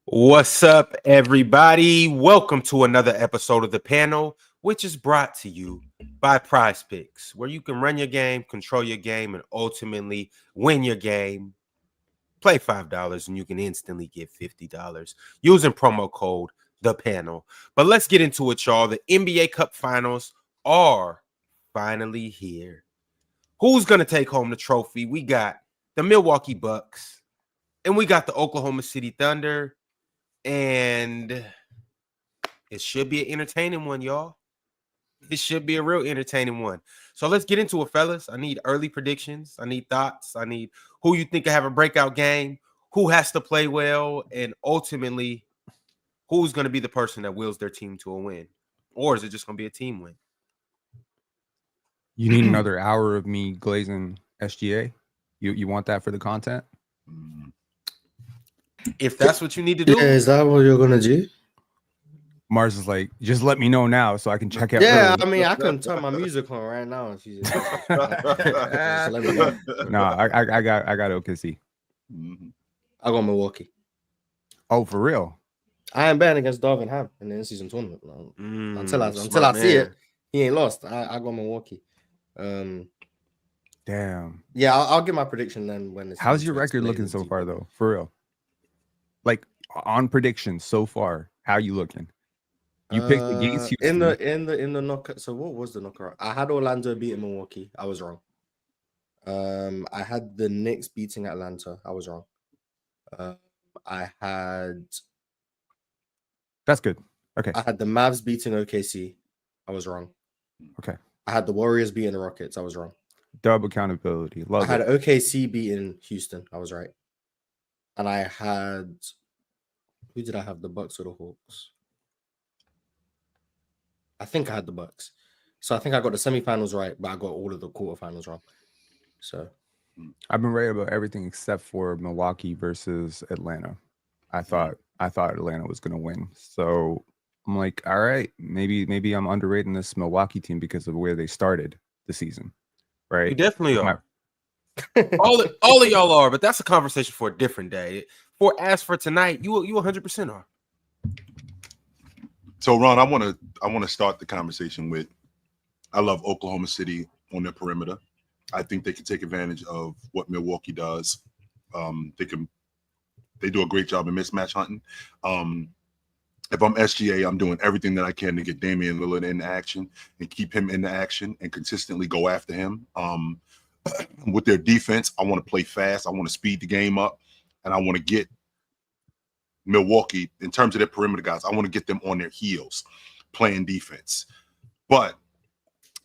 What's up, everybody? Welcome to another episode of The Panel, which is brought to you by PrizePicks, where you can run your game, control your game, and ultimately win your game. Play $5 and you can instantly get $50 using promo code The Panel. But let's get into it, y'all. The NBA Cup Finals are finally here. Who's going to take home the trophy? We got the Milwaukee Bucks, and we got the Oklahoma City Thunder. And it should be an entertaining one, y'all. It should be a real entertaining one. So let's get into it, fellas. I need early predictions. I need thoughts. I need who you think will have a breakout game, who has to play well, and ultimately, who's going to be the person that wills their team to a win? Or is it just going to be a team win? You need another hour of me glazing SGA? You want that for the content? If that's what you need to do. Yeah, is that what you're gonna do? Mars is like, just let me know now so I can check out. Yeah, early. I mean, I can turn my music on right now. If you just let me know. No, I got OKC. I got Milwaukee. Oh, for real? I ain't betting against Darvin Ham in the in-season tournament. Until I see it, he ain't lost. I got Milwaukee. Damn. Yeah, I'll give my prediction then when it's. How's your record looking so far, though? For real? Like on predictions so far, how you looking? You picked against Houston. in the knockout. So what was the knockout? I had Orlando beating Milwaukee. I was wrong. I had the Knicks beating Atlanta. I was wrong. I had. That's good. Okay. I had the Mavs beating OKC. I was wrong. Okay. I had the Warriors beating the Rockets. I was wrong. Double accountability. Love I had OKC beating Houston. I was right. And I had, who did I have? The Bucks or the Hawks? I think I had the Bucks. So I think I got the semifinals right, but I got all of the quarterfinals wrong. So I've been right about everything except for Milwaukee versus Atlanta. I thought Atlanta was gonna win. So I'm like, all right, maybe I'm underrating this Milwaukee team because of where they started the season. Right. You definitely are. all of y'all are, but that's a conversation for a different day. As for tonight, you 100% are. So Ron, I want to start the conversation with, I love Oklahoma City on their perimeter. I think they can take advantage of what Milwaukee does. They do a great job in mismatch hunting. If I'm SGA, I'm doing everything that I can to get Damian Lillard in action and keep him in the action and consistently go after him. With their defense, I want to play fast. I want to speed the game up, and I want to get Milwaukee, in terms of their perimeter guys, I want to get them on their heels playing defense. But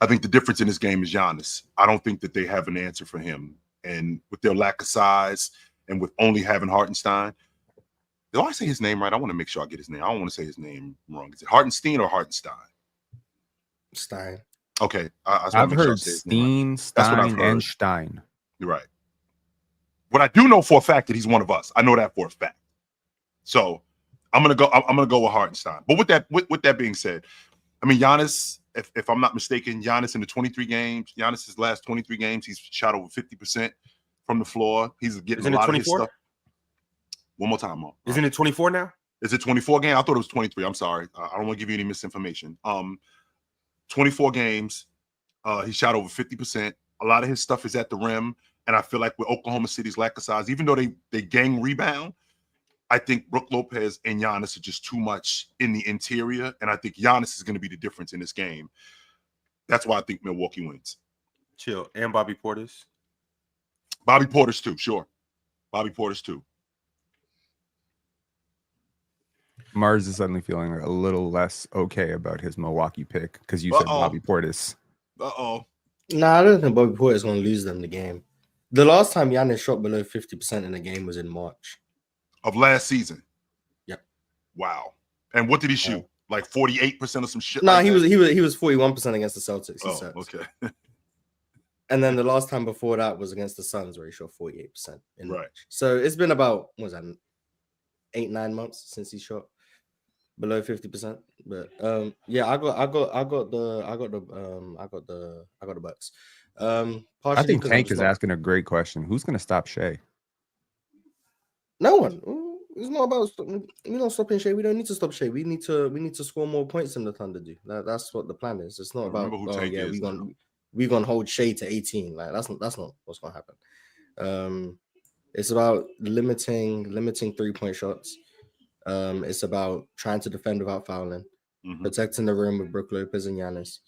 I think the difference in this game is Giannis. I don't think that they have an answer for him. And with their lack of size and with only having Hartenstein, do I say his name right? I want to make sure I get his name. I don't want to say his name wrong. Is it Hartenstein or Hartenstein? Stein. Okay. I've heard Stein, and Stein. You're right. But I do know for a fact that he's one of us. I know that for a fact. So I'm gonna go with Hartenstein. But with that being said, I mean Giannis, if I'm not mistaken, Giannis in the 23 games, Giannis's last 23 games, he's shot over 50% from the floor. He's getting a lot of his stuff. One more time, Mo. Isn't it 24 now? Is it 24 games? I thought it was 23. I'm sorry. I don't want to give you any misinformation. 24 games. He shot over 50%. A lot of his stuff is at the rim. And I feel like with Oklahoma City's lack of size, even though they gang rebound, I think Brook Lopez and Giannis are just too much in the interior. And I think Giannis is going to be the difference in this game. That's why I think Milwaukee wins. Chill. And Bobby Portis? Bobby Portis too, sure. Bobby Portis too. Mars is suddenly feeling a little less okay about his Milwaukee pick because you said Bobby Portis. Uh-oh. Nah, I don't think Bobby Portis is going to lose them the game. The last time Giannis shot below 50% in a game was in March. Of last season? Yep. Wow. And what did he shoot? Like 48% or some shit? No, like he that? was 41% against the Celtics. Oh, okay. And then the last time before that was against the Suns where he shot 48% in Right. March. So it's been about 8-9 months since he shot below 50%. But yeah, I got the Bucks. I think Tank is asking a great question. Who's going to stop Shea? No one. It's not about we're not stopping Shea. We don't need to stop Shea. We need to score more points than the Thunder do. That's what the plan is. It's not about we're gonna hold Shea to 18. Like that's not what's gonna happen. It's about limiting 3-point shots. It's about trying to defend without fouling, protecting the rim with Brook Lopez and Giannis.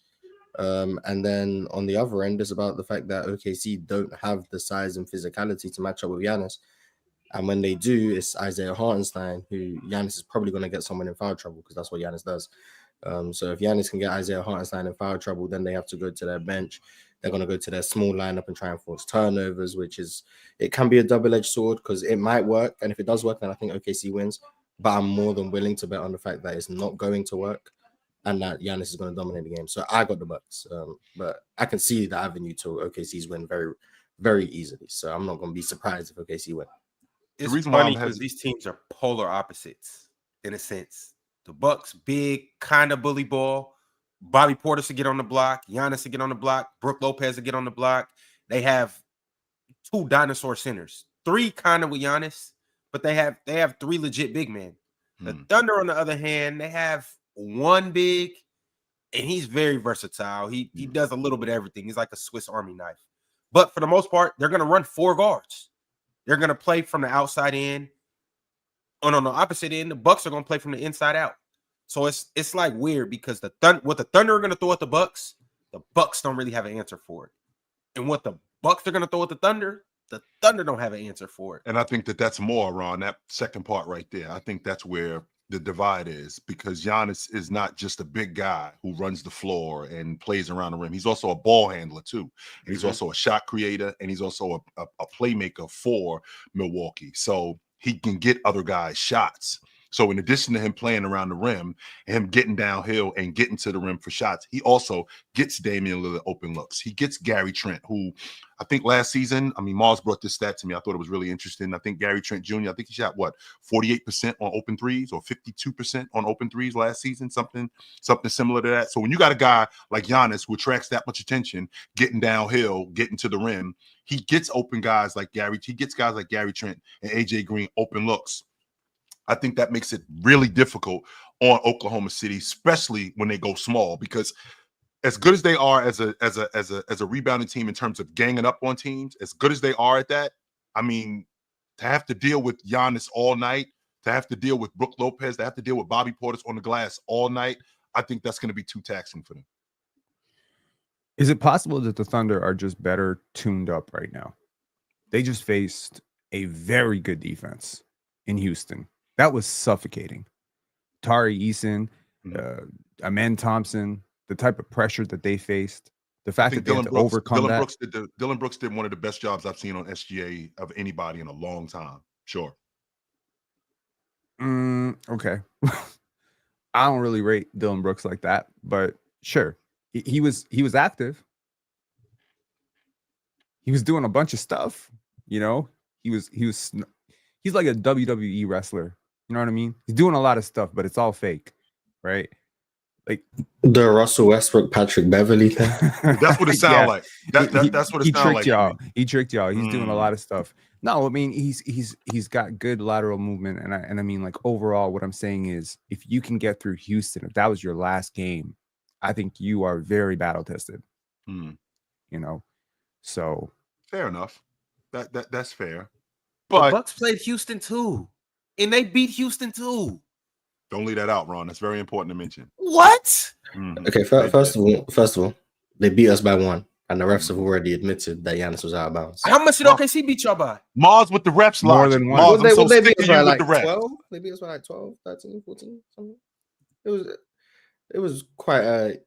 And then on the other end, it's about the fact that OKC don't have the size and physicality to match up with Giannis. And when they do, it's Isaiah Hartenstein, who Giannis is probably going to get someone in foul trouble because that's what Giannis does. So if Giannis can get Isaiah Hartenstein in foul trouble, then they have to go to their bench. They're going to go to their small lineup and try and force turnovers, it can be a double-edged sword because it might work. And if it does work, then I think OKC wins. But I'm more than willing to bet on the fact that it's not going to work and that Giannis is going to dominate the game. So I got the Bucks. But I can see the avenue to OKC's win very, very easily. So I'm not going to be surprised if OKC win. It's funny because these teams are polar opposites in a sense. The Bucks, big, kind of bully ball. Bobby Portis to get on the block. Giannis to get on the block. Brook Lopez to get on the block. They have 2 dinosaur centers. 3 kind of with Giannis, but they have 3 legit big men. The Thunder, on the other hand, they have 1 big, and he's very versatile. He does a little bit of everything. He's like a Swiss Army knife. But for the most part, they're going to run 4 guards. They're going to play from the outside in. And on the opposite end, the Bucks are going to play from the inside out. So it's like weird because what the Thunder are going to throw at the Bucks don't really have an answer for it. And what the Bucks are going to throw at the Thunder don't have an answer for it. And I think that's more, Ron, that second part right there. I think that's where the divide is because Giannis is not just a big guy who runs the floor and plays around the rim. He's also a ball handler too. And he's also a shot creator and he's also a playmaker for Milwaukee. So he can get other guys shots. So in addition to him playing around the rim, him getting downhill and getting to the rim for shots, he also gets Damian Lillard open looks. He gets Gary Trent, who I think last season, Mars brought this stat to me. I thought it was really interesting. I think Gary Trent Jr., I think he shot, 48% on open threes or 52% on open threes last season, something similar to that. So when you got a guy like Giannis who attracts that much attention, getting downhill, getting to the rim, he gets guys like Gary Trent and AJ Green open looks. I think that makes it really difficult on Oklahoma City, especially when they go small, because as good as they are as a rebounding team in terms of ganging up on teams, as good as they are at that, to have to deal with Giannis all night, to have to deal with Brook Lopez, to have to deal with Bobby Portis on the glass all night, I think that's going to be too taxing for them. Is it possible that the Thunder are just better tuned up right now? They just faced a very good defense in Houston. That was suffocating. Tari Eason, Amen Thompson, the type of pressure that they faced, the fact that they had to overcome that. Dylan Brooks did one of the best jobs I've seen on SGA of anybody in a long time. Sure. Okay. I don't really rate Dylan Brooks like that, but sure. He was active. He was doing a bunch of stuff, He's like a WWE wrestler. You know what I mean? He's doing a lot of stuff, but it's all fake, right? Like the Russell Westbrook, Patrick Beverly thing. That's what it sounds like. That's what it sounds like. Y'all. He tricked y'all. He's doing a lot of stuff. No, he's got good lateral movement, and I mean, like, overall, what I'm saying is, if you can get through Houston, if that was your last game, I think you are very battle tested. So fair enough. That's fair. But the Bucks played Houston too. And they beat Houston too. Don't leave that out, Ron. That's very important to mention. What? Okay, first of all, they beat us by 1, and the refs have already admitted that Giannis was out of bounds. How much did OKC beat y'all by? Mars with the refs more than 1. Mars, they beat us by like 12. They beat us by like 12, 13, 14, something. It was quite a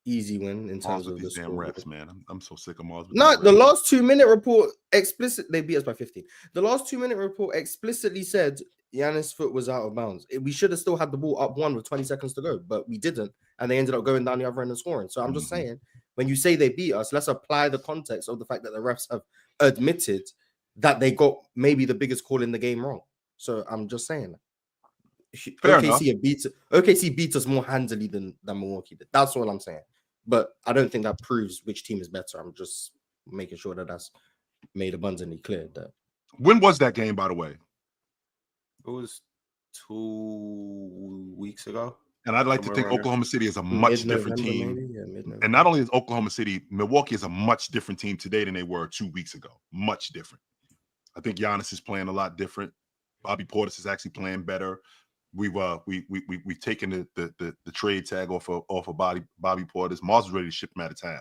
easy win in terms of the damn refs, man. I'm so sick of Mars. No, the last 2-minute report they beat us by 15. The last 2-minute report explicitly said Giannis' foot was out of bounds. We should have still had the ball up 1 with 20 seconds to go, but we didn't, and they ended up going down the other end and scoring. So I'm just saying, when you say they beat us, let's apply the context of the fact that the refs have admitted that they got maybe the biggest call in the game wrong. So I'm just saying, OKC beat us more handily than Milwaukee did. That's all I'm saying. But I don't think that proves which team is better. I'm just making sure that that's made abundantly clear. That when was that game, by the way? It was 2 weeks ago. And I'd like to Somewhere think around there. Oklahoma City is a much different Mid-November, team. maybe? Yeah, mid-November. And not only is Oklahoma City, Milwaukee is a much different team today than they were 2 weeks ago. Much different. I think Giannis is playing a lot different. Bobby Portis is actually playing better. We've taken the trade tag off of Bobby Portis. Mars was ready to ship him out of town,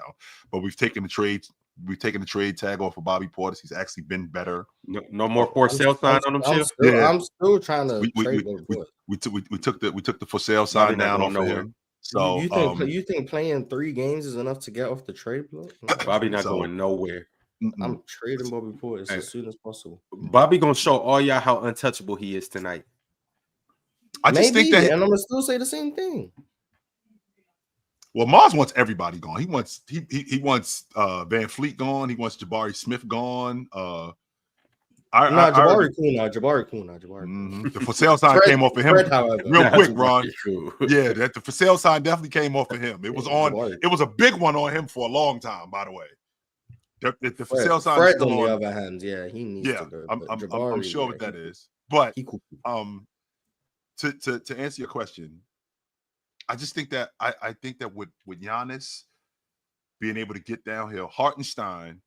but we've taken the trade tag off of Bobby Portis. He's actually been better. No more for sale sign on him, Chill. I'm still trying to trade Bobby Portis. We took the for sale sign down off of him. So you think playing 3 games is enough to get off the trade block? Bobby not going nowhere. I'm trading Bobby Portis as soon as possible. Bobby gonna show all y'all how untouchable he is tonight. I just think that, and I'm gonna still say the same thing. Well, Mars wants everybody gone. He wants Van Fleet gone. He wants Jabari Smith gone. Jabari cool now. The for sale sign came off of him real quick, Ron. Yeah, that the for sale sign definitely came off of him. It was it was a big one on him for a long time, by the way. The for sale sign Fred, on the other hand, he needs to go. I'm sure what that is. But to answer your question, I just think that I think that with Giannis being able to get downhill, Hartenstein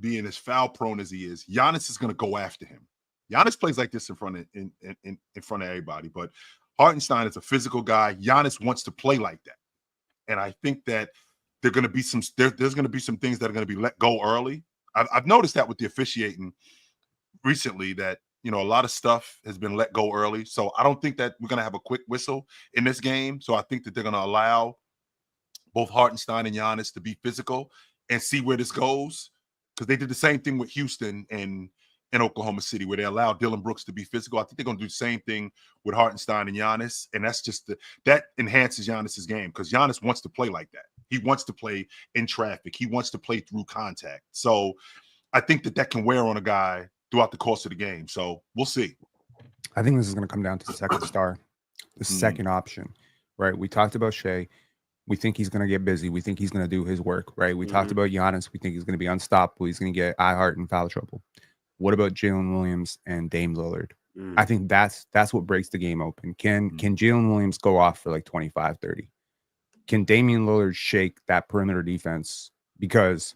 being as foul prone as he is, Giannis is going to go after him. Giannis plays like this in front of everybody, but Hartenstein is a physical guy. Giannis wants to play like that, and I think that there's going to be some things that are going to be let go early. I've noticed that with the officiating recently, that a lot of stuff has been let go early. So I don't think that we're going to have a quick whistle in this game. So I think that they're going to allow both Hartenstein and Giannis to be physical and see where this goes, because they did the same thing with Houston and Oklahoma City, where they allowed Dylan Brooks to be physical. I think they're going to do the same thing with Hartenstein and Giannis, and that's just that enhances Giannis's game, because Giannis wants to play like that. He wants to play in traffic. He wants to play through contact. So I think that can wear on a guy throughout the course of the game. So we'll see. I think this is going to come down to the second star, the second option, right? We talked about Shea. We think he's going to get busy. We think he's going to do his work, right? We talked about Giannis. We think he's going to be unstoppable. He's going to get eye-heart and foul trouble. What about Jalen Williams and Dame Lillard? I think that's what breaks the game open. Can Jalen Williams go off for like 25, 30? Can Damian Lillard shake that perimeter defense? Because,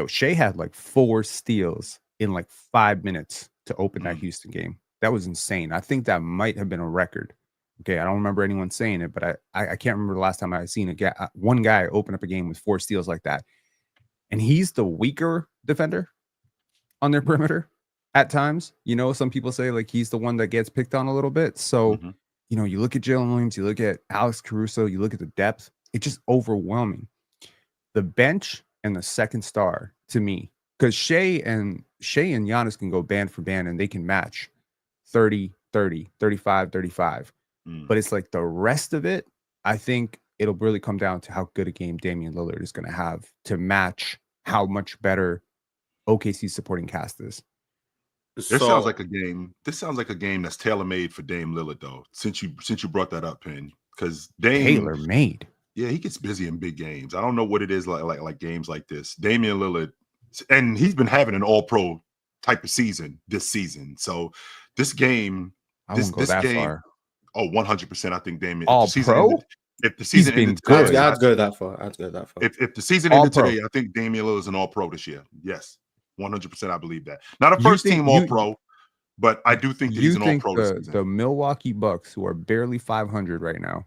Shea had like 4 steals in like 5 minutes to open that Houston game. That was insane. I think that might have been a record. Okay, I don't remember anyone saying it, but I can't remember the last time I've seen one guy open up a game with 4 steals like that. And he's the weaker defender on their perimeter at times. Some people say like he's the one that gets picked on a little bit. So, you look at Jalen Williams, you look at Alex Caruso, you look at the depth, it's just overwhelming. The bench and the second star to me, because Shea and Giannis can go band for band and they can match 30, 30, 35, 35. But it's like the rest of it, I think it'll really come down to how good a game Damian Lillard is going to have to match how much better OKC's supporting cast is. This sounds like a game. This sounds like a game that's tailor-made for Dame Lillard, though. Since you brought that up, Penn, because Dame tailor-made. Yeah, he gets busy in big games. I don't know what it is like games like this. Damian Lillard, and he's been having an All-Pro type of season this season. So this game, this game, far. 100%. I think Damian All-Pro. If the season ended today, I'd go that far. If the season ended today, I think Damian Lillard is an All-Pro this year. Yes, 100%. I believe that. Not a first-team All-Pro, but I do think that he's an All-Pro this season. The Milwaukee Bucks, who are barely 500 right now,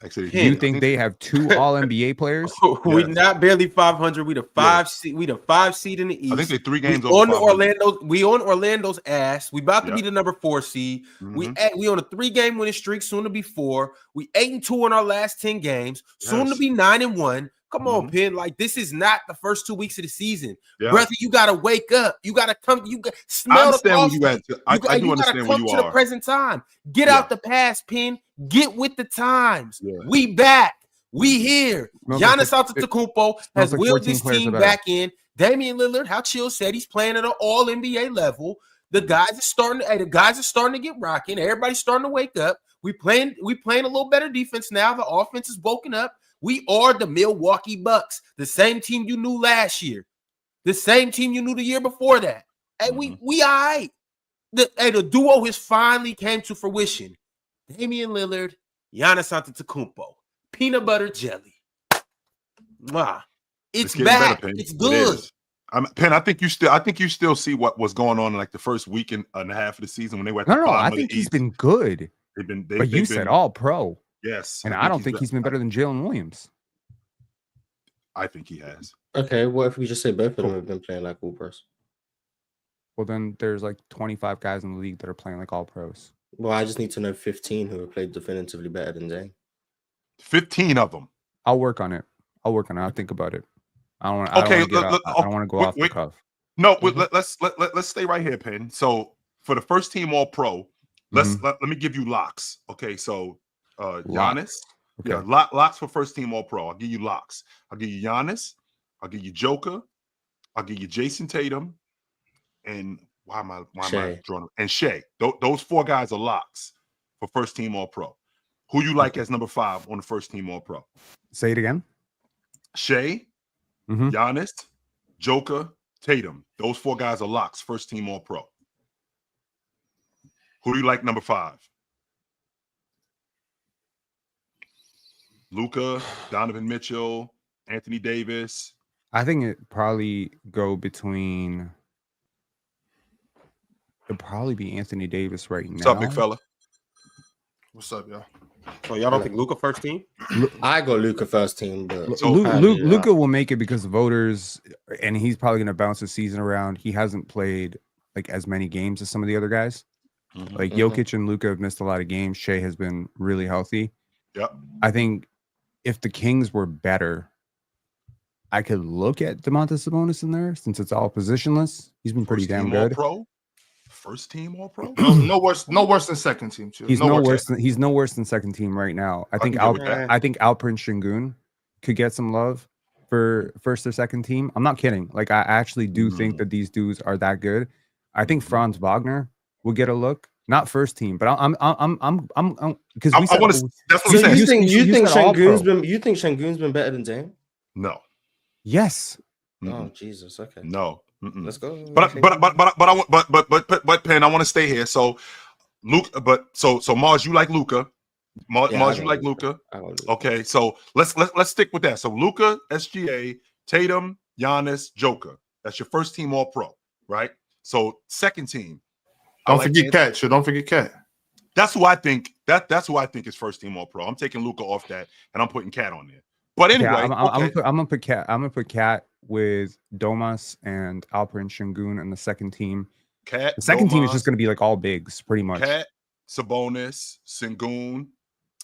actually, you think they have 2 All-NBA players? We not barely 500. We the 5 seed. We the 5 seed in the East. I think they're 3 games on Orlando. We on Orlando's ass. We about to be the number 4 seed. We on a 3-game winning streak. Soon to be 4. We 8-2 in our last 10 games. Soon to be 9-1. Come on, Penn. Like, this is not the first 2 weeks of the season, brother. You gotta wake up. You gotta come. You got smell the coffee. I do understand where you are. To the present time. Get out the past, Penn. Get with the times. We back. We here. Giannis Antetokounmpo has wheeled this team back in. Damian Lillard, how Chill said, he's playing at an All NBA level. The guys are starting to get rocking. Everybody's starting to wake up. We playing a little better defense now. The offense is woken up. We are the Milwaukee Bucks, the same team you knew last year, the same team you knew the year before that. And we all right. the duo has finally came to fruition. Damian Lillard, Giannis Antetokounmpo, peanut butter jelly. Mwah. It's getting better, back. Penn. It's good. Penn, I think you still see what was going on in like the first week and a half of the season when they were at the bottom I of think the he's East. been good. But you said all pro. Yes. And I don't think he's been better than Jalen Williams. I think he has. Okay, what if we just say both of them have been playing like all pros? Well, then there's like 25 guys in the league that are playing like all pros. Well, I just need to know 15 who have played definitively better than Zane. 15 of them. I'll work on it. I'll think about it. I don't want to go off the cuff. No, let's stay right here, Penn. So for the first team All Pro, let me give you locks. Okay, so Giannis. Okay. Yeah, locks for first team All Pro. I'll give you locks. I'll give you Giannis. I'll give you Joker. I'll give you Jason Tatum. And why am I drawing? And Shea. Those four guys are locks for first team All Pro. Who you like as number 5 on the first team All Pro? Say it again. Shea, Giannis, Joker, Tatum. Those four guys are locks. First team All Pro. Who do you like number 5? Luka, Donovan Mitchell, Anthony Davis. I think it probably be Anthony Davis right now. What's up, big fella? What's up, y'all? So y'all don't think Luka first team? I got Luka first team, but Luka will make it because of voters, and he's probably going to bounce the season around. He hasn't played like as many games as some of the other guys. Like Jokic and Luka have missed a lot of games. Shea has been really healthy. Yep. I think if the Kings were better, I could look at Domantas Sabonis in there since it's all positionless. He's been pretty damn good. All-Pro? First team All Pro? No worse than second team. Too. He's no worse than second team right now. I think Alperen Sengun could get some love for first or second team. I'm not kidding. Like I actually do think that these dudes are that good. I think Franz Wagner will get a look. Not first team, but I'm because I want to. That's what I'm saying. You think Sengun's been better than Dame? No. Yes. Oh Jesus. Okay. No. Let's go. But Penn, I want to stay here. So Luke, so Mars, you like Luka. Mars, you like Luka. Okay, so let's stick with that. So Luka, SGA, Tatum, Giannis, Joker. That's your first team All Pro, right? So second team. Don't forget Cat. That's who I think. That's who I think is first team All Pro. I'm taking Luka off that, and I'm putting Cat on there. But anyway, I'm gonna put Cat with Domas and Alperen Sengun in the second team. The second team is just gonna be like all bigs, pretty much. Cat, Sabonis, Sengun.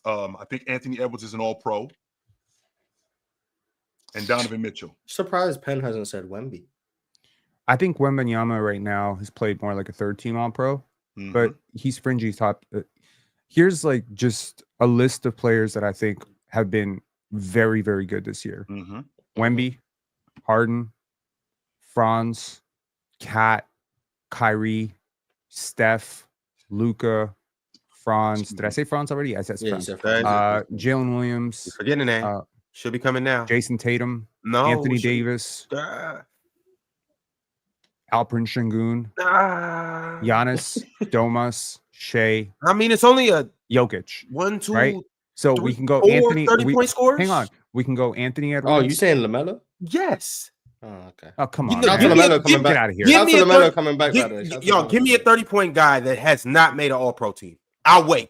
I think Anthony Edwards is an All Pro, and Donovan Mitchell. Surprised Penn hasn't said Wemby. I think Wembanyama right now has played more like a third team All Pro, but he's fringy top. Here's like just a list of players that I think have been very, very good this year. Wemby, Harden, Franz, Cat, Kyrie, Steph, Luka, Franz. Did I say Franz already? I said Franz. Jalen Williams. You're forgetting that. Should be coming now. Jason Tatum. No. Anthony Davis. Alperen Sengun. Giannis. Domas. Shea. I mean, it's only a Jokic. 1, 2, right? So we can go 4 Anthony. 30-point scores? Hang on. We can go Anthony Edwards. Oh, you saying LaMelo? Yes. Oh, okay. Oh, come on. Get out of here. LaMelo coming back. Y'all, give me a 30-point guy that has not made an All-Pro team. I'll wait.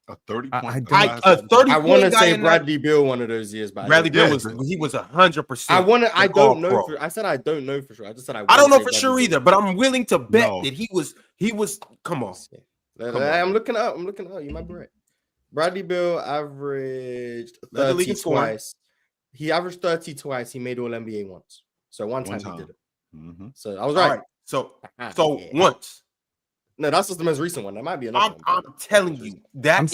A 30-point guy. I want to say Bradley Beal one of those years, but Bradley Beal was 100%. I don't know. I said I don't know for sure. I just said I don't know for sure either, but I'm willing to bet that he was. Come on. I'm looking up. You might be right. Bradley Beal averaged 30 twice. He averaged 30 twice. He made All NBA once. So one time he did it. So I was right. So once. No, that's just the most recent one. That might be another one. I'm telling you, that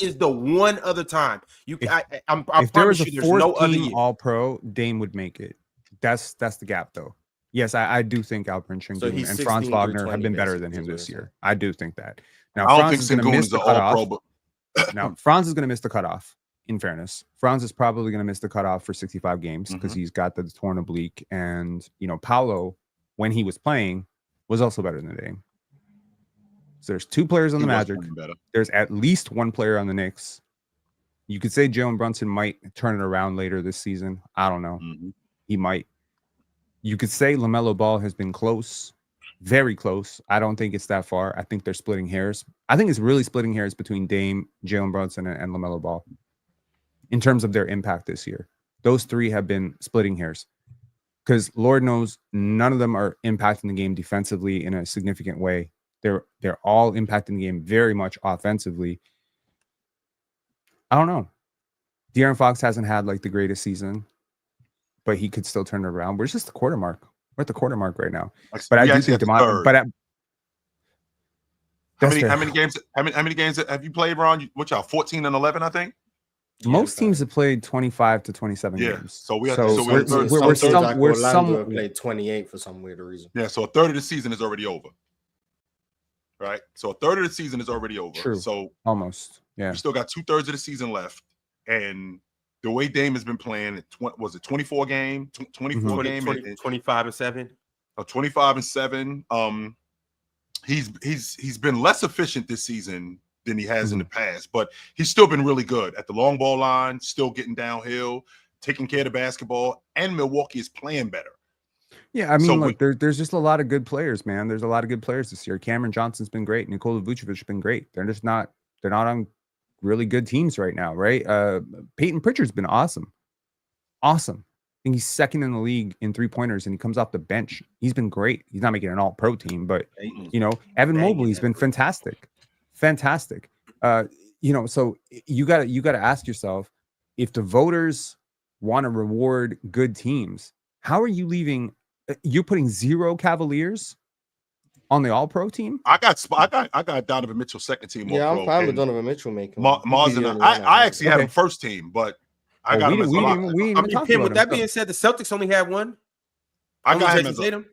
is the one other time. If there was a fourth team All Pro, Dame would make it. That's the gap, though. Yes, I do think Alperen Sengun and Franz Wagner have been better than him this year. I do think that. Now, I don't think Sengun is the All Pro, but now Franz is going to miss the cutoff. In fairness, Franz is probably going to miss the cutoff for 65 games because he's got the torn oblique, and Paolo, when he was playing, was also better than Dame. So there's 2 players on the Magic. There's at least 1 player on the Knicks. You could say Jalen Brunson might turn it around later this season. I don't know. He might. You could say LaMelo Ball has been close, very close. I don't think it's that far. I think they're splitting hairs. I think it's really splitting hairs between Dame, Jalen Brunson, and LaMelo Ball in terms of their impact this year. Those 3 have been splitting hairs because Lord knows none of them are impacting the game defensively in a significant way. They're all impacting the game very much offensively. I don't know. De'Aaron Fox hasn't had like the greatest season, but he could still turn it around. We're just the quarter mark. We're at the quarter mark right now. But I do think how many games have you played, Ron? What y'all 14 and 11, I think. Most teams have played 25 to 27 games. So we're played 28 for some weird reason. Yeah, so a third of the season is already over. Right, so a third of the season is already over. True. So almost, yeah. We still got 2/3 of the season left, and the way Dame has been playing, was it 24 game, 24 game, 25 and 7, 25 and 7. He's been less efficient this season than he has in the past, but he's still been really good at the long ball line, still getting downhill, taking care of the basketball, and Milwaukee is playing better. Yeah, I mean, look, there's just a lot of good players, man. There's a lot of good players this year. Cameron Johnson's been great. Nikola Vucevic has been great. They're not on really good teams right now, right? Peyton Pritchard's been awesome. I think he's second in the league in 3-pointers, and he comes off the bench. He's been great. He's not making an all-pro team, but, Evan Mobley's been fantastic. So you got to ask yourself, if the voters want to reward good teams, how are you leaving? You're putting 0 Cavaliers on the All-Pro team. I got Donovan Mitchell second team. Yeah, I'm fine with Donovan Mitchell making. Mars and I actually had him first team, but I got him as Pim, with that being said, the Celtics only had 1. I got him as Tatum.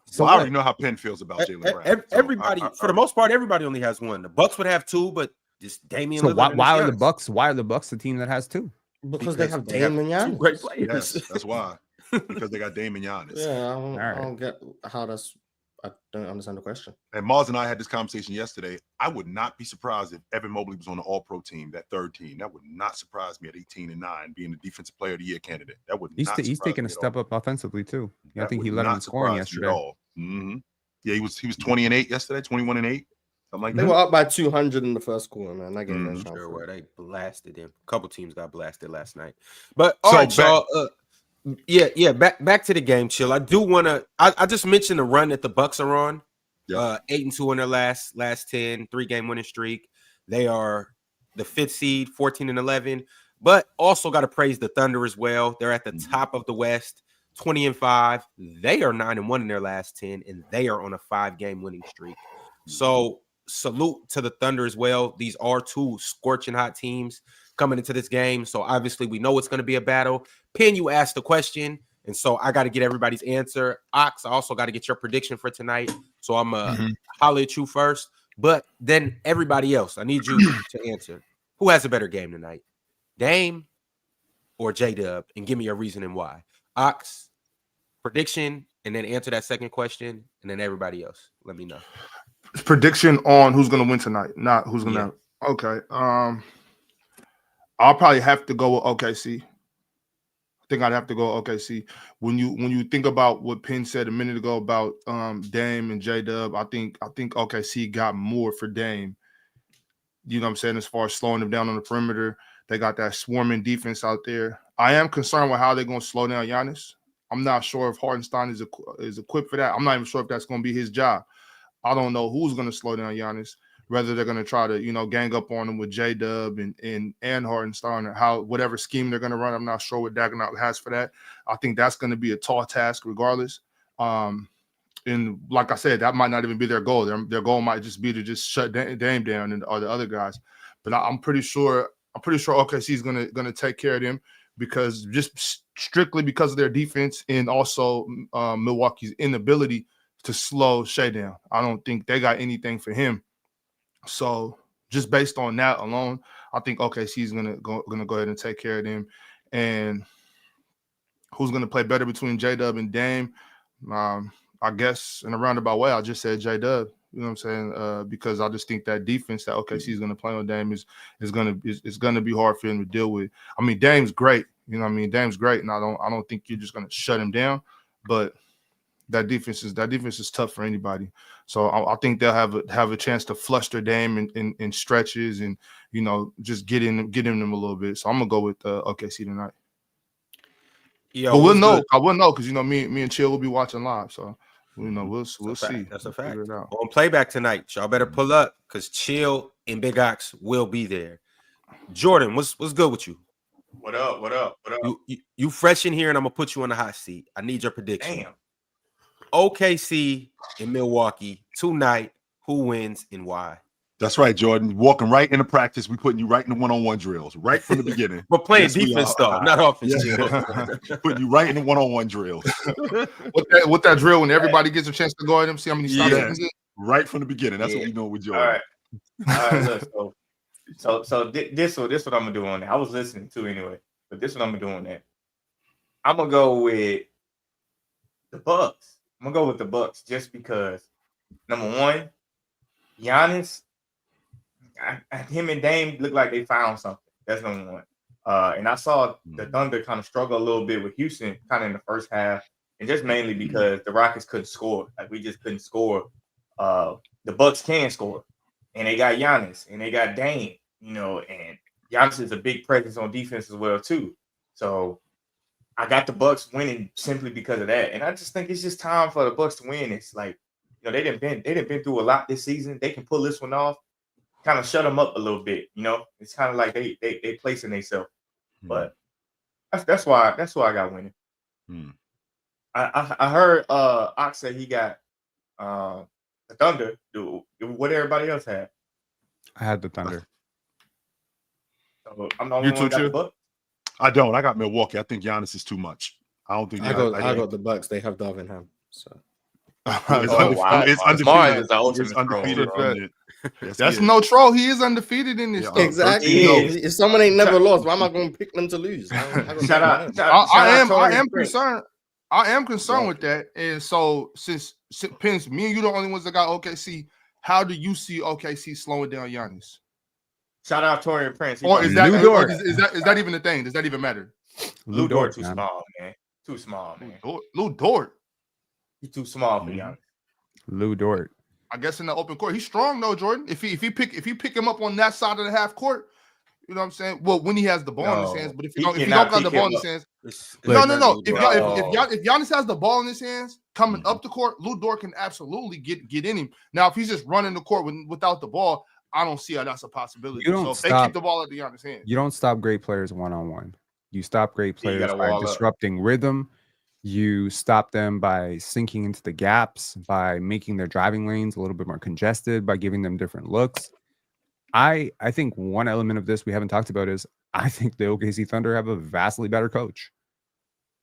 So I already know how Penn feels about Jaylen Brown. Everybody, for the most part, everybody only has 1. The Bucks would have 2, but just Damian. So why are the Bucks? Why are the Bucks the team that has 2? Because they have Dame and Giannis. Great players. Yes, that's why. Because they got Dame and Giannis. Yeah, I don't get how that's. I don't understand the question. And Mars and I had this conversation yesterday. I would not be surprised if Evan Mobley was on the All-Pro team, that third team. That would not surprise me at 18 and 9, being the Defensive Player of the Year candidate. That would. He's taking a step up offensively too. I think he led him scoring yesterday. Yeah, he was 20 and 8 yesterday, 21 and 8, something like that. They were up by 200 in the first quarter, man. That game where they blasted him. A couple teams got blasted last night. But all right, y'all. Back to the game, chill. I do want to. I just mentioned the run that the Bucks are on. 8-2 in their last 10, 3-game winning streak. They are the 5th seed, 14 and 11. But also got to praise the Thunder as well. They're at the top of the West, 20 and 5. They are 9 and 1 in their last 10, and they are on a 5-game winning streak. So salute to the Thunder as well. These are 2 scorching hot teams coming into this game. So obviously we know it's going to be a battle. Penn, you asked the question, and so I got to get everybody's answer. Ox, I also got to get your prediction for tonight. So I'm holler at you first, but then everybody else, I need you to answer. Who has a better game tonight, Dame or J-Dub? And give me your reasoning why. Ox, prediction, and then answer that second question, and then everybody else. Let me know. Prediction on who's going to win tonight, not who's going to. Okay. I'll probably have to go with OKC. I think I'd have to go OKC. When you think about what Penn said a minute ago about Dame and J-Dub, I think OKC got more for Dame. You know what I'm saying? As far as slowing them down on the perimeter, they got that swarming defense out there. I am concerned with how they're going to slow down Giannis. I'm not sure if Hartenstein is equipped for that. I'm not even sure if that's going to be his job. I don't know who's going to slow down Giannis. Whether they're going to try to, gang up on him with J-Dub and Hartenstein, or whatever scheme they're going to run. I'm not sure what Dagenhart has for that. I think that's going to be a tall task regardless. And like I said, that might not even be their goal. Their goal might just be to just shut Dame down or the other guys. But I'm pretty sure OKC is going to take care of them because just strictly because of their defense and also Milwaukee's inability to slow Shea down. I don't think they got anything for him. So just based on that alone, I think OKC is gonna go ahead and take care of them. And who's gonna play better between J-Dub and Dame? I guess in a roundabout way, I just said J-Dub. You know what I'm saying? Because I just think that defense that OKC is going to play on Dame is going to be hard for him to deal with. I mean, Dame's great. You know what I mean? Dame's great, and I don't think you're just going to shut him down. But that defense is tough for anybody. So I think they'll have a chance to fluster Dame in stretches and, you know, just get in them a little bit. So I'm gonna go with OKC tonight. Yo, but we'll know. I will know because, you know, me and Chill will be watching live. So, you know, we'll see. That's a fact. Figure it out. On playback tonight, y'all better pull up because Chill and Big Ox will be there. Jordan, what's good with you? What up? You fresh in here, and I'm gonna put you on the hot seat. I need your prediction. Damn. OKC in Milwaukee tonight. Who wins and why? That's right, Jordan. Walking right into practice. We putting you right in the one-on-one drills right from the beginning. But playing defense stuff, not offense. Yeah. Putting you right in the one-on-one drills. With that drill, when everybody gets a chance to go at him, see how many stops he can get. Right from the beginning. That's what we know with Jordan. All right. Look, so this what I'm gonna do on that. I was listening to anyway, but this what I'm gonna do on that. I'm gonna go with the Bucks. I'm gonna go with the Bucks just because, number one, Giannis, him and Dame look like they found something. That's number one. And I saw the Thunder kind of struggle a little bit with Houston kind of in the first half, and just mainly because the Rockets couldn't score. Like, we just couldn't score. The Bucks can score, and they got Giannis, and they got Dame, you know, and Giannis is a big presence on defense as well too. So I got the Bucks winning simply because of that, and I just think it's just time for the Bucks to win. It's like, you know, they didn't been through a lot this season. They can pull this one off, kind of shut them up a little bit. You know, it's kind of like they placing themselves, but that's why I got winning. I heard Ox say he got the Thunder. What everybody else had? I had the Thunder. So I'm the only one who got the Bucks. I don't. I got Milwaukee. I think Giannis is too much. I don't think. I got the Bucks. They have Darvingham. So it's undefeated. That's no troll. He is undefeated in this. Exactly. If someone ain't never lost, why am I going to pick them to lose? I am concerned. I am concerned with that. And so since Pence, me and you the only ones that got OKC, how do you see OKC slowing down Giannis? Shout out Torian Prince. Or is that even a thing? Does that even matter? Lou Dort too small, man. Too small, man. Lou Dort. He's too small for Giannis. Lou Dort. I guess in the open court, he's strong though, Jordan. If you pick him up on that side of the half court, you know what I'm saying? Well, when he has the ball in his hands, but if he don't got the ball in his hands, no. If Giannis has the ball in his hands coming up the court, Lou Dort can absolutely get in him. Now, if he's just running the court without the ball, I don't see how that's a possibility. So if they keep the ball at Giannis' hands, you don't stop great players one-on-one. You stop great players by disrupting rhythm. You stop them by sinking into the gaps, by making their driving lanes a little bit more congested, by giving them different looks. I think one element of this we haven't talked about is I think the OKC Thunder have a vastly better coach.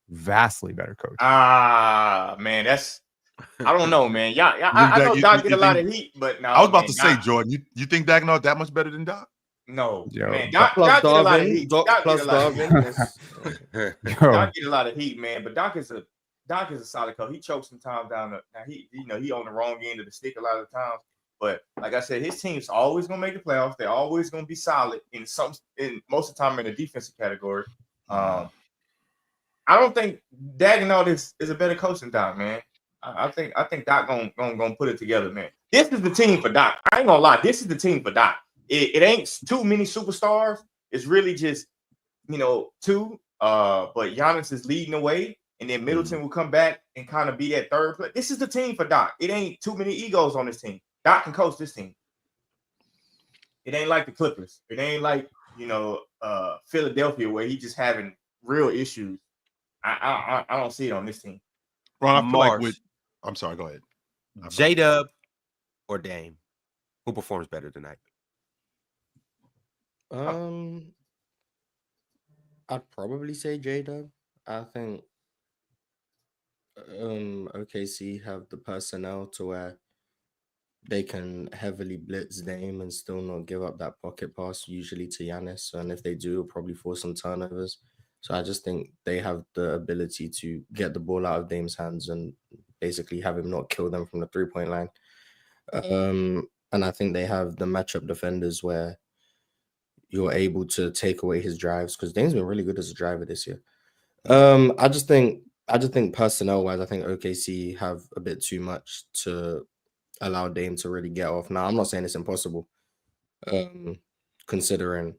Vastly better coach. Man, that's I don't know, man. I know Doc get a lot of heat, but no. I was about to say, Jordan, you think Dagnall that much better than Doc? No, man. Doc get a lot of heat. Doc get a lot of heat, man. But Doc is a solid coach. He chokes sometimes down. Now he on the wrong end of the stick a lot of the times. But like I said, his team's always gonna make the playoffs. They're always gonna be solid in most of the time in the defensive category. I don't think Dagnall is a better coach than Doc, man. I think Doc gonna put it together, man. This is the team for Doc. I ain't gonna lie. This is the team for Doc. It ain't too many superstars. It's really just, two. But Giannis is leading the way, and then Middleton will come back and kind of be that third player. This is the team for Doc. It ain't too many egos on this team. Doc can coach this team. It ain't like the Clippers. It ain't like, Philadelphia where he just having real issues. I don't see it on this team. Ron, I feel like I'm sorry, go ahead. J-Dub or Dame? Who performs better tonight? I'd probably say J-Dub. I think OKC have the personnel to where they can heavily blitz Dame and still not give up that pocket pass usually to Giannis. And if they do, it'll probably force some turnovers. So I just think they have the ability to get the ball out of Dame's hands and basically have him not kill them from the 3-point line. And I think they have the matchup defenders where you're able to take away his drives, because Dame's been really good as a driver this year. I just think personnel wise, I think OKC have a bit too much to allow Dame to really get off. Now, I'm not saying it's impossible, considering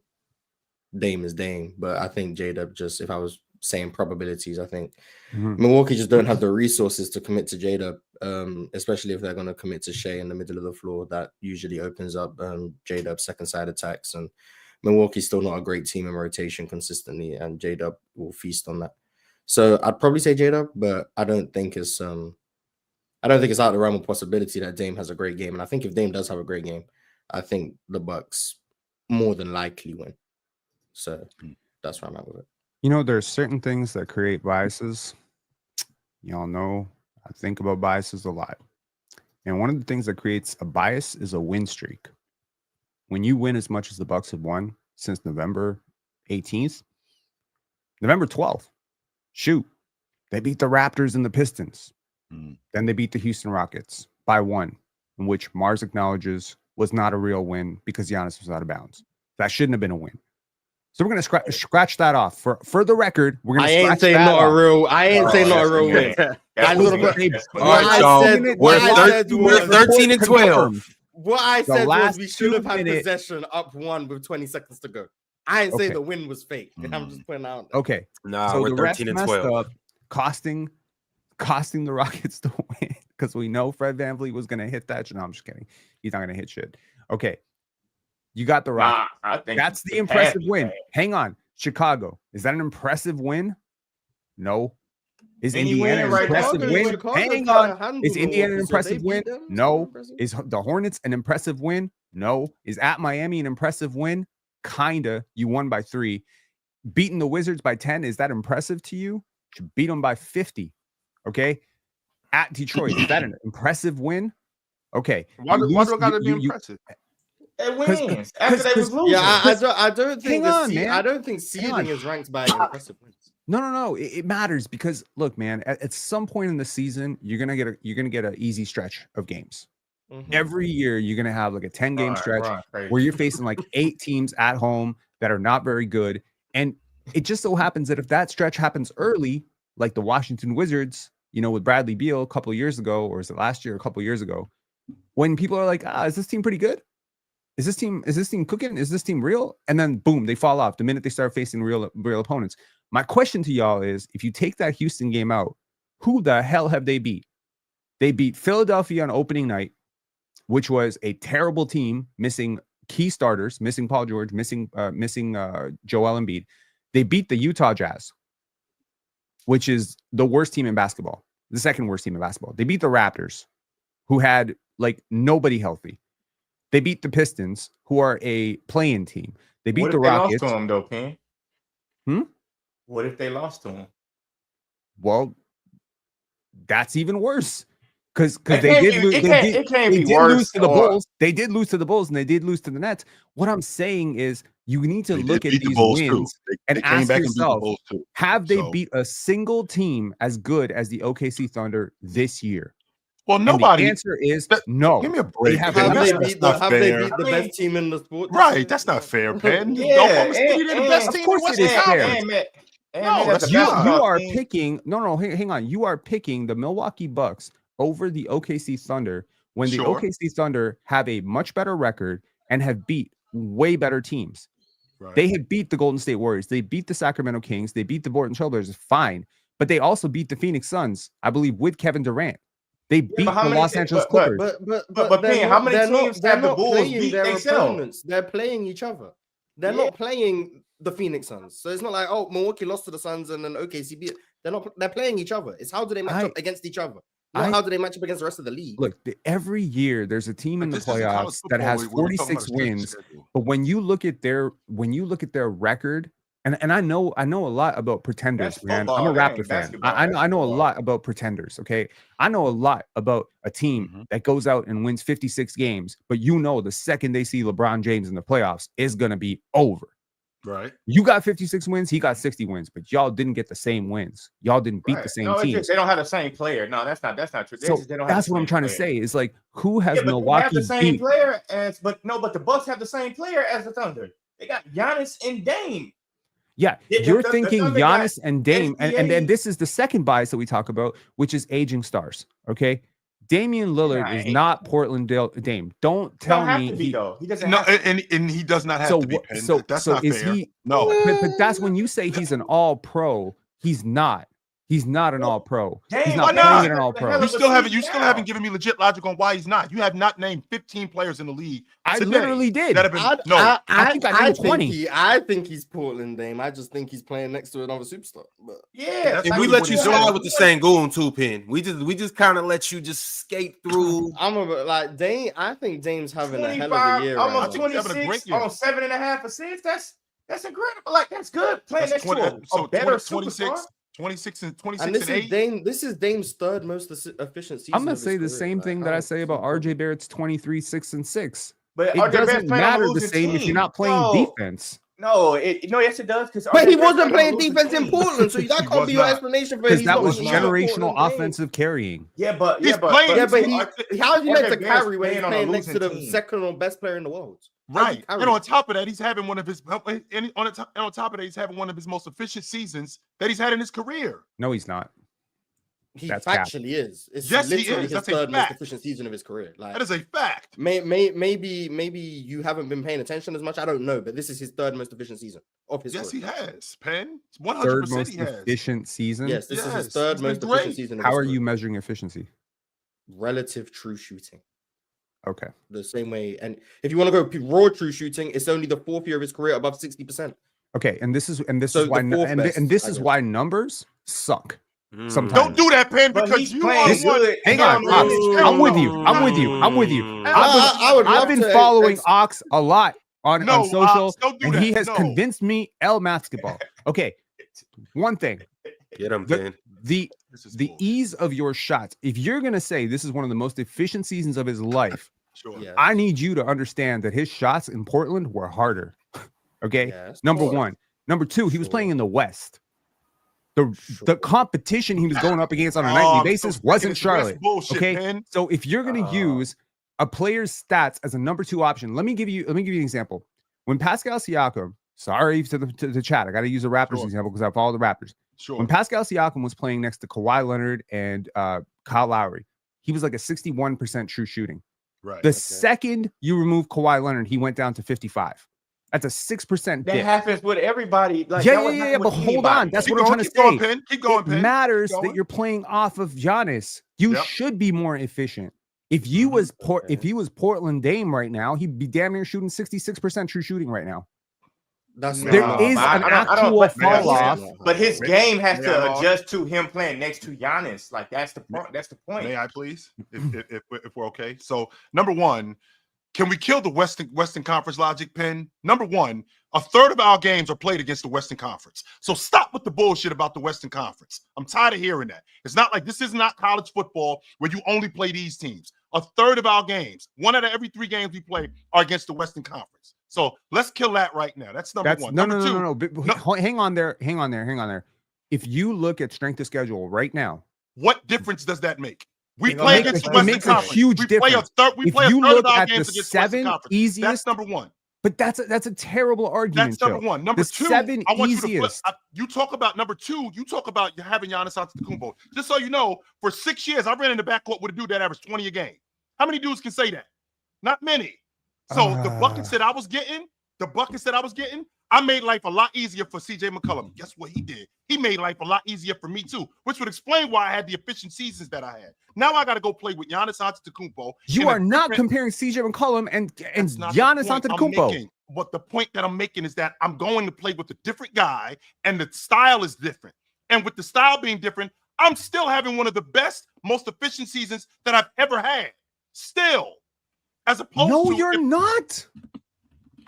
Dame is Dame, but I think J-Dub, just if I was saying probabilities, I think Milwaukee just don't have the resources to commit to J-Dub, especially if they're going to commit to Shea in the middle of the floor. That usually opens up J-Dub's second side attacks, and Milwaukee's still not a great team in rotation consistently, and J-Dub will feast on that. So I'd probably say J-Dub, but I don't think it's out of the realm of possibility that Dame has a great game. And I think if Dame does have a great game, I think the Bucks more than likely win. So that's where I'm at with it. You know, there's certain things that create biases. Y'all know I think about biases a lot. And one of the things that creates a bias is a win streak. When you win as much as the Bucks have won since November 18th, November 12th, shoot, they beat the Raptors and the Pistons. Then they beat the Houston Rockets by 1, in which Mars acknowledges was not a real win because Giannis was out of bounds. That shouldn't have been a win. So we're going to scratch that off. For the record, we're going to I ain't saying not a real win. We're 13 and 12. What I said was we should have had possession up 1 with 20 seconds to go. I ain't say the win was fake. I'm just putting out. Okay. Nah, so we're 13 and 12. Costing the Rockets to win because we know Fred VanVleet was going to hit that. No, I'm just kidding. He's not going to hit shit. Okay. You got the Rockets. I think that's the impressive win. Hang on. Chicago. Is that an impressive win? No. Is Indiana an impressive win? Hang on. Is Indiana an impressive win? No. Is the Hornets an impressive win? No. Is at Miami an impressive win? Kinda. You won by 3. Beating the Wizards by 10. Is that impressive to you? You beat them by 50. Okay. At Detroit. Is that an impressive win? Okay. Why do I gotta be impressive? It wins. After they was losing. Yeah, I don't think I don't think seeding is ranked by impressive wins. No. It matters because look, man, at some point in the season, you're gonna get an easy stretch of games. Every year, you're gonna have like a 10-game stretch where you're facing like 8 teams at home that are not very good, and it just so happens that if that stretch happens early, like the Washington Wizards, you know, with Bradley Beal a couple of years ago, or is it last year? A couple of years ago, when people are like, is this team pretty good? Is this team cooking? Is this team real? And then boom, they fall off the minute they start facing real opponents. My question to y'all is, if you take that Houston game out, who the hell have they beat? They beat Philadelphia on opening night, which was a terrible team, missing key starters, missing Paul George, missing Joel Embiid. They beat the Utah Jazz, which is the worst team in basketball, the second worst team in basketball. They beat the Raptors, who had like nobody healthy. They beat the Pistons, who are a play-in team. They beat the Rockets. What if they lost to them, though, Ken? What if they lost to them? Well, that's even worse. Because they did lose. They did lose to the Bulls. They did lose to the Bulls, and they did lose to the Nets. What I'm saying is, you need to look at these wins and ask yourself: have they beat a single team as good as the OKC Thunder this year? Well, nobody. And the answer is no. Give me a break. Have they beat the best team in the sport? Right, that's not fair, Ben. Yeah, the best team. Of course, it is fair. No, that's you are picking. No, hang on. You are picking the Milwaukee Bucks over the OKC Thunder when the OKC Thunder have a much better record and have beat way better teams. Right. They had beat the Golden State Warriors. They beat the Sacramento Kings. They beat the Portland Trailblazers. Fine, but they also beat the Phoenix Suns, I believe, with Kevin Durant. They beat the Los Angeles Clippers. But Ben, how many teams have the Bulls beat themselves? They're playing each other. They're not playing the Phoenix Suns. So it's not like, Milwaukee lost to the Suns and then OKC beat. They're playing each other. It's how do they match up against each other? How do they match up against the rest of the league? Look, every year there's a team in the playoffs that has 46 wins. But when you look at their record, and I know a lot about pretenders, man. I'm a Raptor fan. I know a lot about pretenders. Okay, I know a lot about a team that goes out and wins 56 games, but the second they see LeBron James in the playoffs is gonna be over. Right. You got 56 wins, he got 60 wins, but y'all didn't get the same wins. Y'all didn't beat the same no, team. Just, they don't have the same player. No, that's not true. So they don't that's what I'm trying to say. Is like, who has Milwaukee they have the same beat? player but the Bucks have the same player as the Thunder. They got Giannis and Dame. Yeah, you're thinking Giannis and Dame, and then this is the second bias that we talk about, which is aging stars. Okay, Damian Lillard is not Portland Dame. Don't tell me he doesn't. No, and he does not have to be. That's not fair. But that's when you say he's an all-pro. He's not. He's not an all-pro. He's not playing an all-pro. You still haven't given me legit logic on why he's not. You have not named 15 players in the league. I literally did. I think I named 20. I think he's Portland Dame. I just think he's playing next to another superstar. But yeah, and we let you slide with the Sengun too, Pin. We just kind of let you just skate through. Dame. I think Dame's having a hell of a year. Almost 26 on 7.5 assists. That's incredible. Like that's good. Playing next to a better 26 and 8. This is Dame's third most efficient season. I'm gonna say the same thing that I say about RJ Barrett's 23, 6 and 6. But it doesn't matter the same if you're not playing defense. No, yes, it does. But he wasn't playing defense in Portland, so that can't be your explanation for. Because that was generational offensive carrying. But how is he meant to carry when he's playing next to the second or best player in the world? Right, and on top of that, he's having one of his most efficient seasons that he's had in his career. No, he's not. He actually is. It's literally his third most efficient season of his career. Like, that is a fact. Maybe you haven't been paying attention as much. I don't know, but this is his third most efficient season of his career. He has. Penn, 100% he has. Efficient season. Yes, this is his third most efficient season. How are you measuring efficiency? Relative true shooting. Okay. The same way, and if you want to go raw true shooting, it's only the fourth year of his career above 60%. Okay, and this is why numbers suck. Sometimes. Don't do that, Penn, because you are one. Hang on, Ox. I'm with you. I've been following Ox a lot on social, and he has convinced me El basketball. Okay, one thing. Get him, Penn. The ease of your shots. If you're gonna say this is one of the most efficient seasons of his life, I need you to understand that his shots in Portland were harder. Okay, number one. Number two, he was playing in the West. The competition he was going up against on a nightly basis wasn't Charlotte. Okay, Penn. So if you're gonna use a player's stats as a number two option, let me give you an example. When Pascal Siakam, sorry to the chat, I got to use a Raptors example because I follow the Raptors. When Pascal Siakam was playing next to Kawhi Leonard and Kyle Lowry, he was like a 61% true shooting. Right. The second you remove Kawhi Leonard, he went down to 55. That's a 6% dip. That happens with everybody. Like, yeah, but hold on. That's what I'm trying to say. Keep going, Penn. It matters that you're playing off of Giannis. You should be more efficient. If you was Portland Dame right now, he'd be damn near shooting 66% true shooting right now. There is an actual fall off, but his game has to adjust to him playing next to Giannis. Like that's the point. That's the point. May I please, if we're okay? So number one, can we kill the Western Conference logic, Penn? Number one, a third of our games are played against the Western Conference. So stop with the bullshit about the Western Conference. I'm tired of hearing that. It's not like this is not college football where you only play these teams. A third of our games, 1 out of every 3 games we play, are against the Western Conference. So let's kill that right now. That's number one. No. Hang on there. If you look at strength of schedule right now, what difference does that make? We play against the Western Conference. Huge difference. We play a third of our games against the Western Conference. Easiest, that's number one. But that's a terrible argument. That's number one. Number two, I want you to flip. You talk about number two. You talk about having Giannis Antetokounmpo. Just so you know, for 6 years, I ran in the backcourt with a dude that averaged 20 a game. How many dudes can say that? Not many. So the buckets that I was getting, I made life a lot easier for CJ McCollum. Guess what he did? He made life a lot easier for me too, which would explain why I had the efficient seasons that I had. Now I got to go play with Giannis Antetokounmpo. You are not comparing CJ McCollum and Giannis Antetokounmpo. But the point that I'm making is that I'm going to play with a different guy, and the style is different. And with the style being different, I'm still having one of the best, most efficient seasons that I've ever had. Still, as opposed to you're not.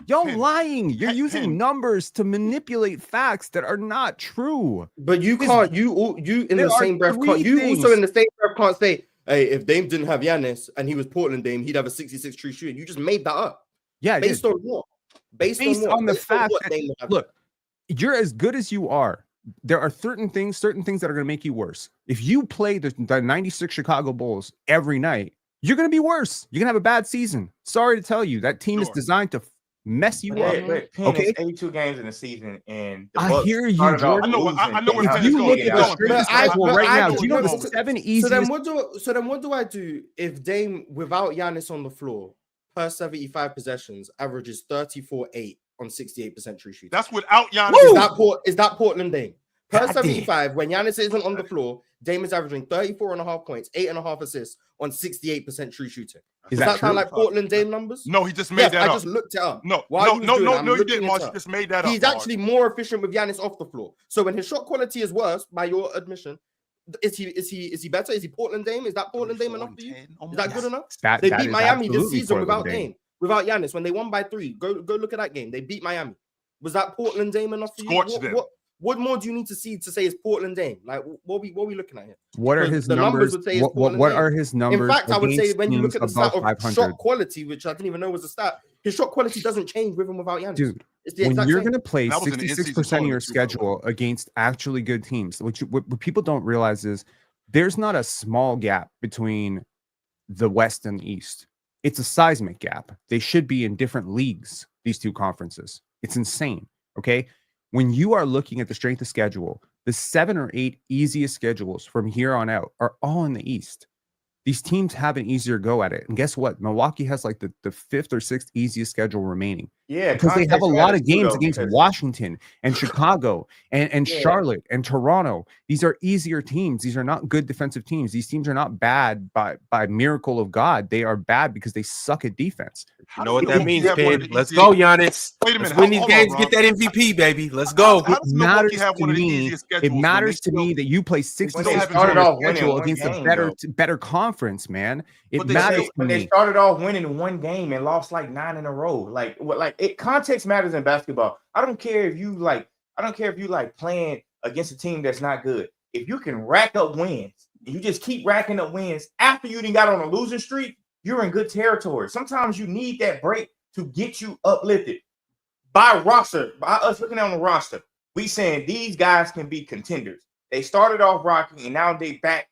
Y'all lying. You're using numbers to manipulate facts that are not true. But you can't. You in the same breath can't. You also in the same breath can't say, "Hey, if Dame didn't have Giannis and he was Portland Dame, he'd have a 66 true shooting." You just made that up. Yeah, based on what? Based on the fact what that, Dame would have look, you're as good as you are. There are certain things that are going to make you worse. If you play the 96 Chicago Bulls every night, you're going to be worse. You're going to have a bad season. Sorry to tell you, that team is designed to mess you up. Okay, 82 games in the season, and the I Bucks hear you, started off Jordan. I know where losing. If you look at the But strength of I- schedule but right I now, don't do you know know. the 7 easiest? So then what do I do if Dame, without Giannis on the floor, per 75 possessions, averages 34-8 on 68% true shooting? That's without Giannis. Is that Portland Dame? Per God 75, when Giannis isn't on the floor, Dame is averaging 34.5 points, 8.5 assists on 68% true shooting. Does that sound like Portland Dame numbers? No, he just made that up. I just looked it up. No, While you didn't, Marsh. You just made that up. He's actually more efficient with Giannis off the floor. So when his shot quality is worse, by your admission, is he better? Is he Portland Dame? Is that Portland Dame enough for you? Is that good enough? They beat Miami this season without Dame, without Giannis, when they won by 3. Go look at that game. They beat Miami. Was that Portland Dame enough for you? What more do you need to see to say it's Portland Dame? Like, what are we looking at here? What are his numbers? What are his numbers? In fact, I would say when you look at the stat of 500. shot quality, which I didn't even know was a stat, his shot quality doesn't change with him without Giannis. Dude, it's the when exact you're same. going to play That was in the 66% of your schedule against actually good teams, what people don't realize is there's not a small gap between the West and the East. It's a seismic gap. They should be in different leagues, these two conferences. It's insane. Okay. When you are looking at the strength of schedule, the 7 or 8 easiest schedules from here on out are all in the East. These teams have an easier go at it. And guess what? Milwaukee has like the 5th or 6th easiest schedule remaining. Yeah, because they have a lot of games against Washington and Chicago and Charlotte and Toronto. These are easier teams. These are not good defensive teams. These teams are not bad by miracle of God. They are bad because they suck at defense. You know what that means, Pin? Let's go, Giannis. Wait a minute. Let's win these games. Get that MVP, baby. Let's go. How does Milwaukee have one of the easiest schedules? It matters to me that you play 66 schedule against a better conference, man. It matters to me. They started off winning one game and lost like 9 in a row. Context matters in basketball. I don't care if you like playing against a team that's not good. If you can rack up wins and you just keep racking up wins after you done got on a losing streak, you're in good territory. Sometimes you need that break to get you uplifted. By us looking on the roster, we saying these guys can be contenders. They started off rocky and now they back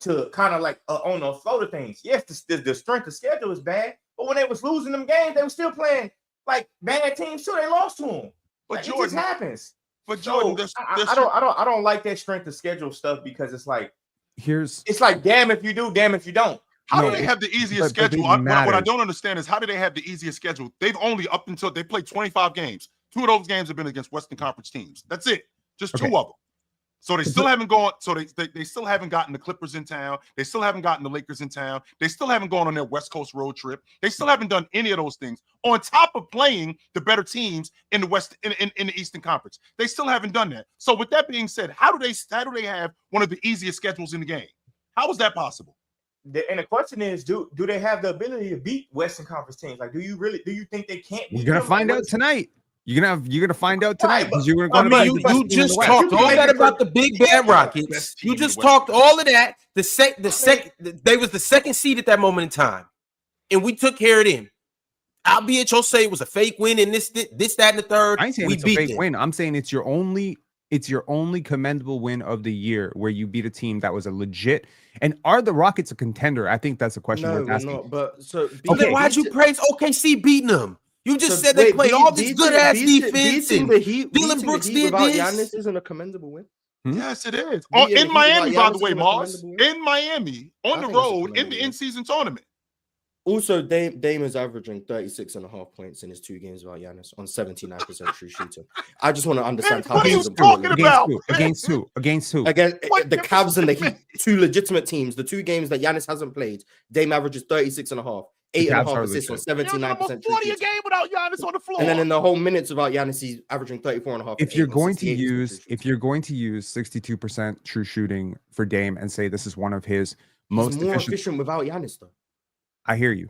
to kind of like on the float of things. Yes, the strength of schedule is bad, but when they was losing them games, they were still playing like bad teams too. They lost to them. But like, Jordan, it just happens. But Jordan, I don't like that strength of schedule stuff because it's like it's like damn if you do, damn if you don't. How do they have the easiest schedule? What I don't understand is how do they have the easiest schedule? They've only up until they played 25 games. 2 of those games have been against Western Conference teams. That's it. Just 2 of them. So they still haven't gone. So they still haven't gotten the Clippers in town. They still haven't gotten the Lakers in town. They still haven't gone on their West Coast road trip. They still haven't done any of those things. On top of playing the better teams in the West in the Eastern Conference, they still haven't done that. So with that being said, how do they have one of the easiest schedules in the game? How is that possible? And the question is, do they have the ability to beat Western Conference teams? Like, do you think they can't? We're gonna find out tonight. You're gonna find out tonight because you're gonna be. You just talked all that about the Big Bad Rockets. You just talked all of that. They was the second seed at that moment in time, and we took care of them. Albeit you'll say it was a fake win and this, that, and the third. I ain't saying it's a fake win. I'm saying it's your only commendable win of the year where you beat a team that was a legit. And are the Rockets a contender? I think that's a question worth asking. Not, but so then why'd you praise OKC beating them? You just said they played all this good ass defense. Dylan Brooks did this. Giannis isn't a commendable win. Yes, it is. In Miami, by the way, Moss. In Miami, on the road, in the in-season tournament. Also, Dame is averaging 36.5 points in his 2 games without Giannis on 79% true shooting. I just want to understand how he's talking about against who? Against the Cavs and the Heat, 2 legitimate teams. The 2 games that Giannis hasn't played, Dame averages 36.5. 8.5 assists on 79% true shooting. 40 a game without Giannis on the floor. And then in the whole minutes without Giannis, he's averaging 34.5. If you're going to use 62% true shooting for Dame and say this is one of his most efficient without Giannis, though. I hear you.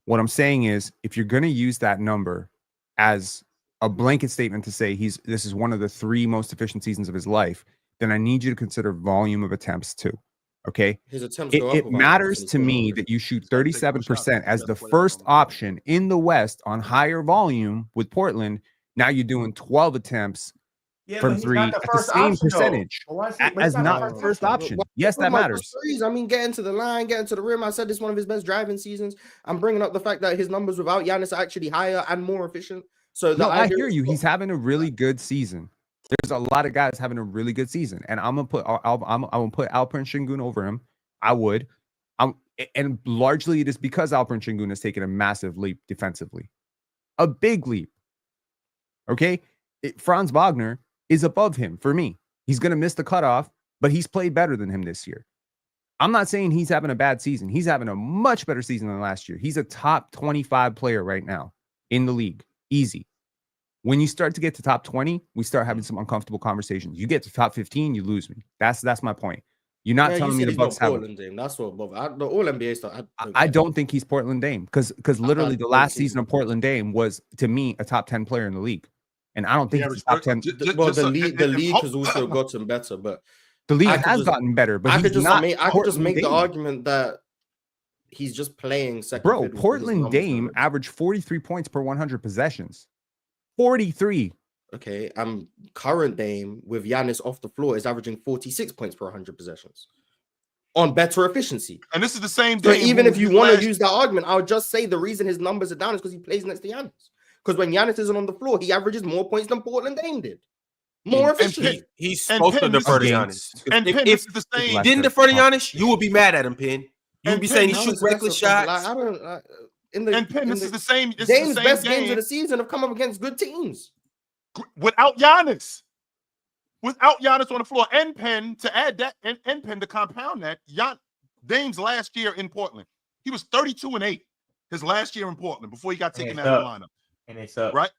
What I'm saying is, if you're going to use that number as a blanket statement to say this is one of the 3 most efficient seasons of his life, then I need you to consider volume of attempts too. Okay. His attempts go up It with 100%, matters he's to scoring me 100%. that you shoot gotta take more 37% shots. as Best the players first on the court. option in the West on higher volume with Portland. Now you're doing 12 attempts Yeah, from but he's three not the at the first same option, though. percentage But why is he- but he's as not the the first option. Why Yes, talking that about matters. just threes? I mean, getting to the line, getting to the rim. I said this is one of his best driving seasons. I'm bringing up the fact that his numbers without Giannis are actually higher and more efficient. So No, I idea hear is- you. He's having a really good season. There's a lot of guys having a really good season, and I'm gonna put I'm gonna put Alperen Sengun over him. I would. And largely it is because Alperen Sengun has taken a massive leap defensively, a big leap. Okay, Franz Wagner is above him for me. He's gonna miss the cutoff, but he's played better than him this year. I'm not saying he's having a bad season. He's having a much better season than last year. He's a top 25 player right now in the league. Easy. When you start to get to top 20, we start having some uncomfortable conversations. You get to top 15, you lose me. That's my point. You're not telling me the Bucks have. Portland Dame. That's what the All NBA stuff. I don't think he's Portland Dame because literally the last season of season. Portland Dame was, to me, a top 10 player in the league, and I don't think he's top 10. Well, the league has also gotten better, but The league I could has just- gotten better, but I he's could just not. make Portland the Dame. argument that he's just playing second. Bro, fiddle to his Portland numbers Dame already. averaged 43 points per 100 possessions. 43. Okay, current Dame with Giannis off the floor is averaging 46 points per 100 possessions on better efficiency. And this is the same So Dame even who if you was want to last- use that argument, I would just say the reason his numbers are down is because he plays next to Giannis. Because when Giannis isn't on the floor, he averages more points than Portland Dame did. More And efficient. He's And supposed to Penn, defer to this Giannis. and If Penn, this is the he same. didn't defer to Giannis, you would be mad at him, Penn. You would be And saying he Penn, shoots reckless shots. I don't. In the And Penn, this in is the same. This Dame's is the same best game games of the season have come up against good teams. without Giannis. Without Giannis on the floor, and Penn to add that, and Penn to compound that. Dame's last year in Portland, he was 32-8. His last year in Portland before he got taken out of the lineup. And they suck. Right?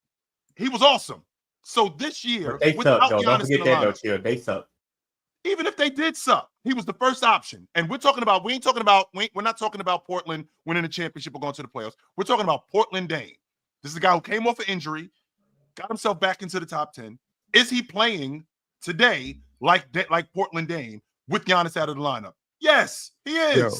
He was awesome. So this year, But they without suck, though. Don't Giannis in forget the that, though, lineup, Chill. They suck. even if they did suck, he was the first option. And we're not talking about Portland winning the championship or going to the playoffs. We're talking about Portland Dame. This is a guy who came off an injury, got himself back into the top 10. Is he playing today like Portland Dame with Giannis out of the lineup? Yes, he is. Yo,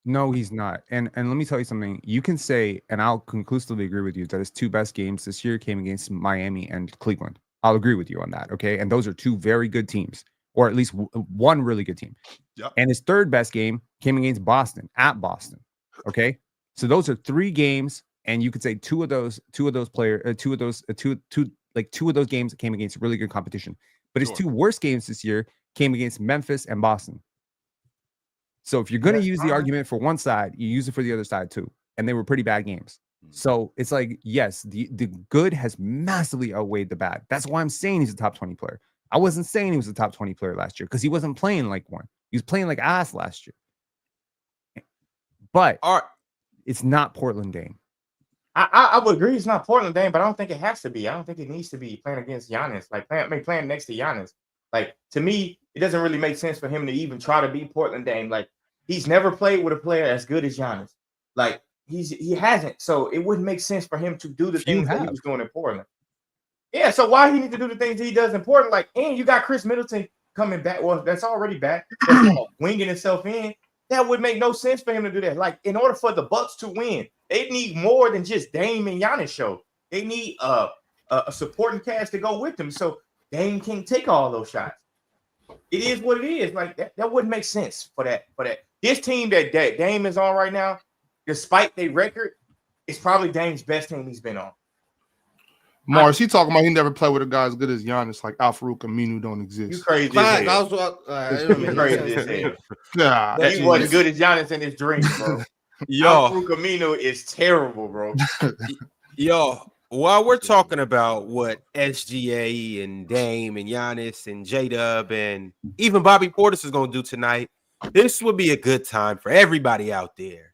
no, he's not. And let me tell you something. You can say, and I'll conclusively agree with you, that his two best games this year came against Miami and Cleveland. I'll agree with you on that. Okay. And those are two very good teams, or at least one really good team. Yep. And his third best game came against Boston, at Boston. Okay. So those are 3 games. And you could say two of those games came against really good competition. But his Sure. 2 worst games this year came against Memphis and Boston. So if you're going to use the argument for one side, you use it for the other side too. And they were pretty bad games. So it's like, yes, the good has massively outweighed the bad. That's why I'm saying he's a top 20 player. I wasn't saying he was a top 20 player last year because he wasn't playing like one. He was playing like ass last year. But it's not Portland Dame. I would agree it's not Portland Dame, but I don't think it has to be. I don't think it needs to be playing against Giannis. Like playing next to Giannis. Like, to me, it doesn't really make sense for him to even try to be Portland Dame. Like, he's never played with a player as good as Giannis. Like, he hasn't. So it wouldn't make sense for him to do the things that he was doing in Portland. Yeah, so why he need to do the things he does in Portland? Like, and you got Chris Middleton coming back. Well, that's already back. That's winging himself in. That would make no sense for him to do that. Like, in order for the Bucks to win, they need more than just Dame and Giannis show. They need a supporting cast to go with them. So Dame can't take all those shots. It is what it is. Like, that wouldn't make sense for that. This team that Dame is on right now, despite their record, it's probably Dame's best team he's been on. Mars, he talking about he never played with a guy as good as Giannis, like Al-Farouq Aminu don't exist. You crazy Fact, as that hell. was You crazy as hell. God, He wasn't good as Giannis in his dreams, bro. Yo, Alperen Aminu is terrible, bro. yo, while we're talking about what SGA and Dame and Giannis and J-Dub and even Bobby Portis is going to do tonight, this would be a good time for everybody out there.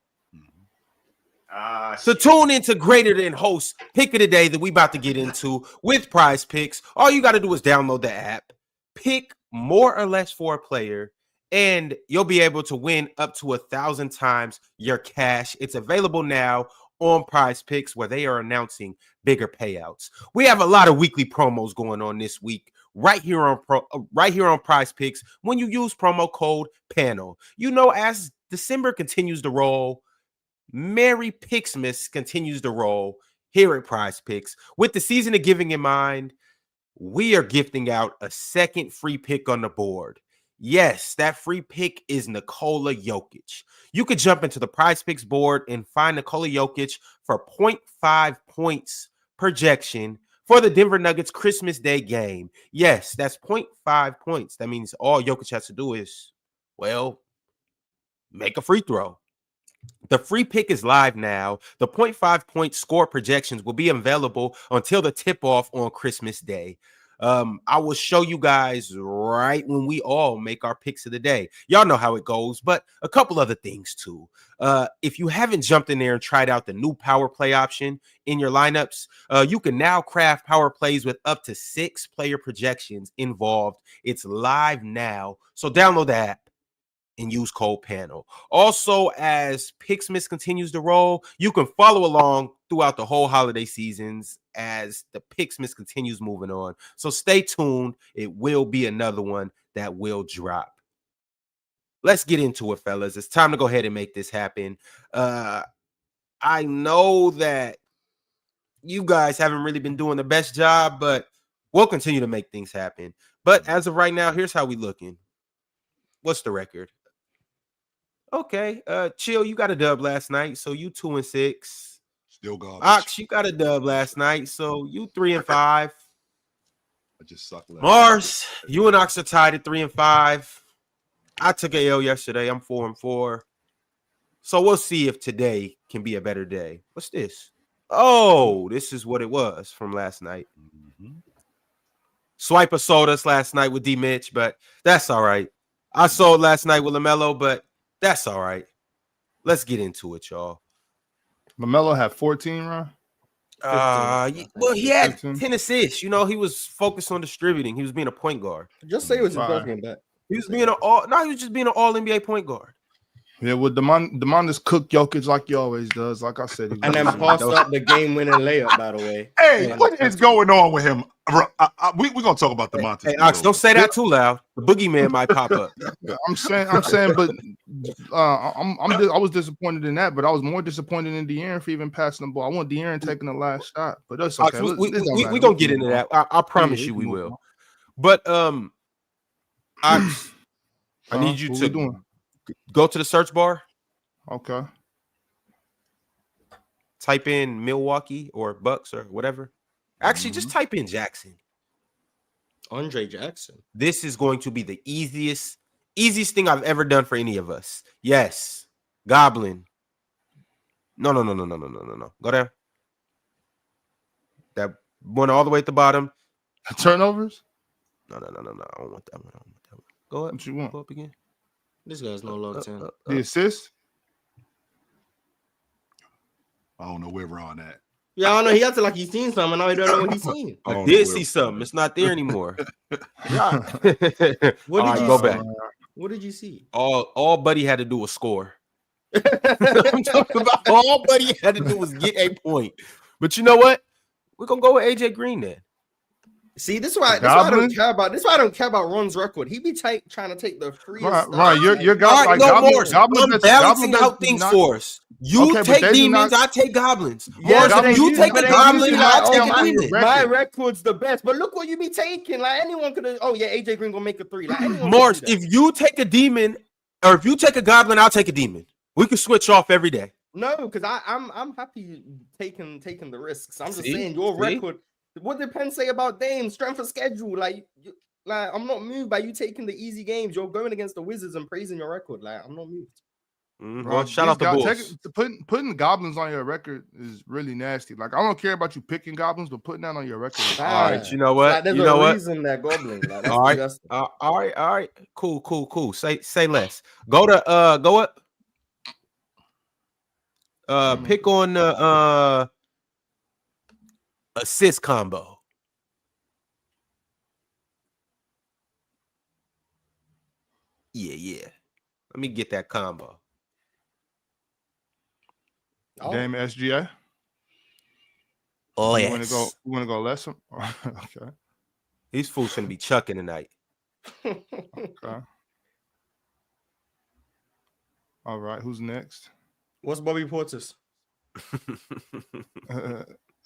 So tune into Greater Than Host Pick of the Day that we about to get into with PrizePicks. All you got to do is download the app, pick more or less for a player, and you'll be able to win up to 1,000 times your cash. It's available now on PrizePicks, where they are announcing bigger payouts. We have a lot of weekly promos going on this week right here on PrizePicks when you use promo code PANEL. You know, as December continues to roll, Merry Picksmas continues to roll here at PrizePicks. With the season of giving in mind, we are gifting out a second free pick on the board. Yes, that free pick is Nikola Jokic. You could jump into the PrizePicks board and find Nikola Jokic for 0.5 points projection for the Denver Nuggets Christmas Day game. Yes, that's 0.5 points. That means all Jokic has to do is, well, make a free throw. The free pick is live now. The 0.5 point score projections will be available until the tip-off on Christmas Day. I will show you guys right when we all make our picks of the day. Y'all know how it goes, but a couple other things too. If you haven't jumped in there and tried out the new power play option in your lineups, you can now craft power plays with up to 6 player projections involved. It's live now, so download the app and use code PANEL. Also, as Picksmas continues to roll, you can follow along throughout the whole holiday seasons as the Picksmas continues moving on. So stay tuned. It will be another one that will drop. Let's get into it, fellas. It's time to go ahead and make this happen. I know that you guys haven't really been doing the best job, but we'll continue to make things happen. But as of right now, here's how we looking. What's the record? Okay, Chill, you got a dub last night, so you 2-6. Still garbage. Ox, you got a dub last night, so you 3-5. I just suck. Mars, you and Ox are tied at 3-5. I took a L yesterday. I'm 4-4. So we'll see if today can be a better day. What's this? Oh, this is what it was from last night. Swiper sold us last night with D Mitch, but that's all right. I sold last night with LaMelo, but that's all right. Let's get into it, y'all. LaMelo had 14, Ron. Well, he had 15. 10 assists. You know, he was focused on distributing. He was being a point guard. Just say it was his Fine. birthday back. He was being he was just being an all NBA point guard. Yeah, well, Demontis cook Jokic like he always does. Like I said, And then passed up the game-winning layup, by the way. Hey, Yeah. what is going on with him? We're gonna talk about the Montes. Hey, Ox, don't say that too loud. The boogeyman might pop up. I'm saying, but I was disappointed in that, but I was more disappointed in De'Aaron for even passing the ball. I want De'Aaron taking the last shot, but that's okay. Ox, we gonna get into that. I promise you we will. But Ox, I need you to go to the search bar. Okay. Type in Milwaukee or Bucks or whatever. Actually, just type in Jackson. Andre Jackson. This is going to be the easiest thing I've ever done for any of us. Yes. Goblin. No. Go there. That one all the way at the bottom. Turnovers? No. I don't want that one. Go up. What you want? Go up again. This guy's no log 10. The assist? I don't know where we're on at. Yeah, I don't know. He acted like he's seen something. Now he don't know what he's seen. I did see something. It's not there anymore. What did you go see? back. What did you see? All Buddy had to do was score. I'm talking about all Buddy had to do was get a point. But you know what? We're gonna go with AJ Green then. See, this is why I don't care about. This is why I don't care about Ron's record. He be trying to take the free. Right. You're Goblin. I'm balancing out things for us. You Okay, take demons, I take goblins. Yeah, Mars, you take a goblin, I take a demon. My record's the best, but look what you be taking. Like anyone could have. Oh yeah, AJ Green gonna make a 3. Like anyone. Mars, if you take a demon, or if you take a goblin, I'll take a demon. We can switch off every day. No, because I'm happy taking the risks. I'm just saying your record. What did Penn say about Dame? Strength of schedule. Like I'm not moved by you taking the easy games. You're going against the Wizards and praising your record. Like I'm not moved. Well, shout out the Bulls. Putting goblins on your record is really nasty. Like I don't care about you picking goblins, but putting that on your record. All right, you know what? Like, there's a reason that goblin. Like, that's all right. Cool. Say less. Go up. Pick on the assist combo. Yeah. Let me get that combo. Dame SGA. Oh, You want to go less? Okay. These fools shouldn't be chucking tonight. Okay. All right. Who's next? What's Bobby Portis?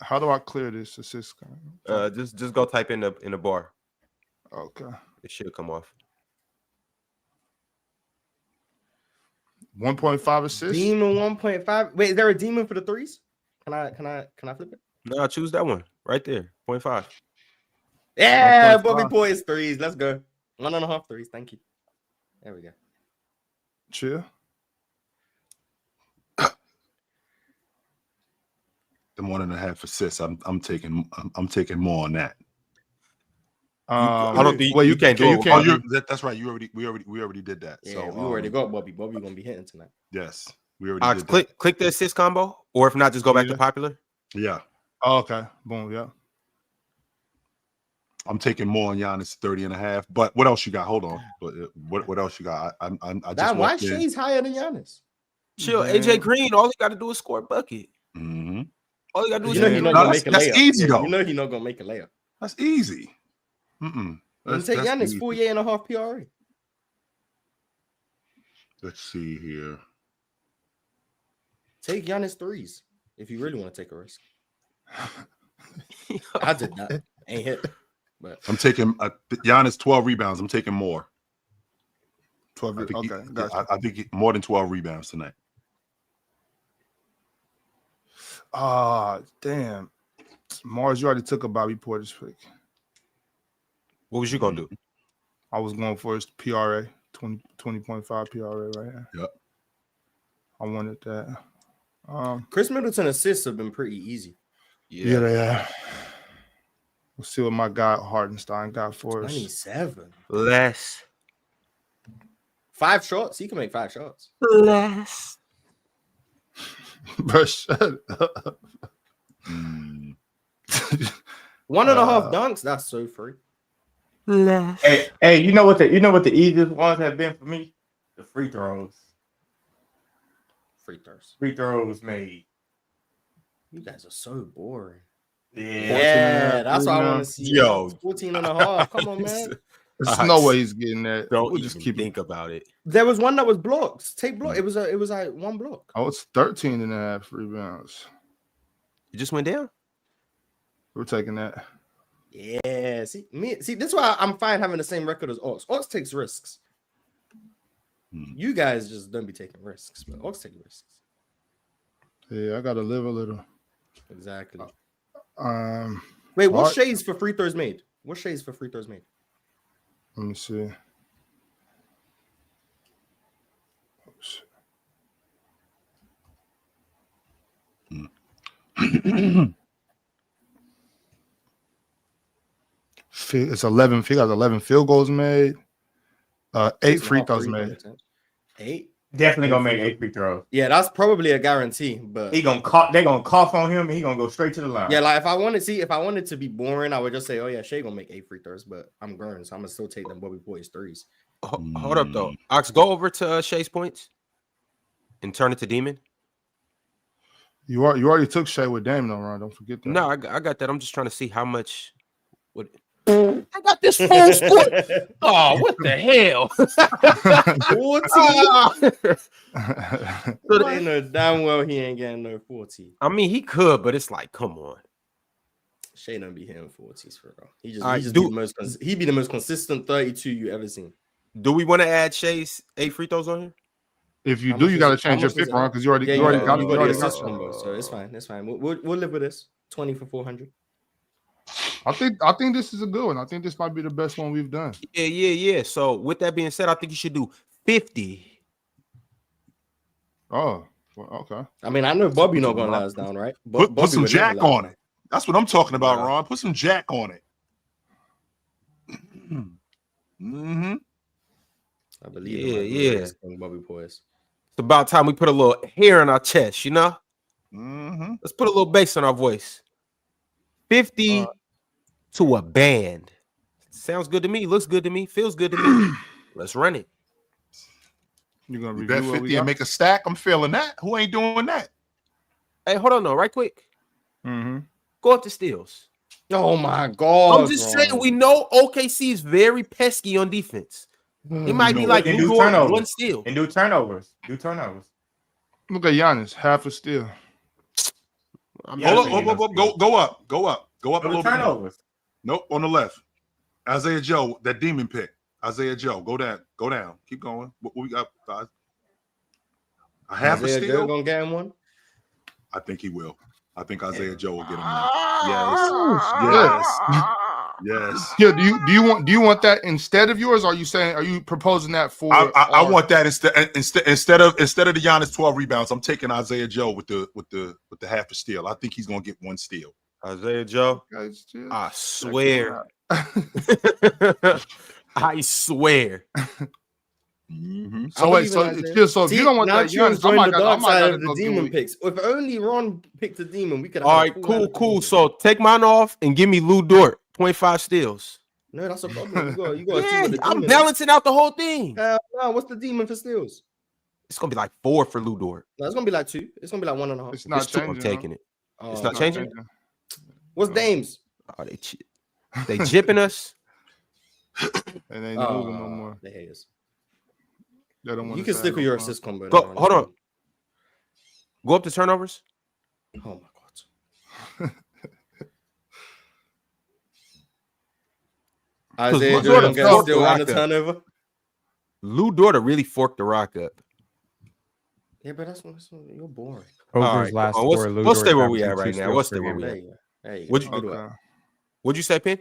How do I clear this assist? Just go type in the bar. Okay. It should come off. 1.5 assists. Demon 1.5. Wait, is there a demon for the threes? Can I flip it? No, choose that one right there. 0.5. Yeah, 1.5. Bobby Portis threes. Let's go. 1.5 threes. Thank you. There we go. Chill. The 1.5 assists. I'm taking more on that. I don't think well, you can't do you it. can't. That's right. We already did that. Yeah, So we already got Bobby. Bobby gonna be hitting tonight. yes, we already did click the assist combo, or if not, just go back to Yeah. popular. that. Yeah, Oh, okay. Boom. Yeah. I'm taking more on Giannis 30.5. But what else you got? Hold on. What else you got? I just Damn, why walked in. Shay's higher than Giannis? Chill, Damn. AJ Green. All he got to do is score a bucket. Mm-hmm. All he got to do is You know shoot he's a not three. gonna make a that's layup. easy, Yeah, though. You know he's not gonna make a layup. That's easy. Mm-mm. And take That's Giannis easy. 48.5 PRA. Let's see here. Take Giannis threes if you really want to take a risk. I did that. Ain't hit. But I'm taking Giannis 12 rebounds. I'm taking more. 12. I think Okay. Gotcha. I think more than 12 rebounds tonight. Damn. Mars, you already took a Bobby Portis pick. What was you gonna do? I was going for his PRA, 20.5 PRA right here. Yep. I wanted that. Chris Middleton assists have been pretty easy. Yeah, they are. We'll see what my guy Hartenstein got for us. 27. Less. 5 shots. He can make 5 shots. Less. Bro, shut up. 1.5 Uh, dunks. That's so free. Less. Hey, you know what the easiest ones have been for me? The free throws. Free throws. Free throws made. You guys are so boring. Yeah. Yeah, that's what I want to see. Yo. 14.5. Come on, man. There's no way he's getting that. Don't We'll just think about it. There was one that was blocked. Take block. It was like one block. Oh, it's 13.5 rebounds. It just went down. We're taking that. Yeah. See, this is why I'm fine having the same record as Ox. Ox takes risks. You guys just don't be taking risks, but Ox take risks. Yeah, I gotta live a little. Exactly. Hart- Wait, what shades for free throws made? What shades for free throws made? Let me see. It's 11. He got 11 field goals made. 8 free throws made. 8. Definitely gonna make 8 free throws. Yeah, that's probably a guarantee. But They're gonna cough on him and he gonna go straight to the line. yeah, like if I wanted to be boring, I would just say, oh yeah, Shea gonna make 8 free throws, but I'm grown, so I'm gonna still take them Bobby Portis threes. Hold up though. Ox, go over to Shay's points and turn it to Demon. You already took Shea with Dame though, Ron. Don't forget that. No, I got that. I'm just trying to see how much. What? I got this full score. Oh, what the hell? 40. They know damn well he ain't getting no 40. I mean, he could, but it's like, come on. Shea don't be hitting 40s for real. He All right, just be the most he be the most consistent 32 you ever seen. Do we want to add Shay's 8 free throws on here? If you How do, much you is got to it? change How your much is pick, it? Ron, because you already Yeah, got got the it. assist combo, so it's fine. It's fine. We'll live with this. 20 for 400. I think this is a good one. I think this might be the best one we've done. Yeah. So with that being said, I think you should do 50. Oh, well, okay. I mean, I know Bobby not gonna let us down, right? Put some would never jack let us on down. it. That's what I'm talking about, Yeah. Ron. Put some jack on it. Mm-hmm. I believe Yeah. Bobby Portis. It's about time we put a little hair in our chest, you know? Mm-hmm. Let's put a little bass on our voice. 50 to a band. Sounds good to me. Looks good to me. Feels good to me. Let's run it. You're gonna You review bet what we 50 got? and make a stack. I'm feeling that. Who ain't doing that? Hey, hold on, right quick. Mm-hmm. Go up to steals. Oh my god! I'm just saying, we know OKC is very pesky on defense. It might be know like it. And do Lou Dort, turnovers. one steal. And do turnovers. Do turnovers. Look at Giannis, half a steal. Hold up. Go up a Do little bit more. turnovers. Nope, on the left. Isaiah Joe, that demon pick. Isaiah Joe, go down. Keep going. What we got? A half a Isaiah Joe steal? gonna get him one. I think he will. I think Isaiah Joe will get him one. Yes. Yeah, do you want that instead of yours? Or are you proposing that for? I want that instead of the Giannis 12 rebounds. I'm taking Isaiah Joe with the half a steal. I think he's gonna get one steal. Isaiah Joe. I swear. I swear. Mm-hmm. So wait, so if you don't want that Giannis, I might have the go demon picks. If only Ron picked the demon, we could. All right, cool. So take mine off and give me Lou Dort 0.5 steals. No, that's a problem. You got Yeah, I'm balancing out the whole thing. No, what's the demon for steals? It's gonna be like 4 for Lou Dort. No, it's gonna be like 2. It's gonna be like 1.5. It's not It's 2. changing. I'm taking it. Oh, It's not changing. What's Dame's? Oh, they jipping us. And they ain't moving no more. The haters. They don't want You can stick with your assist combo. Go, hold on. Go up to turnovers. Oh my god. Isaiah Jordan gets still on the turnover. Lou Dort really forked the rock up. Yeah, but that's you're boring. Over's last four. We'll stay where we at right now. We'll stay where we at. What'd you say, Pin?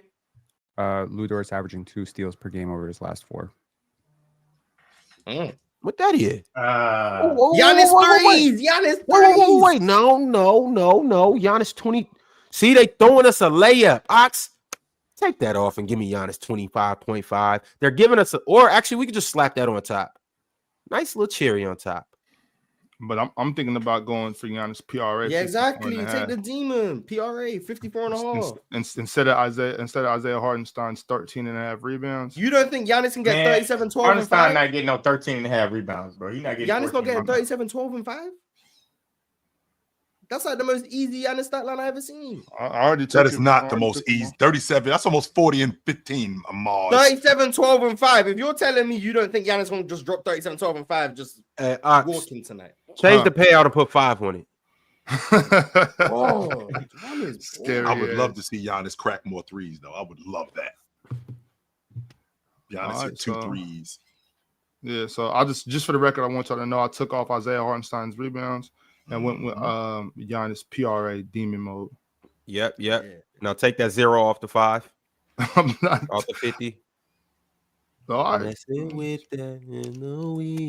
Lou Dort's averaging 2 steals per game over his last 4. What that is? Giannis threes. Giannis threes. Wait. No. Giannis 20. See, they throwing us a layup. Ox, take that off and give me Giannis 25.5. They're giving us or actually we could just slap that on top. Nice little cherry on top. But I'm thinking about going for Giannis PRA. Yeah, exactly. Take the demon PRA 54.5. Instead of Isaiah Hartenstein's 13.5 rebounds. You don't think Giannis can get 37, 12, and 5? Hartenstein not getting no 13.5 rebounds, bro. He's not getting. Giannis not getting 37, 12, and 5. That's like the most easy Giannis stat line I ever seen. That is not the most easy. 37. That's almost 40 and 15. 37, 12, and 5. If you're telling me you don't think Giannis gonna just drop 37, 12, and 5, just walking tonight. Change the payout and put 5 on it. Scary. I would love to see Giannis crack more threes, though. I would love that. Giannis hit 2 threes. Yeah, so I just for the record, I want y'all to know I took off Isaiah Hartenstein's rebounds and went with Giannis PRA demon mode. Yep. Yeah. Now take that 0 off the 5. I'm not off the 50. All right.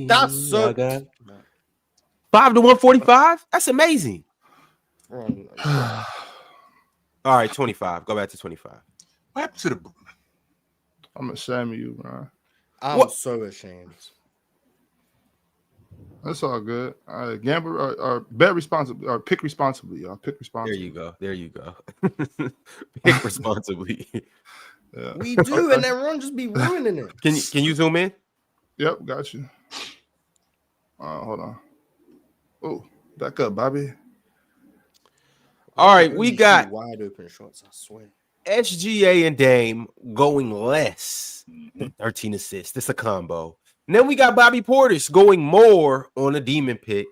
That's so 5 to 145. That's amazing. All right, 25. Go back to 25. What happened to the? I'm ashamed of you, bro. I'm so ashamed. That's all good. All right, gamble or bet responsibly or pick responsibly, y'all. Pick responsibly. There you go. Pick responsibly. Yeah. We do, and then Ron just be ruining it. Can you zoom in? Yep, got you. Hold on. Oh, back up, Bobby. All right, we got wide open shots. I swear. SGA and Dame going less than 13 assists. It's a combo. And then we got Bobby Portis going more on a demon pick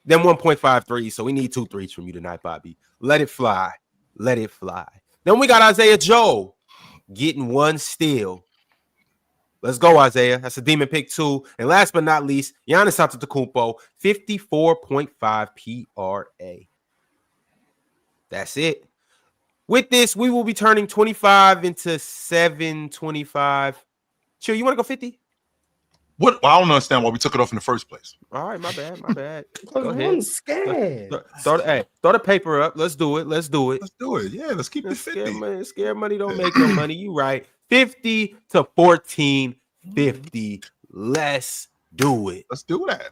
than 1.53. So we need 2 threes from you tonight, Bobby. Let it fly. Let it fly. Then we got Isaiah Joe getting 1 steal. Let's go, Isaiah. That's a demon pick 2. And last but not least, Giannis Antetokounmpo, 54.5 PRA. That's it. With this, we will be turning 25 into 725. Chill, you want to go 50? What? I don't understand why we took it off in the first place. All right, my bad. Go ahead. I'm scared. Throw the paper up. Let's do it. Let's do it. Yeah, let's keep it 50. Scared money don't make no money. You right. 50 to 14, 50. Let's do it. Let's do that.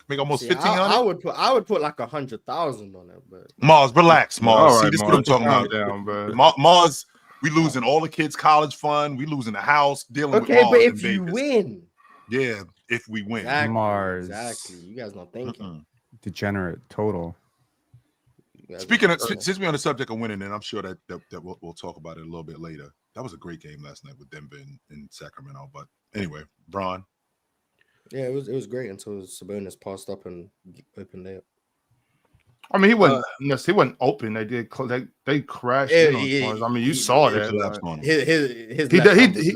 Make almost 1,500. I would put like 100,000 on it, but Mars, relax, Mars. All right, See, this is Mars, what I'm talking about. down, bro. Mars, we losing all the kids' college fund. We losing the house. Dealing with okay, Mars but in if you Vegas. win, yeah, if we win, exactly, Mars. exactly. You guys not thinking. Degenerate total. Speaking of, since we're on the subject of winning, and I'm sure that we'll talk about it a little bit later. That was a great game last night with Denver and Sacramento. But anyway, Bron. Yeah, it was great until Sabonis passed up and opened layup. I mean, he wasn't open. They crashed in on ones. I mean, you saw that.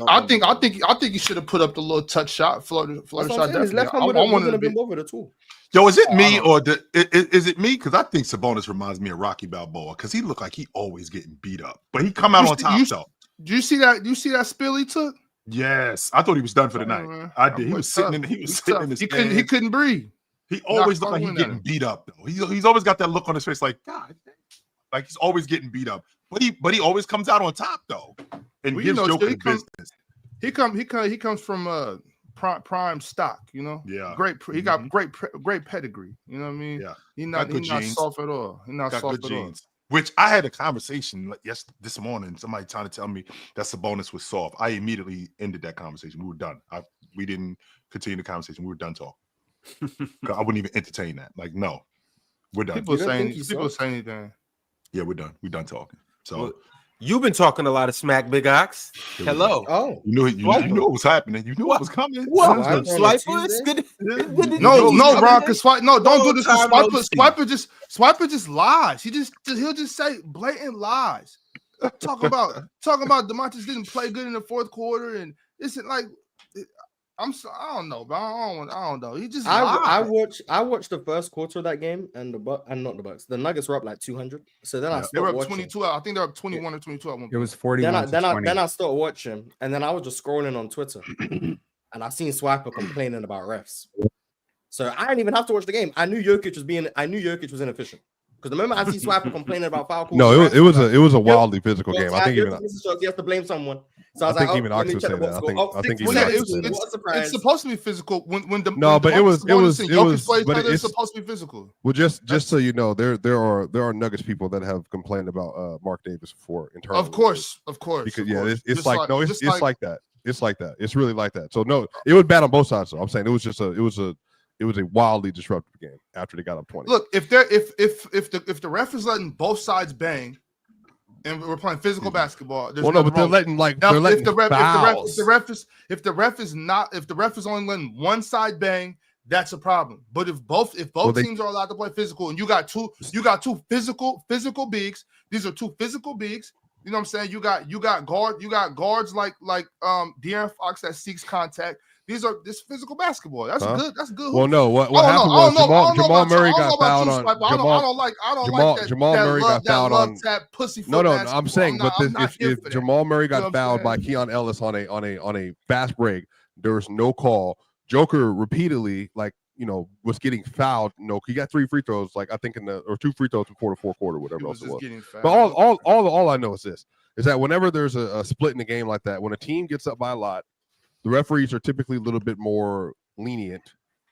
I think he should have put up the little touch shot, floater shot. His left hand wouldn't have been bothered at all. Yo, is it me or is it me? Because I think Sabonis reminds me of Rocky Balboa because he looked like he always getting beat up, but he come out on top though. Do you see that? Do you see that spill he took? Yes, I thought he was done for the night. Man. I did. He was sitting in his. He couldn't breathe. He always looked like he's getting beat up though. He's always got that look on his face, like God, like he's always getting beat up. But he always comes out on top though, and gives Joker business. He comes from prime stock, you know. Yeah, great. He got great pedigree. You know what I mean? Yeah, he's not soft at all. He's not soft at all. Which I had a conversation this morning. Somebody trying to tell me that Sabonis was soft. I immediately ended that conversation. We were done. We didn't continue the conversation. We were done talking. I wouldn't even entertain that. Like, no, we're done. People say anything. Yeah, we're done. We're done talking. So well, you've been talking a lot of smack, Big Ox. Hello. Oh, you knew what was happening. You knew what was coming. What? Swiper? It's good. No, Ron. Because don't do this. Swiper just lies. He'll just say blatant lies. Talk about DeMontis didn't play good in the fourth quarter, and it's like. I don't know, bro. I don't know. He just I watched the first quarter of that game, and not the Bucks. The Nuggets were up like 200. So then they were up 22. I think they're up 21 or 22 at one point. It was 41. Then I started watching, and then I was just scrolling on Twitter, and I seen Swiper complaining about refs. So I didn't even have to watch the game. I knew Jokic was inefficient. Because the moment I see Swiper complaining about foul calls, no, it was a wildly physical game. I think even he has to blame someone. So I was like, even Ox would say that. I think it's supposed to be physical when the but it was it's supposed to be physical. Well, just so you know, there are Nuggets people that have complained about Mark Davis before internally. Of course, because it's like like that. It's like that. It's really like that. So no, it was bad on both sides. So I'm saying it was a wildly disruptive game after they got up 20. Look, if the ref is letting both sides bang, and we're playing physical basketball, there's but they're letting if the ref is only letting one side bang, that's a problem. But if both teams are allowed to play physical, and you got two physical bigs, these are two physical bigs. You know what I'm saying? You got guards like De'Aaron Fox that seeks contact. This physical basketball. That's good. That's good. Well, no. What happened was Jamal Murray got fouled on. Jamal Murray got fouled on. No. I'm saying, but if Jamal Murray got fouled by Keon Ellis on a fast break, there was no call. Joker repeatedly, was getting fouled. No, he got 3 free throws, I think or 2 free throws before the fourth quarter, whatever else it was. But all I know is this: is that whenever there's a split in the game like that, when a team gets up by a lot, the referees are typically a little bit more lenient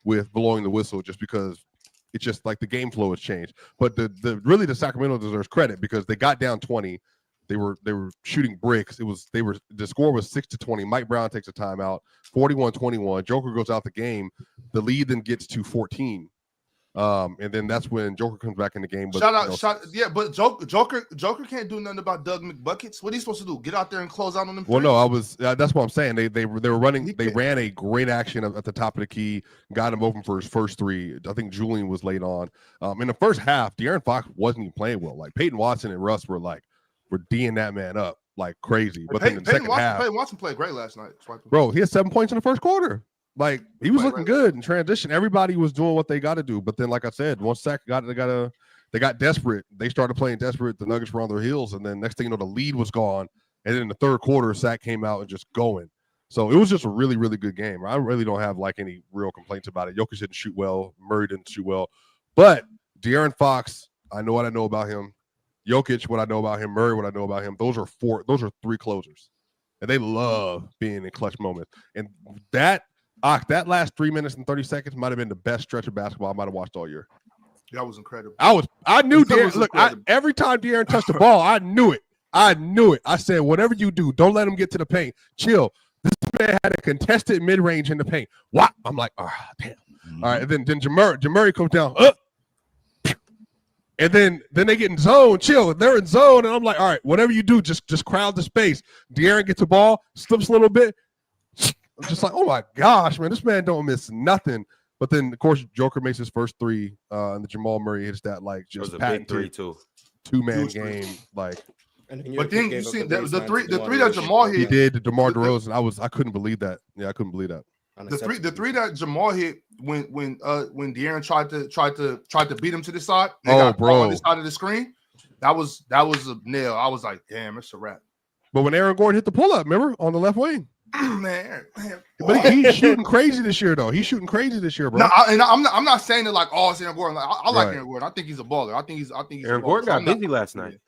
with blowing the whistle, just because it's just like the game flow has changed. But the Sacramento deserves credit because they got down 20. They were shooting bricks. The score was 6-20. Mike Brown takes a timeout, 41-21. Joker goes out the game. The lead then gets to 14. And then that's when Joker comes back in the game. But but Joker can't do nothing about Doug McBuckets. What are you supposed to do? Get out there and close out on them? Well, no, that's what I'm saying. They were running. They ran a great action at the top of the key, got him open for his first 3. I think Julian was late on. In the first half, De'Aaron Fox wasn't even playing well. Like Peyton Watson and Russ were D'ing that man up like crazy. But then in the second half, Peyton Watson played great last night. Bro, he had 7 points in the first quarter. He was looking good in transition. Everybody was doing what they got to do. But then, like I said, once Sac they got desperate. They started playing desperate. The Nuggets were on their heels, and then next thing you know, the lead was gone. And then in the third quarter, Sac came out and just going. So it was just a really, really good game. I really don't have any real complaints about it. Jokic didn't shoot well. Murray didn't shoot well. But De'Aaron Fox, I know what I know about him. Jokic, what I know about him. Murray, what I know about him. Those are 3 closers, and they love being in clutch moments. And that last 3 minutes and 30 seconds might have been the best stretch of basketball I might have watched all year. That was incredible. I knew De'Aaron. Look, every time De'Aaron touched the ball, I knew it. I said, whatever you do, don't let him get to the paint. Chill. This man had a contested mid-range in the paint. What? I'm like, damn. All right, and then Jamari comes down. And then they get in zone, chill. They're in zone, and I'm like, all right, whatever you do, just crowd the space. De'Aaron gets the ball, slips a little bit. I'm just like, oh my gosh, man, this man don't miss nothing. But then, of course, Joker makes his first three, and the Jamal Murray hits that like just a big three too. 2-man game, like. But then you see the three that Jamal hit. He did the DeMar DeRozan. I couldn't believe that. Yeah, I couldn't believe that. The three that Jamal hit when De'Aaron tried to beat him to the side. Bro, on the side of the screen. That was a nail. I was like, damn, it's a wrap. But when Aaron Gordon hit the pull up, remember on the left wing. man. But he's shooting crazy this year, though. He's shooting crazy this year, bro. No, I'm not saying that like, oh, it's Aaron Gordon. Like, I like Aaron Gordon. I think he's a baller. I think he's Aaron Gordon got busy last night.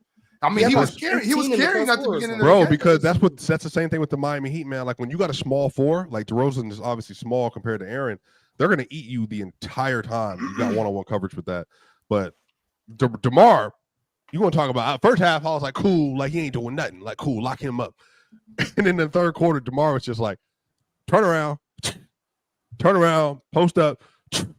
I mean, he was carrying at the beginning of the bro, game. because that's the same thing with the Miami Heat, man. Like when you got a small four, like DeRozan is obviously small compared to Aaron, they're gonna eat you the entire time. You got one-on-one coverage with that. But DeMar, you want to talk about first half? I was like, cool, like he ain't doing nothing. Like cool, lock him up. And then the third quarter, DeMar was just like, turn around, post up.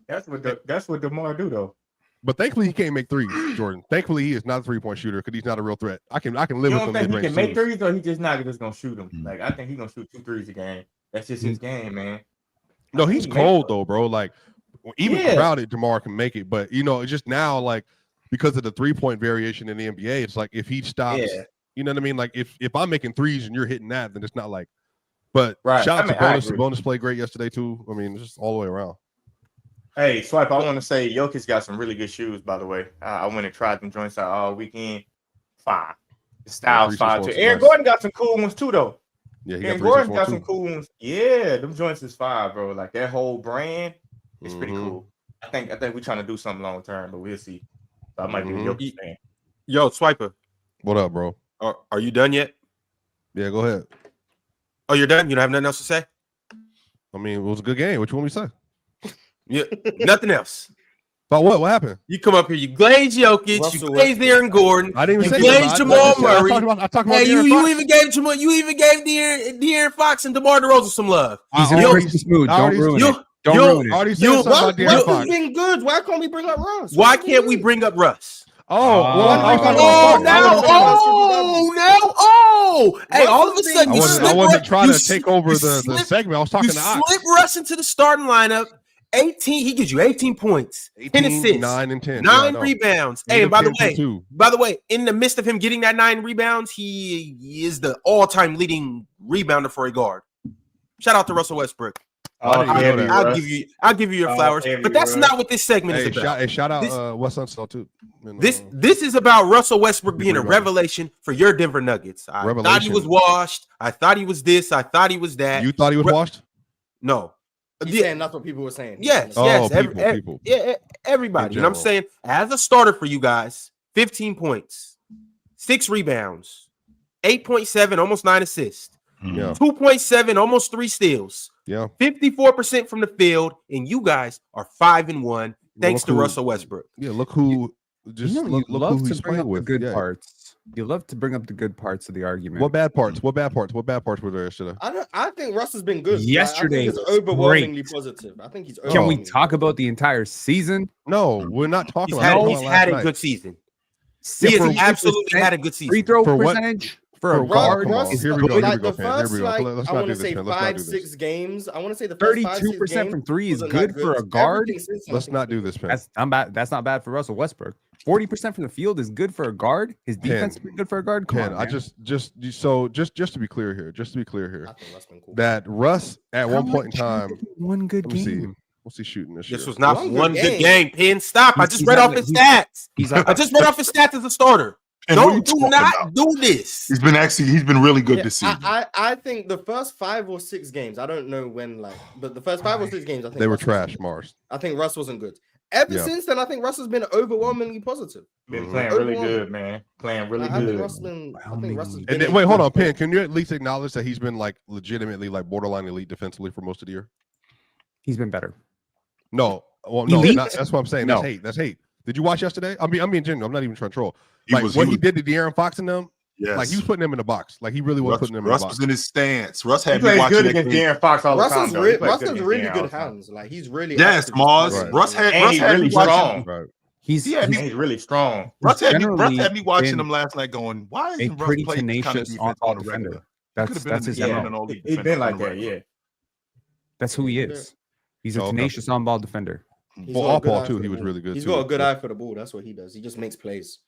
That's what DeMar do though. But thankfully, he can't make threes, Jordan. Thankfully, he is not a three-point shooter because he's not a real threat. I can live with him. You don't think he can make threes, or he just not just gonna shoot them? Like I think he's gonna shoot 2 threes a game. That's just his game, man. No, he's cold though, bro. Like even crowded, DeMar can make it. But it's just now like because of the 3-point variation in the NBA, it's like if he stops, you know what I mean? Like if I'm making threes and you're hitting that, then it's not like. But shout out to Bonus. Bonus played great yesterday too. I mean, just all the way around. Hey, Swipe, I want to say Jokic got some really good shoes, by the way. I went and tried them joints out all weekend. Fine. The style's fine, too. Aaron Gordon got some cool ones, too, though. Yeah, Aaron Gordon got some cool ones. Yeah, them joints is fire, bro. Like, that whole brand is pretty cool. I think we're trying to do something long term, but we'll see. So I might be a Jokic fan. Yo, Swiper. What up, bro? Are you done yet? Yeah, go ahead. Oh, you're done? You don't have nothing else to say? I mean, it was a good game. What you want me to say? Yeah, nothing else. About what? What happened? You come up here, you glaze Jokic, you glaze Aaron Gordon, I didn't even say glaze Jamal Murray. I talked about you even gave De'Aaron Fox and DeMar DeRozan some love. He's in a crazy mood. Don't ruin it. Don't ruin it. Already said something about De'Aaron Fox. Russ been good. Why can't we bring up Russ? Why can't we bring up Russ? Hey, all of a sudden I wasn't trying to take over the segment. I was talking to Ox. Slip Russ into the starting lineup. 18, he gives you 18 points, 10 assists, 9 and 10, 9 rebounds. Hey, and by the way, in the midst of him getting that 9 rebounds, he is the all-time leading rebounder for a guard. Shout out to Russell Westbrook. I'll give you your flowers, but that's not what this segment is about. Shout out Wes Unseld too. This is about Russell Westbrook being a revelation for your Denver Nuggets. I thought he was washed. I thought he was this. I thought he was that. You thought he was washed? No. He's saying that's what people were saying. Yes. People. Yeah, everybody. And I'm saying, as a starter for you guys, 15 points, 6 rebounds, 8.7, almost 9 assists, 2.7, almost 3 steals, 54% from the field, and you guys are 5-1 thanks to Russell Westbrook. Yeah, look who look who he's playing with. Good parts. You love to bring up the good parts of the argument. What bad parts? What bad parts were there yesterday? I think Russ has been good. Yesterday, he's overwhelmingly positive. I think he's. Can we talk about the entire season? No, we're not talking about. He's had a good season. He has absolutely had a good season. Free throw percentage for a guard. Here we go. The first, I want to say 5-6 games. I want to say the 32% from 3 is good for a guard. Let's not do this, man. That's not bad for Russell Westbrook. 40% from the field is good for a guard. His defense is good for a guard. Come on, just to be clear here, that Russ at one point in time, one good game. What's he shooting this year? This was not one good game. Pin, stop! I just read off his stats. I just read off his stats as a starter. Do not do this. He's been really good this season. I think the first 5 or 6 games, I don't know when, but the first 5 or 6 games, I think they were trash. Mars. I think Russ wasn't good. Ever since then, I think Russ has been overwhelmingly positive. Been playing really good, man. Playing really good. I think Russ has been. Wait, hold on, Penn. Can you at least acknowledge that he's been like legitimately like borderline elite defensively for most of the year? He's been better. No, that's what I'm saying. That's hate. That's hate. Did you watch yesterday? I'm being genuine. I'm not even trying to troll. He did to De'Aaron Fox and them. Yes. Like he was putting them in the box. Like he really was putting them in the box. Russ was in his stance. Russ had me watching good against De'Aaron Fox all the time. Russ has really good hands. Like he's really Mars. Right. Russ had really strong. Right. He's really strong. Russ had me watching him last night going, why isn't Russ playing this kind of defense on the regular? That's his MO. He's been like that, yeah. That's who he is. He's a tenacious on-ball defender. Well, off-ball too, he was really good. He's got a good eye for the ball. That's what he does. He just makes plays.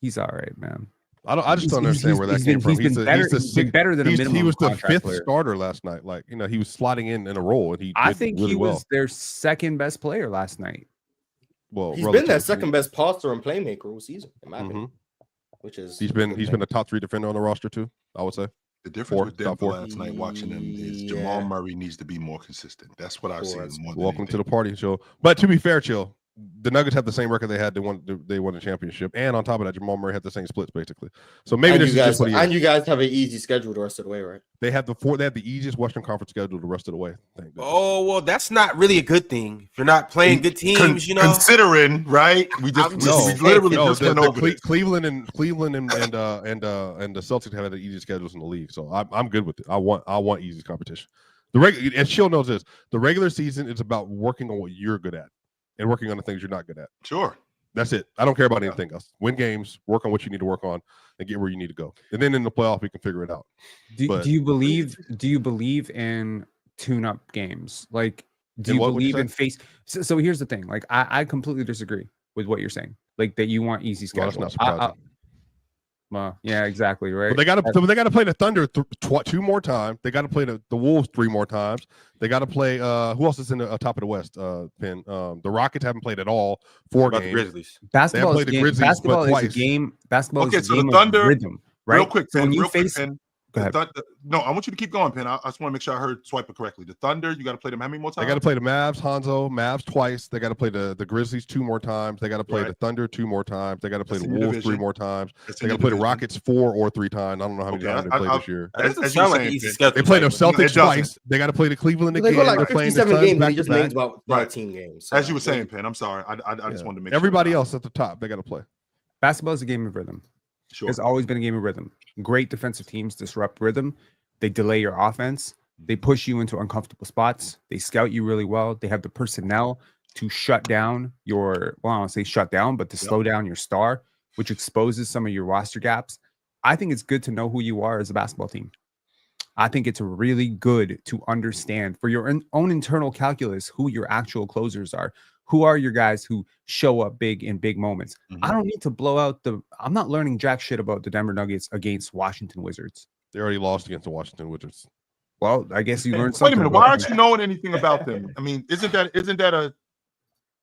He's all right, man. I just don't understand where that came from. He's better than a minimum. He was the fifth player. Starter last night. Like, you know, he was slotting in a role, and I think he was their second best player last night. Well, he's been their second best passer and playmaker all season, in my opinion. Which is he's been a top 3 defender on the roster too, I would say. The difference with Denver last night watching him is Jamal Murray needs to be more consistent. That's what I've seen. Welcome to the party, Chill. But to be fair, Chill, the Nuggets have the same record they had. They won the championship, and on top of that, Jamal Murray had the same splits basically. So maybe this is just what he is. And you guys have an easy schedule the rest of the way, right? They have the easiest Western Conference schedule the rest of the way. Oh well, that's not really a good thing. If you're not playing good teams, you know. Considering, right? We literally just went over Cleveland and the Celtics have the easiest schedules in the league. So I'm good with it. I want easy competition. And Chill knows this. The regular season is about working on what you're good at and working on the things you're not good at. Sure. That's it. I don't care about anything else. Win games, work on what you need to work on, and get where you need to go. And then in the playoff, we can figure it out. Do you believe in tune-up games? Like, do you believe in face? So here's the thing. Like, I completely disagree with what you're saying. Like that you want easy schedule. Well, that's not surprising. Yeah, exactly right. But they got to play the Thunder 2 more times. They got to play the Wolves 3 more times. They got to play. Who else is in the top of the West? Penn. The Rockets haven't played at all. 4 games. The Grizzlies. Basketball is a game. Basketball is a game of rhythm. Right. Real quick, Penn. Go ahead. No, I want you to keep going, Penn. I just want to make sure I heard Swiper correctly. The Thunder, you got to play them how many more times? They got to play the Mavs twice. They got to play the Grizzlies 2 more times. They got to play the Thunder 2 more times. They got to play the Wolves 3 more times. They got to play the Rockets 4 or 3 times. I don't know how many times they played this year. They play the Celtics twice. They got to play the Cleveland again. They're playing the Suns games. He just named about 13 games. As you were saying, Penn, I'm sorry. I just wanted to make sure. Everybody else at the top, they got to play. Basketball is a game of rhythm. Sure. It's always been a game of rhythm. Great defensive teams disrupt rhythm. They delay your offense. They push you into uncomfortable spots. They scout you really well. They have the personnel to shut down your, well, I don't say shut down, but to slow down your star, which exposes some of your roster gaps. I think it's good to know who you are as a basketball team. I think it's really good to understand for your own internal calculus who your actual closers are. Who are your guys who show up big in big moments? I don't need to blow out I'm not learning jack shit about the Denver Nuggets against Washington Wizards. They already lost against the Washington Wizards. Well, I guess you learned something. Wait a minute. Why aren't you knowing anything about them? I mean, isn't that a,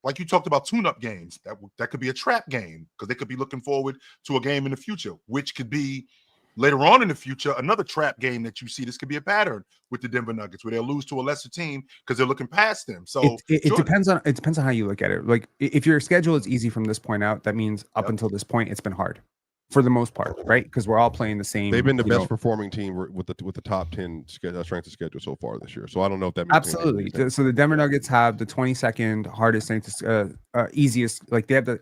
like you talked about tune-up games, that could be a trap game because they could be looking forward to a game in the future, which could be later on in the future, another trap game that you see. This could be a pattern with the Denver Nuggets where they'll lose to a lesser team because they're looking past them. So it depends on how you look at it. Like if your schedule is easy from this point out, that means up until this point, it's been hard for the most part, right? Because we're all playing the same. They've been the best performing team with the top 10 strength of schedule so far this year. So I don't know if that means absolutely. So the Denver Nuggets have the 22nd hardest strength, easiest. Like they have the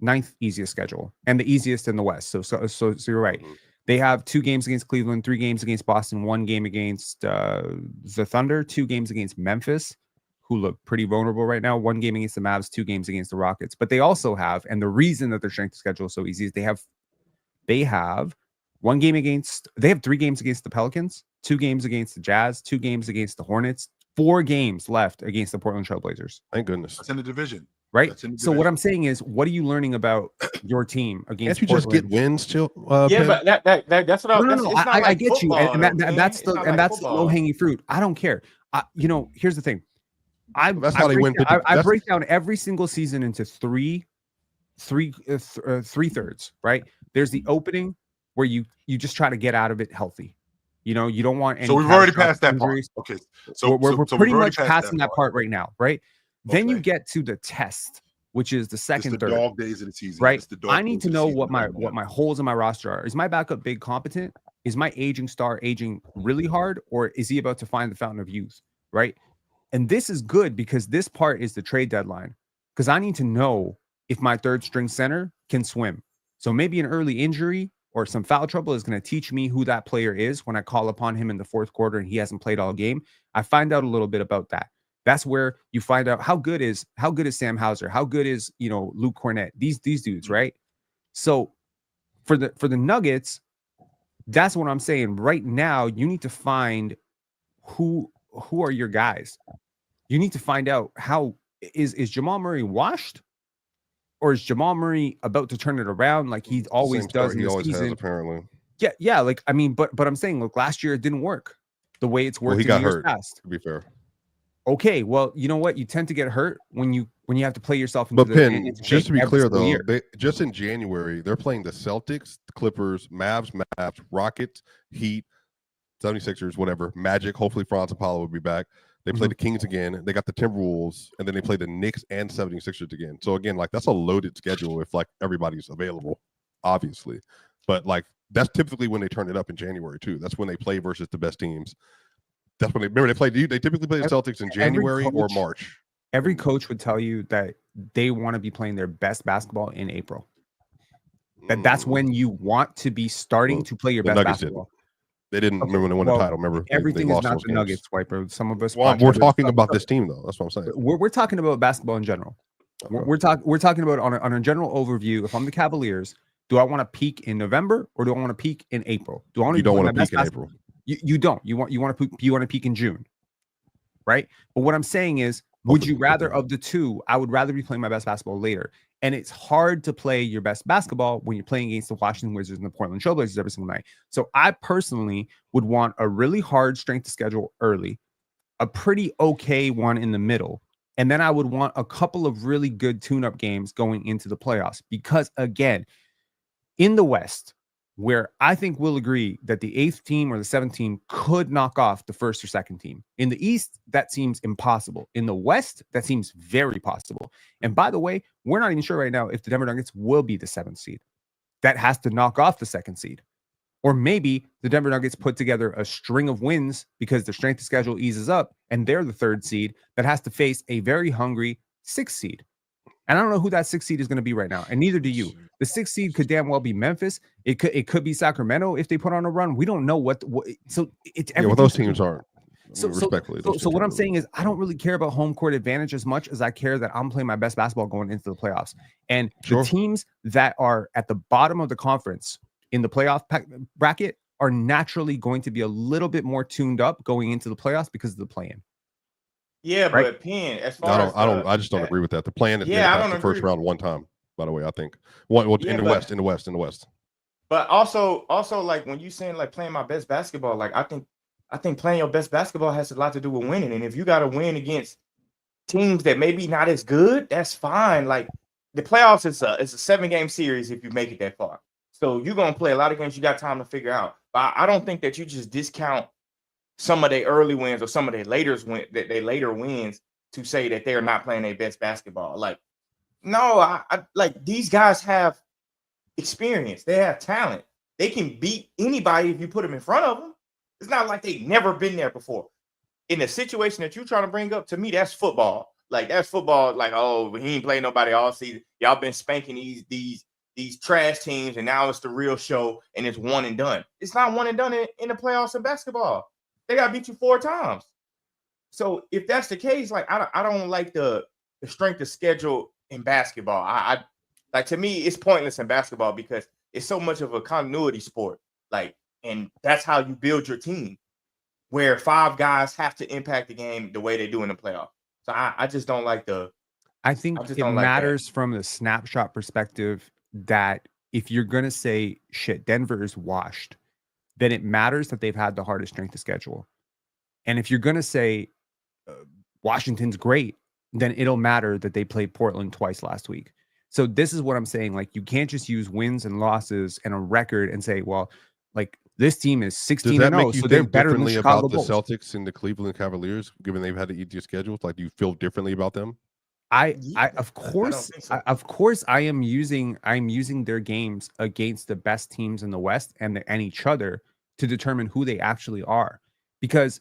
9th easiest schedule and the easiest in the West. So you're right. They have 2 games against Cleveland, 3 games against Boston, 1 game against the Thunder, 2 games against Memphis, who look pretty vulnerable right now, 1 game against the Mavs, 2 games against the Rockets. But they also have, and the reason that their strength schedule is so easy is they have 3 games against the Pelicans, 2 games against the Jazz, 2 games against the Hornets, 4 games left against the Portland Trail Blazers. Thank goodness. That's in the division. Right. So what I'm saying is, what are you learning about your team against? Can't you just get wins, Chill? Yeah, but that's what I get you, and that's the low hanging fruit. I don't care. Here's the thing. I break down every single season into three thirds. Right. There's the opening where you just try to get out of it healthy. You don't want any. So we've already passed that part. Okay. So we're pretty much passing that part right now. Right. Then you get to the test, which is the second third. Dog days of the season, right? I need to know what my holes in my roster are. Is my backup big competent? Is my aging star aging really hard, or is he about to find the fountain of youth? Right? And this is good because this part is the trade deadline. Because I need to know if my third string center can swim. So maybe an early injury or some foul trouble is going to teach me who that player is when I call upon him in the fourth quarter and he hasn't played all game. I find out a little bit about that. That's where you find out how good is Sam Hauser, how good is Luke Cornett, these dudes, right? So for the Nuggets, that's what I'm saying. Right now, you need to find who are your guys. You need to find out how is Jamal Murray washed, or is Jamal Murray about to turn it around like he always does in the season? Has, apparently. Yeah. Like, I mean, but I'm saying, look, last year it didn't work the way it's worked. Well, he got years hurt. Past. To be fair. Okay, well, you know what? You tend to get hurt when you have to play yourself into just to be clear, though, just in January, they're playing the Celtics, the Clippers, Mavs, Rockets, Heat, 76ers, whatever, Magic. Hopefully Franz and Paulo will be back. They play the Kings again. They got the Timberwolves, and then they play the Knicks and 76ers again. So, again, like, that's a loaded schedule if, like, everybody's available, obviously. But, like, that's typically when they turn it up in January, too. That's when they play versus the best teams. That's when they typically play the Celtics in January or March. Every coach would tell you that they want to be playing their best basketball in April. That's when you want to be starting to play your best basketball. They didn't remember when they won the title. Remember, everything is not the Nuggets, Swiper. Some of us. Well, we're talking about this team, though. That's what I'm saying. We're talking about basketball in general. We're talking about on a general overview. If I'm the Cavaliers, do I want to peak in November or do I want to peak in April? You don't want to peak in April. You don't. You want to peak in June, right? But what I'm saying is, would you rather of the two? I would rather be playing my best basketball later. And it's hard to play your best basketball when you're playing against the Washington Wizards and the Portland Trailblazers every single night. So I personally would want a really hard strength of schedule early, a pretty okay one in the middle, and then I would want a couple of really good tune-up games going into the playoffs. Because again, in the West, where I think we'll agree that the 8th team or the 7th team could knock off the 1st or 2nd team. In the East, that seems impossible. In the West, that seems very possible. And by the way, we're not even sure right now if the Denver Nuggets will be the 7th seed. That has to knock off the 2nd seed. Or maybe the Denver Nuggets put together a string of wins because their strength of schedule eases up and they're the 3rd seed that has to face a very hungry 6th seed. And I don't know who that 6th seed is going to be right now, and neither do you. The 6th seed could damn well be Memphis. It could be Sacramento if they put on a run. We don't know what so it's well, those teams aren't. Respectfully. So what I'm saying is I don't really care about home court advantage as much as I care that I'm playing my best basketball going into the playoffs. And the teams that are at the bottom of the conference in the playoff bracket are naturally going to be a little bit more tuned up going into the playoffs because of the play-in. Yeah, right? But Penn, as far as I just don't agree with that. The plan is the first round one time, by the way, I think. In the West. But also like when you saying like playing my best basketball, like I think playing your best basketball has a lot to do with winning. And if you got to win against teams that maybe not as good, that's fine. Like the playoffs is a 7-game series if you make it that far. So you're gonna play a lot of games you got time to figure out. But I don't think that you just discount some of their early wins or some of their later wins to say that they're not playing their best basketball. Like, no, I like these guys have experience. They have talent. They can beat anybody if you put them in front of them. It's not like they've never been there before. In the situation that you're trying to bring up, to me, that's football. Like, that's football. Like, oh, he ain't playing nobody all season. Y'all been spanking these trash teams, and now it's the real show, and it's one and done. It's not one and done in the playoffs in basketball. They got to beat you 4 times. So if that's the case, like I don't like the strength of schedule in basketball. I like, to me, it's pointless in basketball because it's so much of a continuity sport. Like, and that's how you build your team, where 5 guys have to impact the game the way they do in the playoff. So I just don't like the. I think it matters from the snapshot perspective that if you're gonna say shit, Denver is washed, then it matters that they've had the hardest strength of schedule. And if you're going to say Washington's great, then it'll matter that they played Portland twice last week. So this is what I'm saying. Like, you can't just use wins and losses and a record and say, well, like, this team is 16-0, so they're better than the Chicago Bulls. The Celtics and the Cleveland Cavaliers, given they've had the easier schedules? Like, do you feel differently about them? Of course I am using their games against the best teams in the West and each other to determine who they actually are. Because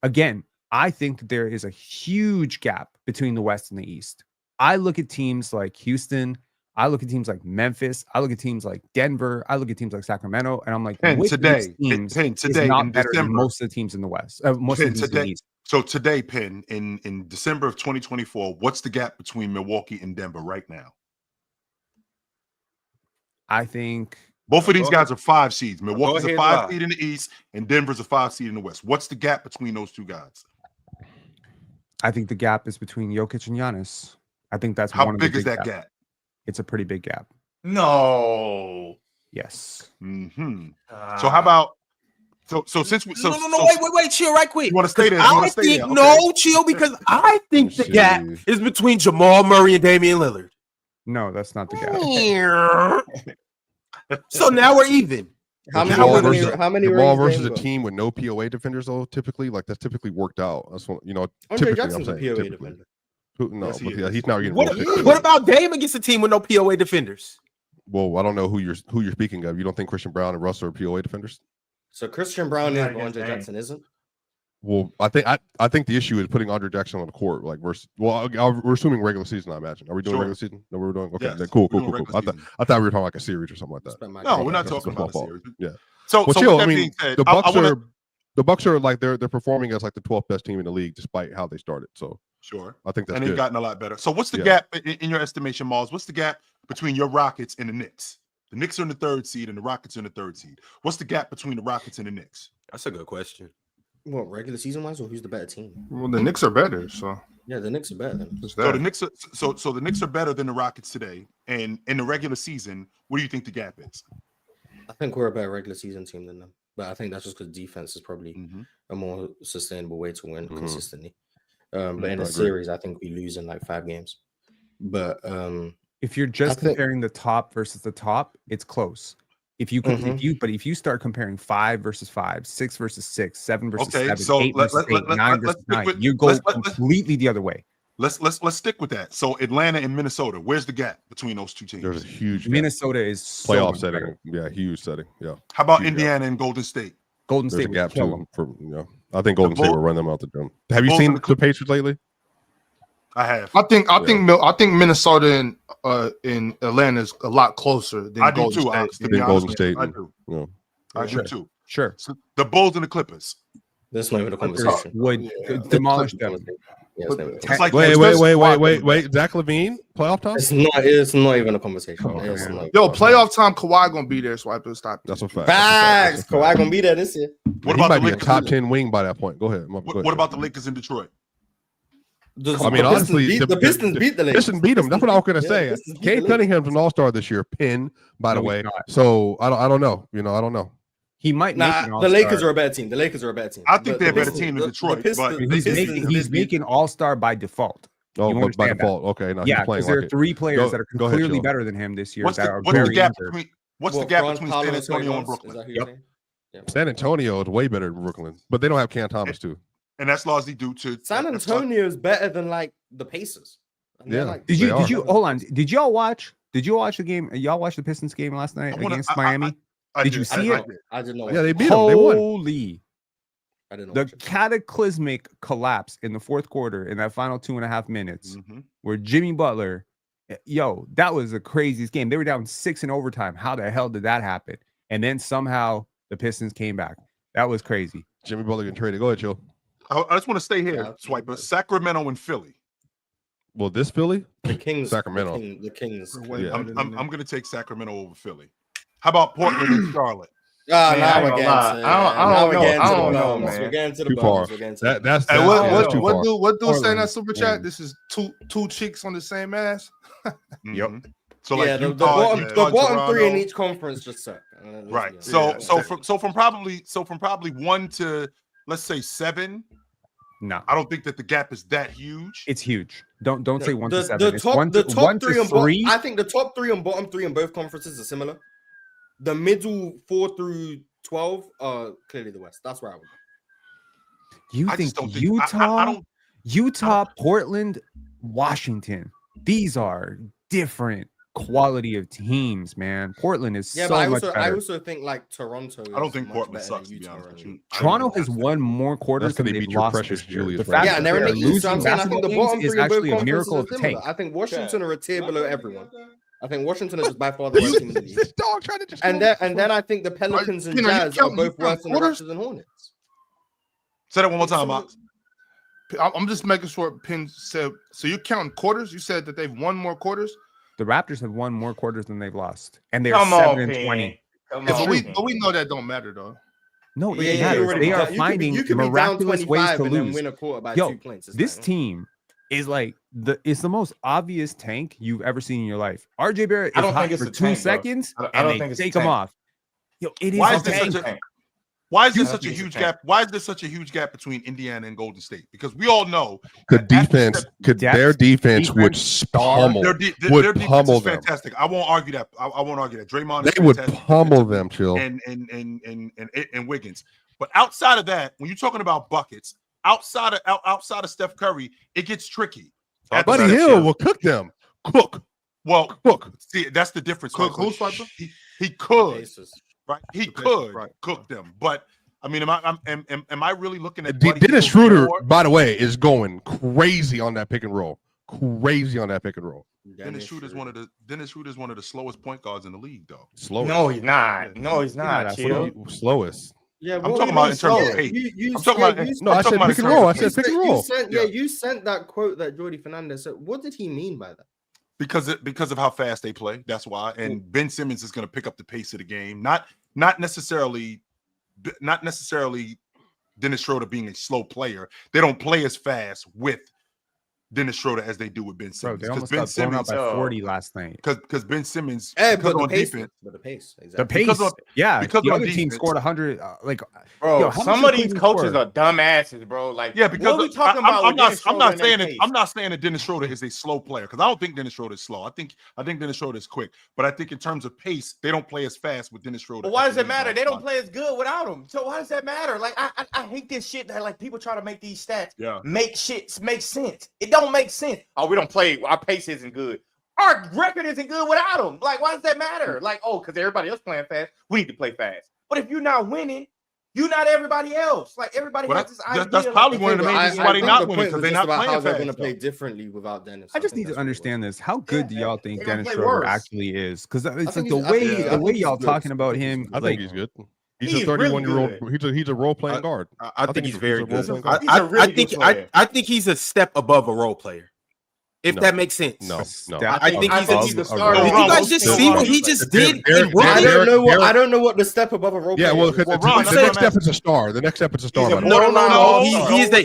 again, I think that there is a huge gap between the West and the East. I look at teams like Houston, I look at teams like Memphis, I look at teams like Denver, I look at teams like Sacramento, and I'm like, today is not better than most of the teams in the West. Most of the teams in the East. So today, Penn, in December of 2024, what's the gap between Milwaukee and Denver right now? I think both of these guys are 5 seeds. Milwaukee's a 5 seed in the East, and Denver's a 5 seed in the West. What's the gap between those two guys? I think the gap is between Jokic and Giannis. I think that's how big is that gap? It's a pretty big gap. No. Yes. Mm-hmm. So how about so since we wait, chill right quick. You want to stay there? I think chill because I think the gap is between Jamal Murray and Damian Lillard. No, that's not the gap. So now we're even. How many Jamal versus a team with no POA defenders, though, typically, like that's typically worked out. That's what Andre Jackson's a POA defender. No, yes, he's not getting. What about Dame against a team with no POA defenders? Well, I don't know who you're speaking of. You don't think Christian Brown and Russell are POA defenders? So Christian Brown is, but Andre Jackson isn't. Well, I think the issue is putting Andre Jackson on the court, like versus. Well, we're assuming regular season. I imagine. Are we doing regular season? No, we're doing. Okay, yes, cool. I thought we were talking like a series or something like that. No, we're not talking about a series. Yeah. So chill. I mean, the Bucks are like they're performing as like the 12th best team in the league, despite how they started. So sure, I think that's and they've gotten a lot better. So what's the gap in your estimation, Mars? What's the gap between your Rockets and the Knicks? The Knicks are in the 3rd seed, and the Rockets are in the 3rd seed. What's the gap between the Rockets and the Knicks? That's a good question. What, regular season wise, or who's the better team? Well, the Knicks are better, so yeah, the Knicks are better. So the Knicks are so the Knicks are better than the Rockets today. And in the regular season, what do you think the gap is? I think we're a better regular season team than them, but I think that's just because defense is probably a more sustainable way to win consistently. But in a series, I think we lose in like 5 games. But if you're just comparing the top versus the top, it's close. If you if you start comparing 5 versus 5, 6 versus 6, 7 versus 7, 8 versus 8, 9 versus 9, you go completely the other way. Let's stick with that. So Atlanta and Minnesota, where's the gap between those two teams? There's a huge gap. Minnesota is playoff setting. Better. Yeah, huge setting. Yeah. How about Indiana and Golden State? Golden State gap too. I think Golden State will run them out the gym. Have you seen the Patriots lately? I have. I think Minnesota and Atlanta is a lot closer than Golden State. Golden State. I do. Yeah. I do too. Sure. So the Bulls and the Clippers. That's not even a conversation. Would demolish them. It's like, wait. Zach LaVine, playoff time? It's not even a conversation. Playoff time, Kawhi gonna be there, so I have to stop. That's a fact. Facts. Kawhi gonna be there this year. What about might be a top 10 wing by that point? Go ahead. What about the Lakers in Detroit? Honestly, the Pistons beat the Lakers. Pistons beat them. That's what I was gonna say. Cade Cunningham's an all-star this year, pin, by the way. So I don't know. I don't know. He might make the Lakers are a better team. I think they're a better team than Detroit. But he's making all-star by default. Oh, by default. Okay. No, yeah, because there are 3 players that are clearly better than him this year. What's the gap between San Antonio and Brooklyn? San Antonio is way better than Brooklyn, but they don't have Cam Thomas too. And that's largely due to San Antonio is better than like the Pacers. Did you hold on? Did y'all watch the game? Y'all watch the Pistons game last night against Miami? Did you see it? I didn't know. Yeah, they beat them. They won. Holy! I didn't know. The cataclysmic collapse in the 4th quarter in that final 2.5 minutes, where Jimmy Butler, that was the craziest game. They were down 6 in overtime. How the hell did that happen? And then somehow the Pistons came back. That was crazy. Jimmy Butler getting traded. Go ahead, Joe. I just want to stay here, Swiper. Sacramento and Philly. Well, this Philly? The Kings. Sacramento. The Kings. I'm going to take Sacramento over Philly. How about Portland and Charlotte? I don't know, man. We're getting to the too far. That's too far. What dude saying that super chat? This is two cheeks on the same ass. Yep. So the bottom 3 in each conference just suck. Right. So from probably 1 to let's say 7. No, I don't think that the gap is that huge. It's huge. Don't say 1 to 7. The top 3 and 3. I think the top 3 and bottom 3 in both conferences are similar. The middle 4 through 12 are clearly the West. That's where I would go. You think Utah, Portland, Washington? These are different quality of teams, man. Portland is much better. I also think like Toronto. I don't think Portland sucks. To be honest with you. Toronto has won more quarters than they've lost. Precious Julius. And they're in the East. I think the bottom 3 is actually a miracle of the tank. I think Washington are a tier below everyone. I think Washington is just by far the worst team in the league. And then I think the Pelicans and Jazz are both worse than the Raptors and Hornets. Say that one more time, Max. I'm just making sure Penn said. So you're counting quarters? You said that they've won more quarters. The Raptors have won more quarters than they've lost, and they're Come 7-20. But we know that don't matter though. No, it matters. They are finding miraculous ways to lose. Win a quarter by 2 points. This team is like it's the most obvious tank you've ever seen in your life. RJ Barrett is hot for 2 seconds, and they take him off. Yo, it is a tank. Why is there such a huge gap? Why is there such a huge gap between Indiana and Golden State? Because we all know their defense would pummel. Their defense is fantastic. I won't argue that. I won't argue that. Draymond, they would pummel them, Chill, and Wiggins. But outside of that, when you're talking about buckets, outside of Steph Curry, it gets tricky. Buddy Hill will cook them. Cook. See, that's the difference. Who's he could. Right, he could cook them, but I mean, am I really looking at Dennis Schroder? By the way, is going crazy on that pick and roll. Dennis Schroder is one of the slowest point guards in the league, though. Slowest? No, he's not. No, he's not. Slowest. Yeah, I'm talking about in terms of pace. I said pick and roll. I said pick and roll. You sent that quote that Jordy Fernandez said. What did he mean by that? Because of how fast they play. That's why. And Ben Simmons is going to pick up the pace of the game. Not necessarily Dennis Schroder being a slow player. They don't play as fast with Dennis Schroder as they do with Ben Simmons. Bro, they almost got blown out by 40 last night. Because Ben Simmons, because on defense, the pace, exactly. The pace, because the other team scored 100. Bro, some of these coaches are dumbasses, bro. Like, because what are we talking about? I'm not saying that Dennis Schroder is a slow player, because I don't think Dennis Schroder is slow. I think Dennis Schroder is quick, but I think in terms of pace, they don't play as fast with Dennis Schroder. But why does it matter? They don't play as good without him. So why does that matter? Like, I hate this shit that like people try to make these stats make sense. It don't make sense. Oh, we don't play. Our pace isn't good. Our record isn't good without them. Like, why does that matter? Like, because everybody else playing fast, we need to play fast. But if you're not winning, you're not everybody else. Like, everybody has this idea. That's probably one of the main reasons why they're not winning, because they're not playing fast. They're going to play differently without Dennis. I just need to understand this. How good do y'all think Dennis Schroder actually is? Because it's like the way y'all talking about him. I think he's good. He's a 31-year-old. He's a role playing guard. I think he's very good. I think he's a step above a role player. If that makes sense. No. I think he's the starter. Did you guys just see what he just did in Brooklyn? I don't know what the step above a role player is. The next step is a star. The next step is a star. No. He is a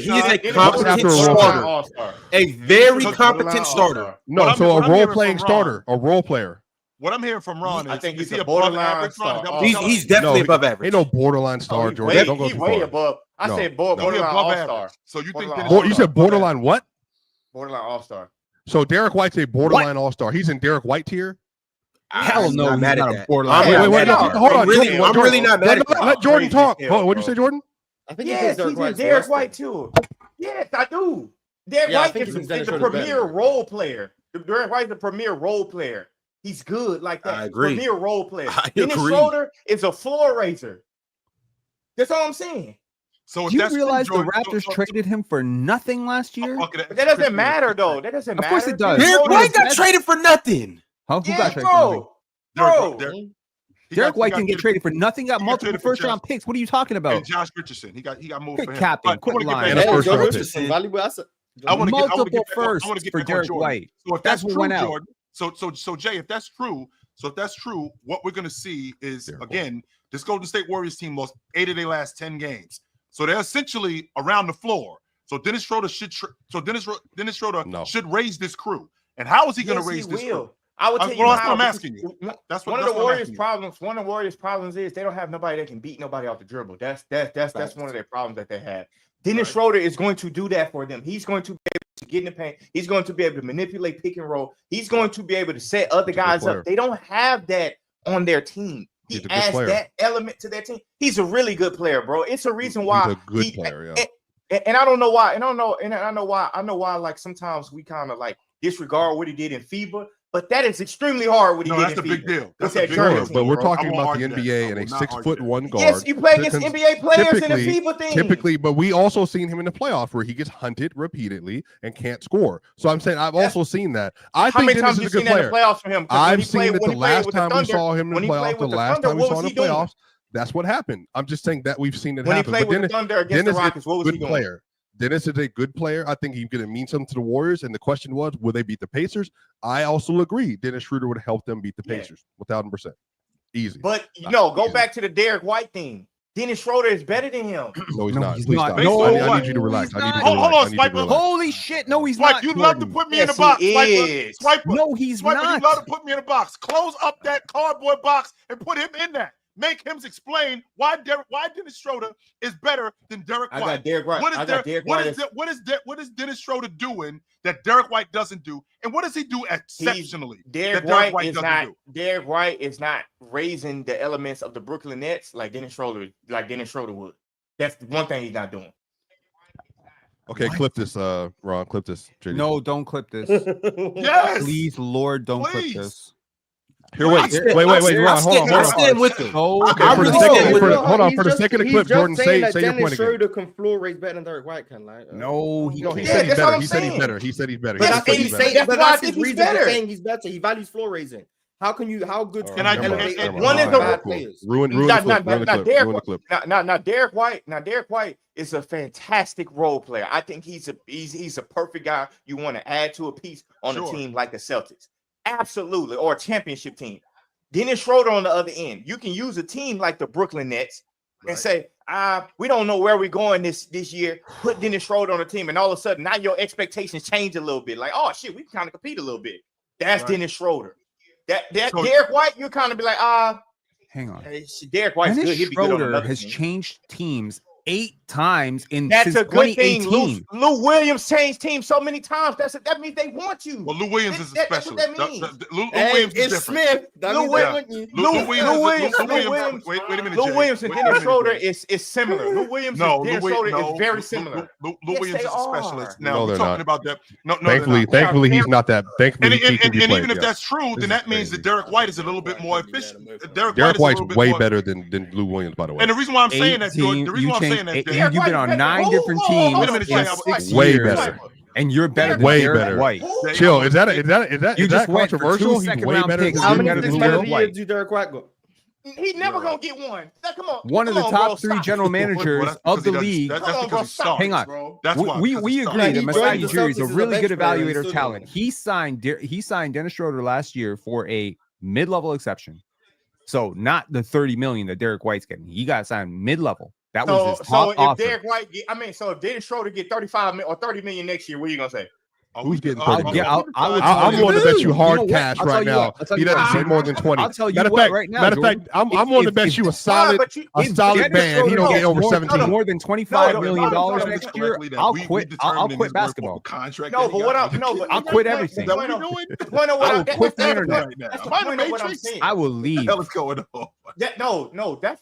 competent starter. A very competent starter. No, so a role playing starter. A role player. What I'm hearing from Ron is, I think he's a borderline star. He's definitely above average. Ain't no borderline star, Jordan. Don't go too far. Way above. I said borderline all-star. So you think you said borderline what? Borderline all-star. So Derrick White's a borderline all-star. He's in Derrick White tier. Hell no, I'm mad at that. Hold on. I'm really not mad at that. Let Jordan talk. What'd you say, Jordan? I think he's in Derrick White too. Yes, I do. Derrick White is the premier role player. Derrick White's the premier role player. He's good like that. I agree. Premier role player. Dennis Schroder is a floor raiser. That's all I'm saying. So do you realize the Raptors traded him for nothing last year? But that doesn't matter, though. That doesn't matter. Of course it does. Derrick White got traded for nothing. Who got traded for nothing? Derrick White didn't get traded for nothing. Got multiple first-round picks. What are you talking about? And Josh Richardson. He got moved for him. Captain, quit lying. Multiple firsts for Derrick White. So if that's true, Jordan. So Jay, if that's true, what we're going to see is, again, this Golden State Warriors team lost 8 of their last 10 games. So they're essentially around the floor. So Dennis Schroder should raise this crew. And how is he going to raise this crew? I would tell you that's what I'm asking you. That's one of the Warriors' problems. One of the Warriors' problems is they don't have nobody that can beat nobody off the dribble. That's one of their problems that they have. Dennis Schroder is going to do that for them. He's going to be able to get in the paint. He's going to be able to manipulate pick and roll. He's going to be able to set other guys up. They don't have that on their team. He adds that element to their team. He's a really good player, bro. It's a reason why he's a good player. And I don't know why. And I know why. Like sometimes we kind of like disregard what he did in FIBA. But that is extremely hard. What he did that's a big deal. That's a big deal. But we're talking about the NBA and a 6'1" guard. Yes, you play against NBA players in the FIBA thing. Typically, but we also seen him in the playoffs where he gets hunted repeatedly and can't score. So I'm saying I've also seen that. I think Dennis is a good player. I've seen it the last time we saw him in the playoffs. The last time we saw him in the playoffs, that's what happened. I'm just saying that we've seen it happen. When he played with the Thunder against the Rockets, what was he doing? Dennis is a good player. I think he's going to mean something to the Warriors. And the question was, will they beat the Pacers? I also agree. Dennis Schroder would help them beat the Pacers 1,000%. Easy. But go back to the Derrick White thing. Dennis Schroder is better than him. No, he's not. He's Please not. stop. No, I need you to relax. Hold on, Swiper. Holy shit! No, he's Like not. you'd love to put me in a Yes, box. he is. Swiper. No, he's Swiper, not. you'd love to put me in a box. Close up that cardboard box and put him in that. Make him explain why Dennis Schroder is better than Derrick White. I got Derrick White. What is Dennis Schroder doing that Derrick White doesn't do? And what does he do exceptionally? Derrick White is not raising the elements of the Brooklyn Nets like Dennis Schroder would. That's one thing he's not doing. Okay, clip this, Ron. Clip this. JD. No, don't clip this. Yes. Please, Lord, don't clip this. Here, wait, Ron, hold on. I stand with him. Okay, for the sake of the clip, Jordan, say your point Dennis Schroder again. can floor raise better than Derrick White can. Like, No, he said he's better. He said saying. he's better. He said he's better. But That's why I think he's better. Saying he's better. He values floor raising. How good can I you elevate one is bad players? Ruin the clip. Now Derrick White is a fantastic role player. I think he's a perfect guy you want to add to a piece on a team like the Celtics. Absolutely, or a championship team. Dennis Schroder on the other end. You can use a team like the Brooklyn Nets and say, we don't know where we're going this year. Put Dennis Schroder on the team, and all of a sudden now your expectations change a little bit. Like, oh shit, we kind of compete a little bit. That's Dennis Schroder. That Derrick White, you kind of be like, hang on. Derrick White's Dennis good. Schroder has changed teams 8 times That's since a good thing. 2018. Lou Williams changed teams so many times. That means they want you. Well, Lou Williams is a specialist. That's what that means. Lou Williams is different. Smith. Lou Williams. Wait a minute. Lou Williams and Dennis Schroder is similar. Lou Williams and Dennis Schroder is very similar. Lou Williams is a specialist. Now No, we're they're talking not. about that. No, thankfully he's not that. Thankfully, and even if that's true, then that means that Derrick White is a little bit more efficient. Derrick White's way better than Lou Williams, by the way. And the reason why I'm saying that, Jordan, you've been on 9 different teams. Wait a minute, in Jay, 6 way years, better. and you're better than Way Derrick better. White. Chill. Is that You just went for controversial? 2 He's second way round better picks. than How Lou many Williams. defensive years do Derrick White got? He's never gonna get one. Come on. One of the top 3 general managers of the league. That's because he starts. Hang on. Bro. That's why. We agree that he Masai joined the Ujiri is a Celtics as a really good bench player and evaluator of still talent. doing He signed Dennis Schroder last year for a mid-level exception. So not the 30 million that Derrick White's getting. He got signed mid-level. That was his top offer. Derrick White if Dennis Schroder get 35 or 30 million next year, what are you gonna say? Who's getting I'm 30 million? willing willing to bet you hard know what? cash I'll tell right you now. what. He doesn't say more than 20. I'll tell you Matter what right now, Matter of fact, I'm willing to bet you a solid band. He don't get over 17. More than $25 million next year. I'll quit. I'll quit basketball. No, but I'll quit everything. The point of I will quit the internet. That's the point of what I'm saying. I will leave. What the hell is going on? That's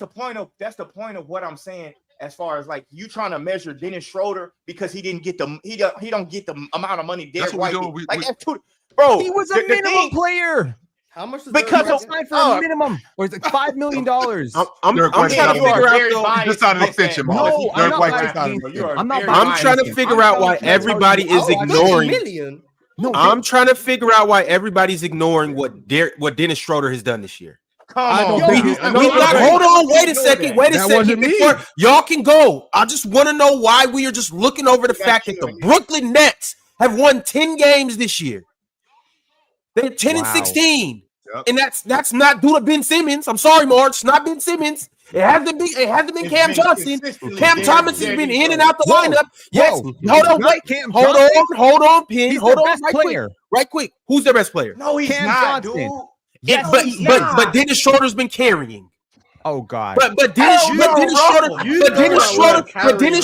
the point of what I'm saying. As far as like you trying to measure Dennis Schroder because he didn't get he don't get the amount of money Derrick White did. That's too, bro. He was a minimum player. How much? Because he signed for a minimum, or it's like $5 million. I'm trying to figure out. Just on an extension, no, I'm trying to figure out why everybody is ignoring. I'm trying to figure out why everybody's ignoring what Dennis Schroder has done this year. Hold on, wait a second. Y'all can go. I just want to know why we are just looking over the fact that the Brooklyn Nets have won 10 games this year. They're 10 and 16. Yep. And that's not due to Ben Simmons. I'm sorry, Mark. It's not Ben Simmons. It hasn't been Cam Johnson. Cam Thomas has been in and out the lineup. Yes. Hold on, Pin. Hold on, right quick. Who's their best player? No, he's not, dude. Yeah, but Dennis Schroder's been carrying. Oh God! But Dennis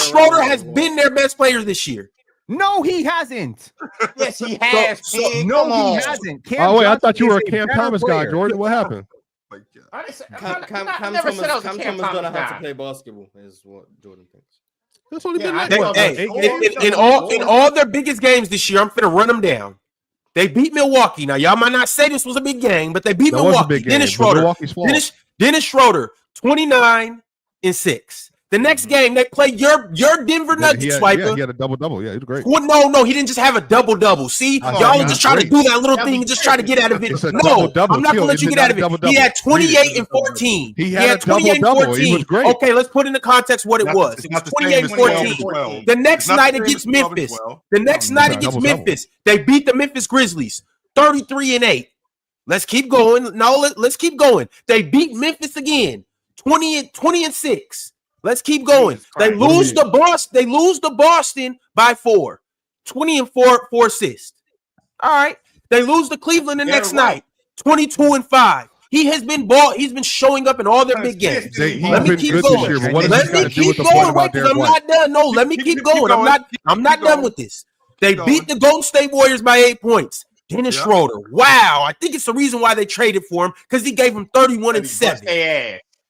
Schroder has been their best player this year. No, he hasn't. Yes, he has. No, he hasn't. I thought you were a Cam Thomas guy, Jordan. What happened? Cam Thomas gonna have to play basketball. Is what Jordan thinks. That's only been in all their biggest games this year. I'm finna run them down. They beat Milwaukee. Now, y'all might not say this was a big game, but they beat Milwaukee. Dennis Schroder, 29 and 6. The next game they play your Denver Nuggets, Swiper. Yeah, he had a double-double. Yeah, he was great. Well, no, he didn't just have a double-double. See, y'all are just trying to do that little thing and just try to get out of it. No, I'm not going to let you get out of it. He had 28 and 14. He had 28 and 14. He was great. Okay, let's put into context what it was. It was 28 and 14. The next night against Memphis. The next night against Memphis, they beat the Memphis Grizzlies 33 and 8. Let's keep going. No, let's keep going. They beat Memphis again 20 and 6. Let's keep going. They lose to Boston by 4. 20 and 4 assists. All right. They lose to Cleveland the next night. 22 and 5. He's been showing up in all their big games. Let me keep going. Let me keep going. I'm not done. No, let me keep going. I'm not done with this. They beat the Golden State Warriors by 8 points. Dennis Schroder. Wow. I think it's the reason why they traded for him, because he gave him 31 and 7.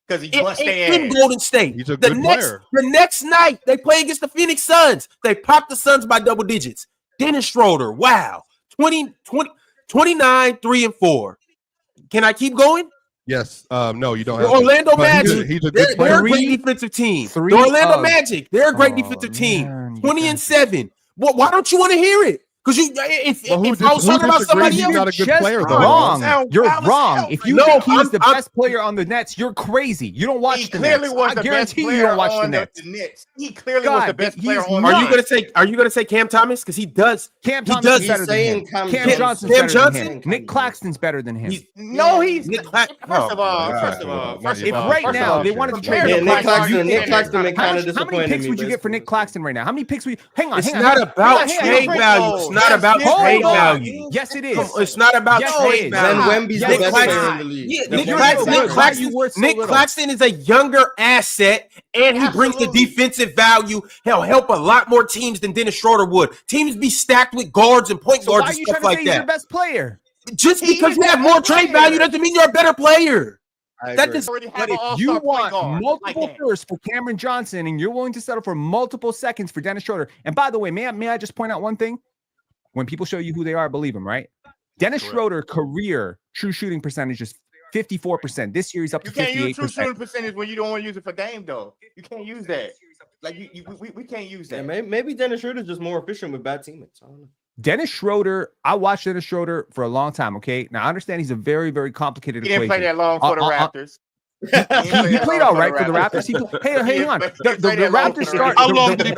Because he bust their ass. In Golden State. He's a good player. The next night, they play against the Phoenix Suns. They popped the Suns by double digits. Dennis Schroder, wow. 29, 3 and 4. Can I keep going? Yes. No, you don't have Orlando Magic. He's a good player. They're a great defensive team. The Orlando Magic. They're a great defensive team. 20 and 7. Well, why don't you want to hear it? Because if I was talking about somebody else, not a good player, though. Wrong. You're wrong. If you think he's the best player on the Nets, you're crazy. You don't watch the Nets. I guarantee you don't watch the Nets. He clearly was the best player on the Nets. Are you gonna say Cam Thomas? Because he does. Cam Thomas is better than him. Cam Johnson's better than him. Nick Claxton's better than him. No, he's first of all, if right now they wanted to trade Nick Claxton been kind of disappointing. How many picks would you get for Nick Claxton right now? How many picks would you? Hang on. It's not about trade value. It's not about trade value. Yes, it is. It's not about trade value. Wemby's the best player in the league. Nick Claxton is a younger asset, and he brings the defensive value. He'll help a lot more teams than Dennis Schroder would. Teams be stacked with guards and point guards and stuff like that. He's your best player? Just because you have more trade value doesn't mean you're a better player. But if you want multiple firsts for Cameron Johnson and you're willing to settle for multiple seconds for Dennis Schroder, and by the way, may I just point out one thing? When people show you who they are, believe them, right? Dennis Schroder career true shooting percentage is 54%. This year he's up to 58%. You can't use true shooting percentage when you don't want to use it for game, though. You can't use that. Like we can't use that. Yeah, maybe Dennis Schroder is just more efficient with bad teammates. I don't know. Dennis Schroder, I watched Dennis Schroder for a long time. Okay, now I understand he's a very, very complicated equation. He didn't play that long for the Raptors. He played all right for the Raptors. Hang on. The Raptors start. How long did he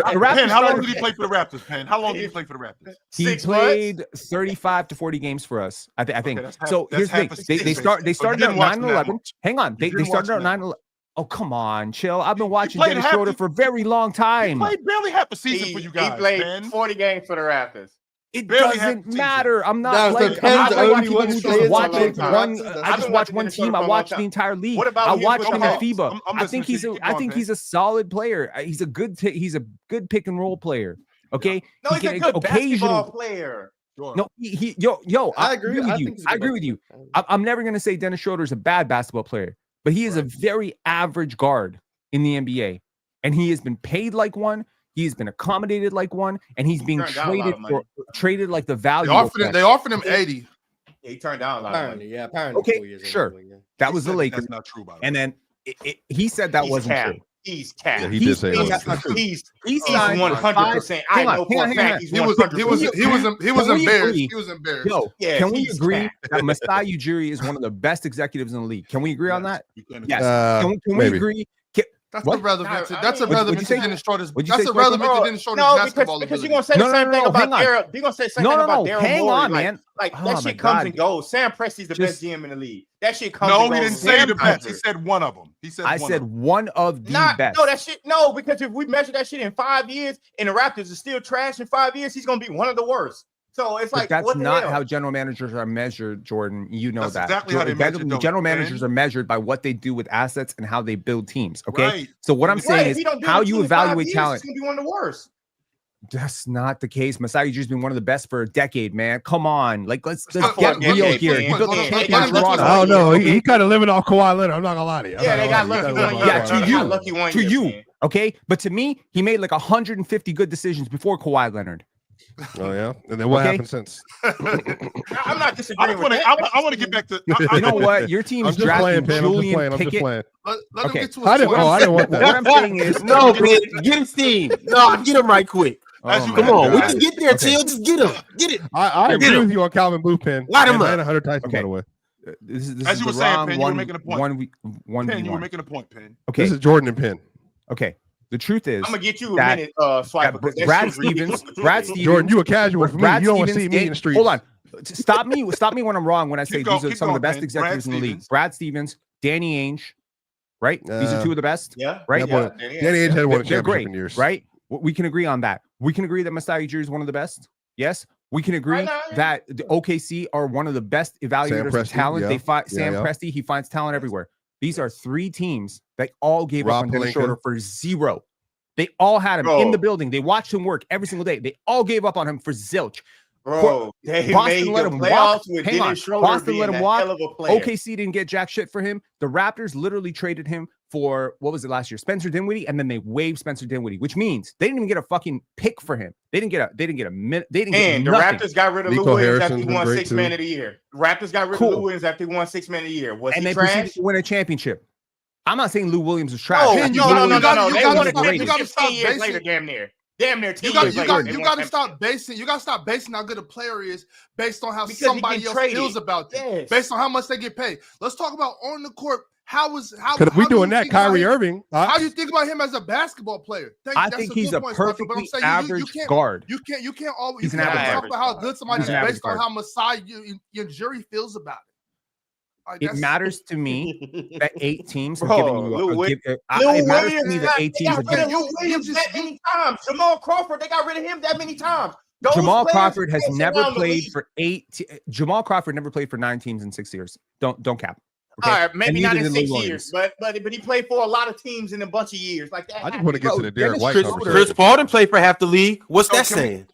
play for the Raptors, Penn? How long did he play for the Raptors? He played 35 to 40 games for us, I think. So here's the thing. They started at 9-11. Hang on. They started at 9-11. Oh, come on, chill. I've been watching Dennis Schroder for a very long time. He played barely half a season for you guys. He played 40 games for the Raptors. It doesn't matter. I'm not like people who just watch one. I just watch one team. I watch the entire league. I watch him in FIBA. I think he's a solid player. He's a good pick and roll player. Okay, no, he's a good basketball player. No, I agree with you. I agree with you. I'm never gonna say Dennis Schroder is a bad basketball player, but he is a very average guard in the NBA, and he has been paid like one. He's been accommodated like one, and he's being traded like the value. They offered him 80. Yeah, he turned down a lot of money. Yeah, apparently. Okay, sure. That was the Lakers. That's not true, by the way. And then he said that wasn't true. He's capped. Yeah, he did say that's not true. He's 100%. I know for a fact he's 100%. He was embarrassed. He was embarrassed. Yo, can we agree that Masai Ujiri is one of the best executives in the league? Can we agree on that? Yes. Can we agree? That's irrelevant. That's irrelevant to Dennis Schroder's. That's irrelevant to Dennis Schroder's basketball ability. Because you're gonna say the same thing about Daryl. You're gonna say something about Daryl. Hang on, man. Like that shit comes and goes. Sam Presti's the best GM in the league. That shit comes. No, he didn't say the best. He said one of them. He said. I said one of the best. No, that shit. No, because if we measure that shit in 5 years, and the Raptors are still trash in 5 years, he's gonna be one of the worst. So it's like that's not how general managers are measured, Jordan. You know that. Exactly how they measure. General managers are measured by what they do with assets and how they build teams. Okay. Right. So what I'm saying is how you evaluate talent. It's gonna be one of the worst. That's not the case. Masai Ujiri's been one of the best for a decade, man. Come on, like let's get real here. He built the champion in Toronto. I don't know. He kind of living off Kawhi Leonard. I'm not gonna lie to you. Yeah, they got lucky. Yeah, to you. Okay, but to me, he made like 150 good decisions before Kawhi Leonard. Oh yeah, and then what happened since? I'm not disagreeing with that. I want to get back to. You know what? Your team's drafting Julian Pickett. Let him get to I didn't want that. What I'm saying is, No, man, get him steam. No, get him right quick. Come on, we can get there, Till. Just get him. Get it. I agree with you on Calvin Bluepen. Light him up. And Hunter Tyson, by the way. This As is you were the saying, wrong Penn, you were making a point. Penn, you were making a point, Penn. Okay, This is Jordan and Penn. okay. The truth is, I'm gonna get you a minute, Swiper. Brad Stevens. Jordan, you a casual for me. You don't want to see me in the streets. Hold on. Stop me when I'm wrong when I say these are some of the best Penn. executives in the league. Brad Stevens, Danny Ainge, right? These are two of the best. Yeah. Right? Yeah, Danny Ainge had won a They're championship great, in years. right? We can agree on that. We can agree that Masai Ujiri is one of the best. Yes. We can agree that the OKC are one of the best evaluators of talent. They find Sam Presti. He finds talent everywhere. These are three teams that all gave up on Dennis Schroder for zero. They all had him in the building. They watched him work every single day. They all gave up on him for zilch. Bro, they Boston let him walk. Hang on. Boston let him walk. OKC didn't get jack shit for him. The Raptors literally traded him for, what was it last year? Spencer Dinwiddie, and then they waived Spencer Dinwiddie, which means they didn't even get a fucking pick for him. They didn't get minute. They didn't get the nothing. Raptors got rid of Lou Williams after he won 6 Man of the Year. Raptors got rid of Lou Williams after he won 6 Man of the Year. Was he trash? Proceeded to win a championship. I'm not saying Lou Williams was trash. No. You gotta stop years later, damn near 10 years later. You gotta stop basing how good a player is based on how somebody else feels about them. Based on how much they get paid. Let's talk about on the court. Because we doing that, Kyrie Irving. How do you think about him as a basketball player? I think he's a perfectly average guard. You can't always He's an talk about how good somebody is based on how Masai Ujiri feels about it. It matters to me that 8 teams are giving you it matters to me that 8 teams are giving Lou Williams that many times. Jamal Crawford, they got rid of him that many times. Jamal Crawford has never played for 8. Jamal Crawford never played for 9 teams in 6 years. Don't cap. Okay? All right, maybe not in 6 years, but he played for a lot of teams in a bunch of years. Like that. I just want to get to the Derrick White conversation. Chris Paul didn't play for half the league. What's that saying?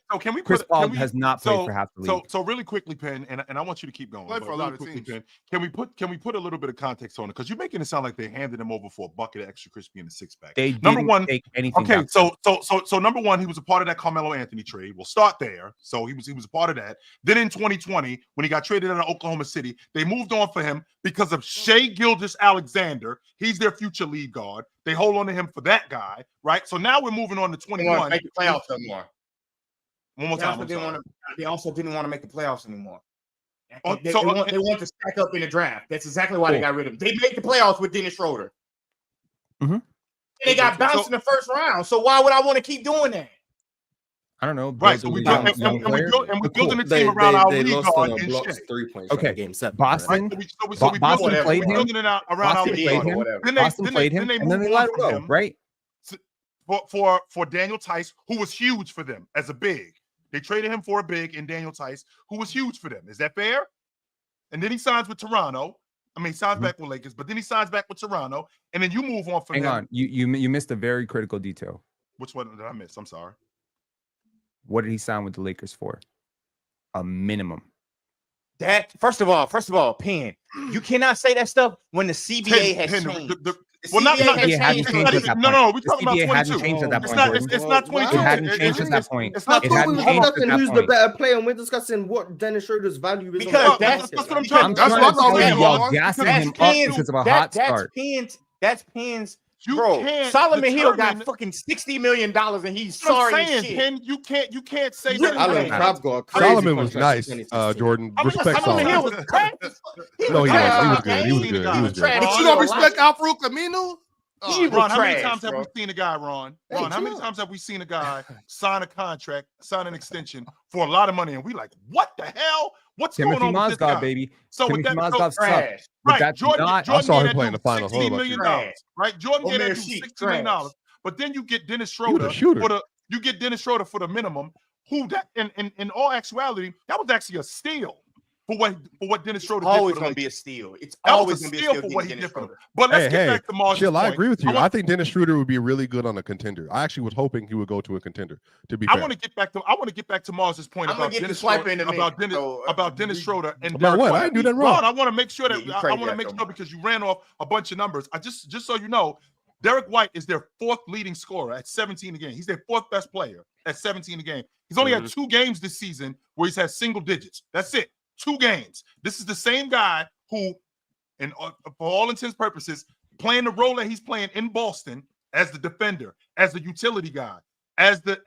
Chris Paul has not played for half the league. So really quickly, Penn, and I want you to keep going. For a lot of teams. Penn, can we put a little bit of context on it? Because you're making it sound like they handed him over for a bucket of extra crispy in the 6-pack. They didn't take anything. Okay, so number one, he was a part of that Carmelo Anthony trade. We'll start there. So he was a part of that. Then in 2020, when he got traded out of Oklahoma City, they moved on for him because of Shai Gilgeous-Alexander. He's their future lead guard. They hold on to him for that guy, right? So now we're moving on to 21. Make the playoffs no more. One more time. They also didn't want to make the playoffs anymore. They want to stack up in the draft. That's exactly why they got rid of him. They made the playoffs with Dennis Schroder. Mm-hmm. They got bounced in the first round. So why would I want to keep doing that? I don't know. Right. So we're building a team around our league guard and shit. 3 points. Okay. Game 7. Boston. Right? Boston played him. Building it out around our league guard. Boston played him, and then they let him go. Right. For Daniel Tice, who was huge for them as a big. They traded him for a big in Daniel Tice, who was huge for them. Is that fair? And then he signs with Toronto. I mean, he signs back with Lakers, but then he signs back with Toronto, and then you move on from him. Hang on. You missed a very critical detail. Which one did I miss? I'm sorry. What did he sign with the Lakers for? A minimum. That first of all, Penn, you cannot say that stuff when the CBA has changed. Well, not no. We're talking about 22. Hadn't changed at that point. It's not 22. It hadn't changed at that point. It's not. It hadn't changed at that point. Who's the better player? And we're discussing what Dennis Schroder's value is. Because that's what I'm trying to say. Y'all gassing him up because of a hot start. That's Penn's. Bro, Solomon Hill got fucking $60 million and he's sorry as shit. Penn, you can't say that. Solomon was nice, Jordan. Respect Solomon. Hill was crap. No, he was good. He was good. But you don't respect Al-Farouq Aminu? Ron, how many times have we seen a guy, Ron, how many times have we seen a guy sign a contract, sign an extension for a lot of money, and we like, what the hell? What's going on with this guy? Baby. So with that, right? Jordan I saw him play in the finals. $16 million, right? Jordan gave that $60 million, but then you get Dennis Schroder for the minimum. Who that in all actuality, that was actually a steal. For what Dennis Schroder always did going to be a steal. It's that always was a going to be a steal for what he did for them. Schroder. But let's get back to Mars. Chill, I agree with you. I think Dennis Schroder would be really good on a contender. I actually was hoping he would go to a contender. To be fair, I want to get back to Mars's point about Dennis Schroder and about what? I didn't do that wrong. Ron, I want to make sure that because you ran off a bunch of numbers. I just so you know, Derrick White is their 4th leading scorer at 17 a game. He's their 4th best player at 17 a game. He's only had 2 games this season where he's had single digits. That's it. 2 games. This is the same guy who, and for all intents and purposes, playing the role that he's playing in Boston as the defender, as the utility guy, as the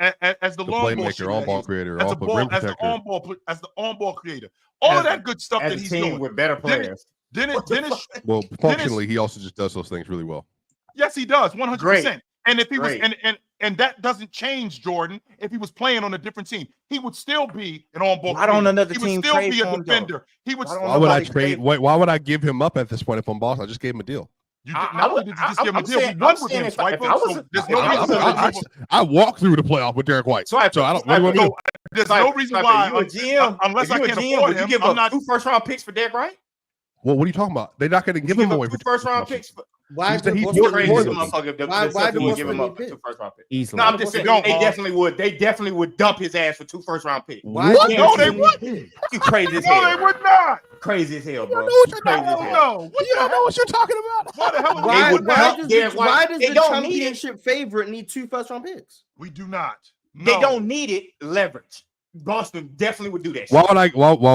long playmaker, on-ball creator, as the on-ball creator. All of that good stuff that he's doing with better players. Dennis. Well, functionally, he also just does those things really well. Yes, he does, 100%. And if he was, and that doesn't change, Jordan. If he was playing on a different team, he would still be an on-ball. I don't another he team. Would still be a defender. He would. Why would I trade? Why would I give him up at this point if I'm Boston? I just gave him a deal. Not only did you just give him a deal, we won with him, Swiper. I walked through the playoff with Derrick White. So I don't. There's no reason why, unless I can afford him, you give up 2 first-round picks for Derrick White? Well, what are you talking about? They're not going to give him away for 2 first-round picks. Why would give him up 2 first-round picks? Easily. No, I'm just saying they definitely would. They definitely would dump his ass for 2 first-round picks. What? No, they wouldn't. You crazy as hell. No, they would not. Crazy as hell, bro. You don't know what you're talking about. Why does the championship favorite need 2 first-round picks? We do not. No. They don't need it. Leverage. Boston definitely would do that. Why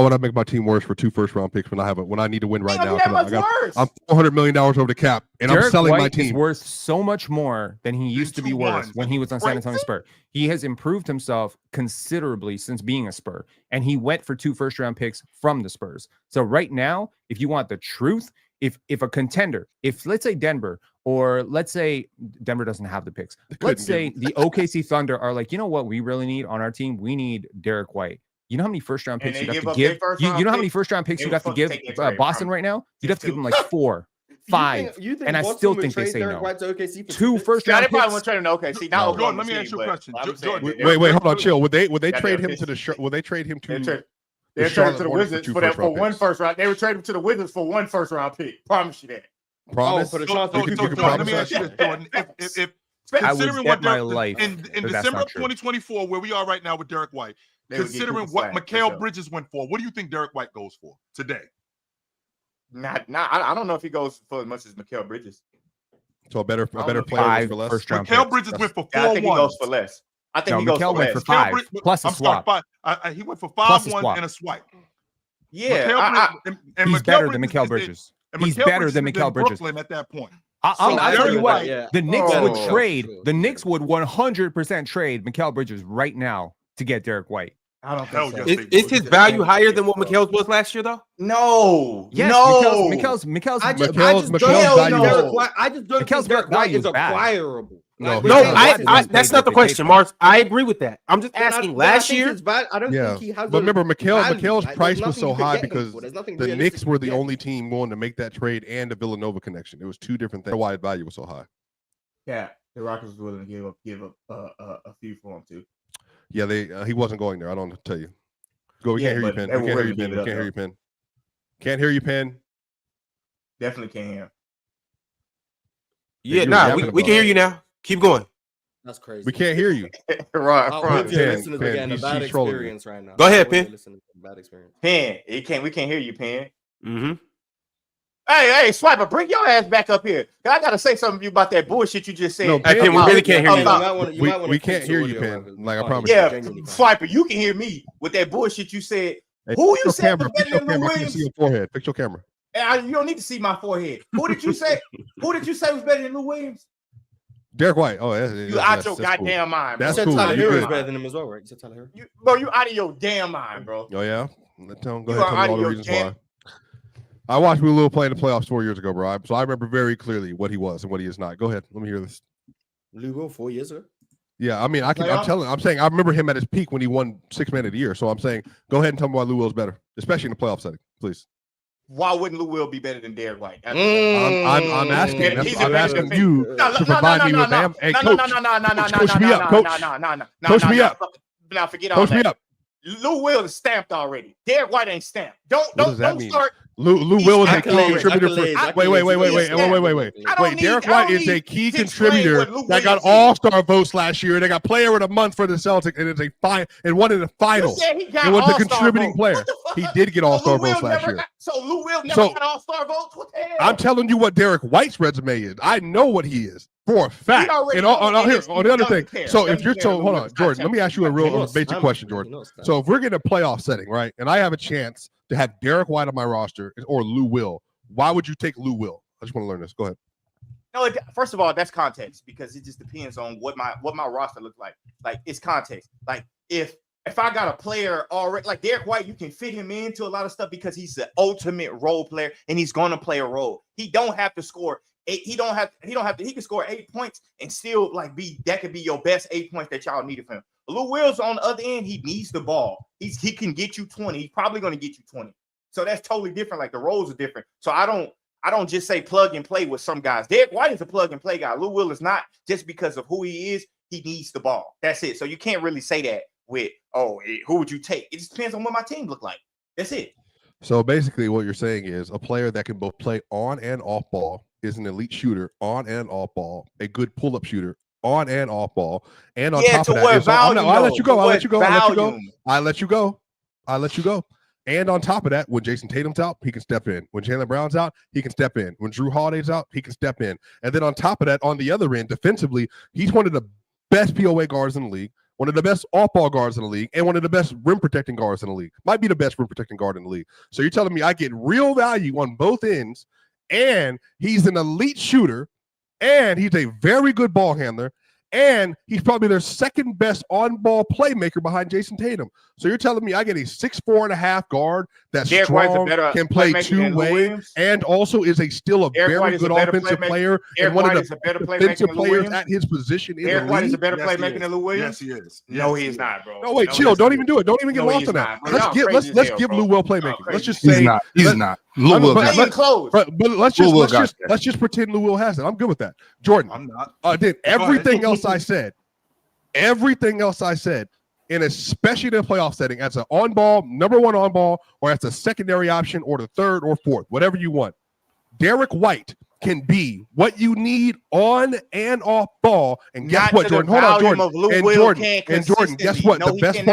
would I make my team worse for 2 first-round picks when I need to win right now? I'm $400 million over the cap, and Derrick I'm selling White my team. Is worth so much more than he used to be worth when he was on San Antonio Spurs. He has improved himself considerably since being a Spur, and he went for 2 first-round picks from the Spurs. So right now, if you want the truth, if a contender, if let's say Denver, or let's say Denver doesn't have the picks, let's say the OKC Thunder are like, you know what we really need on our team? We need Derrick White. You know how many first-round picks you'd have to give? You know how many first-round picks you'd have to give Boston right now? You'd have to give them like 4, 5, and I still think they say no. 2 first-round picks. They probably won't trade him to OKC. Now, Jordan, let me ask you a question. Wait, hold on, chill. Would they trade him to Would they trade him to? They traded him to the Wizards for 1 first-round. They would trade him to the Wizards for 1 first-round pick. Promise you that. Promise. Let me ask you this, Jordan. If considering what in December of 2024, where we are right now with Derrick White, considering what Mikal Bridges went for, what do you think Derrick White goes for today? I don't know if he goes for as much as Mikal Bridges. So a better player for less. Mikal Bridges went for 4-1. I think he goes for less. I think he goes for less. Went for 5 plus a swap. He went for 5-1 and a swipe. Yeah, he's better than Mikal Bridges. He's better than Mikal Bridges at that point. I'll tell you what, the Knicks would trade. The Knicks would 100% trade Mikal Bridges right now to get Derrick White. I don't think so. Is his value higher than what Mikal's was last year, though? No. Yes, no. Mikal's I just don't think Derrick White is acquirable. No, that's not the question, Mars. I agree with that. I'm just asking. Last year, I don't think he has. But remember, Mikal's price was so high because the Knicks were the only team willing to make that trade and the Villanova connection. It was 2 different things. That's why his value was so high. Yeah, the Rockets was willing to give up a few for him too. Yeah, he wasn't going there. I don't tell you. Go. We can't hear you, Penn. We can't hear you, Penn. We can't hear you, Penn. Can't hear you, Penn. Definitely can't hear. Yeah, we can hear you now. Keep going. That's crazy. We can't hear you. Right. Listeners are getting a bad experience right now. Go ahead, Penn. Bad experience. Penn, we can't hear you, Penn. Mm-hmm. Hey, Swiper, bring your ass back up here. I gotta say something to you about that bullshit you just said. No, Penn, we really can't hear you. We can't hear you, Penn. Like I promise. Yeah, Swiper, you can hear me with that bullshit you said. Hey, who you said was better than Lou Williams? See your forehead. Fix your camera. You don't need to see my forehead. Who did you say? Who did you say was better than Lou Williams? Derrick White. Oh, you out your goddamn mind. That's cool. Tyler Hero is better than him as well, right? You said Tyler Hero. Bro, you out of your damn mind, bro. Oh yeah. Go ahead. Tell me all the reasons why. I watched Lou play in the playoffs 4 years ago, bro. So I remember very clearly what he was and what he is not. Go ahead. Let me hear this. Lou Will 4 years ago. Yeah, I mean, I'm saying I remember him at his peak when he won 6 Man of the Year. So I'm saying, go ahead and tell me why Lou Will's better, especially in the playoff setting, please. Why wouldn't Lou Will be better than Derrick White? I'm asking you to provide me with them. Hey, coach, coach me up, coach. Coach me up. Now forget all that. Coach me up. Lou Will is stamped already. Derrick White ain't stamped. Don't start Lou Will is a key contributor accolades. Wait, Derrick White is a key contributor that got All-Star votes last year. They got Player of the Month for the Celtics, and it's a and won in the finals. It was a contributing player. He did get All-Star votes last year. So Lou Will never got All-Star votes. What the hell? I'm telling you what Derrick White's resume is. I know what he is for a fact. And on the other thing, so if you're hold on, Jordan, let me ask you a real basic question, Jordan. So if we're getting a playoff setting, right, and I have a chance to have Derrick White on my roster or Lou Will, why would you take Lou Will? I just want to learn this. Go ahead. No, first of all, that's context because it just depends on what my roster looks like. Like it's context. Like if I got a player already like Derrick White, you can fit him into a lot of stuff because he's the ultimate role player and he's gonna play a role. He don't have to score 8. He can score 8 points and still that could be your best 8 points that y'all needed from him. Lou Will's on the other end, he needs the ball. He can get you 20. He's probably gonna get you 20. So that's totally different. Like the roles are different. So I don't just say plug and play with some guys. Derrick White is a plug and play guy. Lou Will is not just because of who he is. He needs the ball. That's it. So you can't really say that with, who would you take? It just depends on what my team look like. That's it. So basically what you're saying is a player that can both play on and off ball is an elite shooter on and off ball, a good pull-up shooter on and off ball. And on top of that, I'll let you go. And on top of that, when Jason Tatum's out, he can step in. When Jaylen Brown's out, he can step in. When Drew Holiday's out, he can step in. And then on top of that, on the other end, defensively, he's one of the best POA guards in the league, one of the best off-ball guards in the league, and one of the best rim-protecting guards in the league. Might be the best rim-protecting guard in the league. So you're telling me I get real value on both ends, and he's an elite shooter, and he's a very good ball handler, and he's probably their second best on-ball playmaker behind Jason Tatum. So you're telling me I get a 6'4.5" guard that's strong, can play two-way, and also is still a very good offensive player and one of the defensive players at his position in the league. Derrick White is a better playmaker than Lou Williams? Yes, he is. No, he is not, bro. No, wait, chill. Don't even do it. Don't even get lost on that. Let's give Lou Will playmaking. Let's just say he's not. Lou Will got it. But let's just pretend Lou Will has it. I'm good with that. Jordan, I'm not. Everything else I said, and especially in a playoff setting, as an on-ball, number one on-ball, or as a secondary option, or the third or fourth, whatever you want. Derrick White can be what you need on and off ball. And guess what, Jordan? Hold on, Jordan. And Jordan, guess what? The best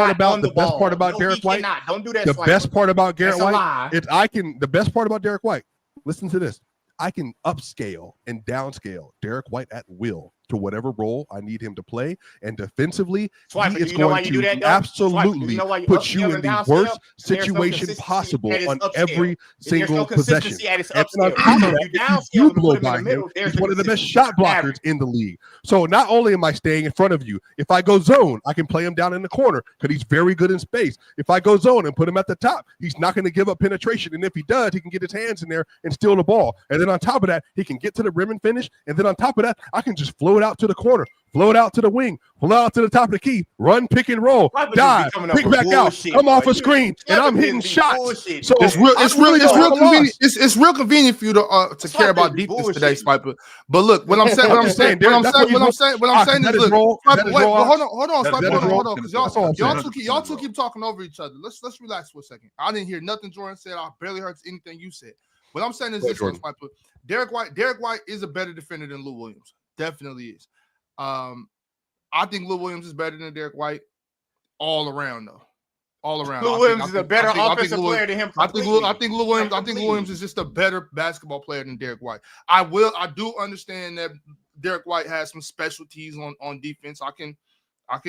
part about Derrick White. Don't do that. The best part about Derrick White is the best part about Derrick White. Listen to this. I can upscale and downscale Derrick White at will to whatever role I need him to play. And defensively, he is going to absolutely put you in the worst situation possible on every single possession. And on top of that, if you blow by him, he's one of the best shot blockers in the league. So not only am I staying in front of you, if I go zone, I can play him down in the corner because he's very good in space. If I go zone and put him at the top, he's not going to give up penetration. And if he does, he can get his hands in there and steal the ball. And then on top of that, he can get to the rim and finish. And then on top of that, I can just float out to the corner, float out to the wing, float out to the top of the key, run, pick and roll, dive, pick back out, come off a screen, and I'm hitting shots. So it's real convenient for you to care about defense today, Swiper. But look, what I'm saying is, look, hold on, Swiper, y'all two keep talking over each other. Let's relax for a second. I didn't hear nothing Jordan said. I barely heard anything you said. What I'm saying is this, Swiper. Derrick White is a better defender than Lou Williams. Definitely is. I think Lou Williams is better than Derrick White all around, though. All around. Lou Williams is a better offensive player than him. I think Lou Williams is just a better basketball player than Derrick White. I do understand that Derrick White has some specialties on defense. I can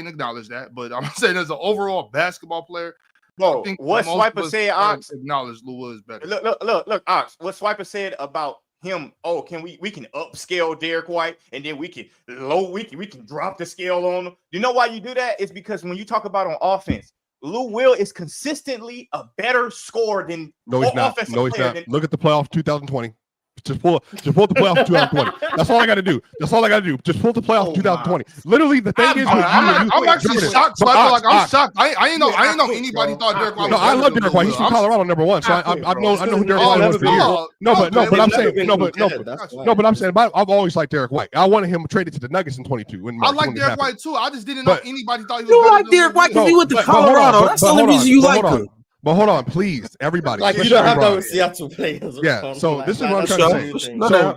acknowledge that, but I'm saying as an overall basketball player, bro, what Swiper said, Ox, acknowledge Lou Will is better. Look, Ox, what Swiper said about him, we can upscale Derrick White and then we can drop the scale on him. You know why you do that? It's because when you talk about on offense, Lou Will is consistently a better scorer than he's not. Look at the playoff 2020. Just pull the playoff 2020. That's all I got to do. Just pull the playoff 2020. Literally, the thing is, I'm actually shocked. So I'm shocked. I ain't know anybody thought Derrick White. No, I love Derrick White. He's from Colorado, number one. So I know who Derrick White was for years. But I'm saying, I've always liked Derrick White. I wanted him traded to the Nuggets in 22. I like Derrick White too. I just didn't know anybody thought he was. You like Derrick White because he went to Colorado. That's the only reason you like him. But hold on, please, everybody. Like you don't have those Seattle players. Yeah. So this is what I'm trying to say. So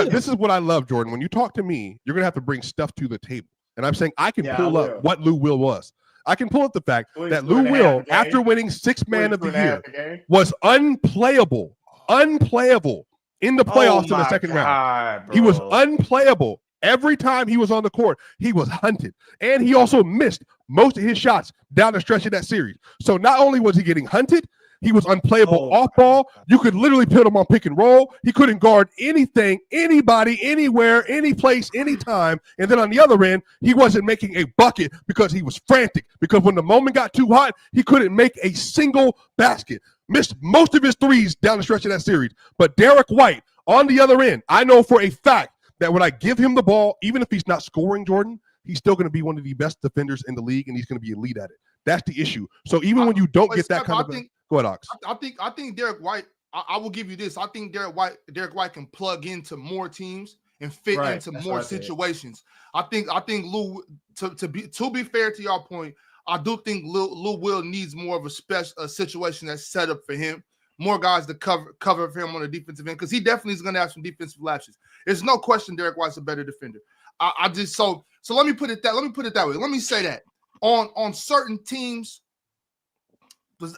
this is what I love, Jordan. When you talk to me, you're gonna have to bring stuff to the table, and I'm saying I can pull up what Lou Will was. I can pull up the fact that Lou Will, after winning 6th Man of the Year, was unplayable in the playoffs in the second round. He was unplayable. Every time he was on the court, he was hunted. And he also missed most of his shots down the stretch of that series. So not only was he getting hunted, he was unplayable off ball. You could literally put him on pick and roll. He couldn't guard anything, anybody, anywhere, any place, anytime. And then on the other end, he wasn't making a bucket because he was frantic. Because when the moment got too hot, he couldn't make a single basket. Missed most of his threes down the stretch of that series. But Derrick White, on the other end, I know for a fact that when I give him the ball, even if he's not scoring, Jordan, he's still going to be one of the best defenders in the league, and he's going to be elite at it. That's the issue. So even when you don't get that kind of go ahead, Ox. I think Derrick White. I will give you this. I think Derrick White can plug into more teams and fit into more situations. I think Lou. To be fair to your point, I do think Lou Will needs more of a situation that's set up for him. More guys to cover for him on the defensive end because he definitely is going to have some defensive lapses. There's no question Derrick White's a better defender. I just so let me put it that way. Let me say that on certain teams,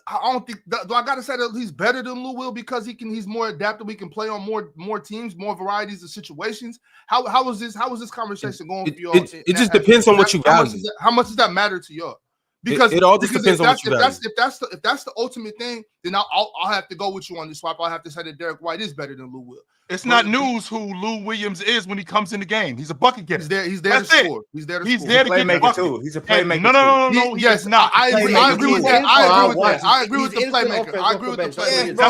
I don't think do I got to say that he's better than Lou Will because he's more adaptable. He can play on more teams, more varieties of situations. How is this conversation going for y'all? It just depends on what you value. How much does that matter to y'all? Because it all just depends on what you value. If that's the ultimate thing, then I'll have to go with you on this swap. I'll have to say that Derrick White is better than Lou Will. It's not news who Lou Williams is when he comes in the game. He's a bucket getter. He's there to score. He's there to get the bucket. Too. He's a playmaker. No. Yes, not. I agree with that. I agree with the playmaker. I agree with the playmaker.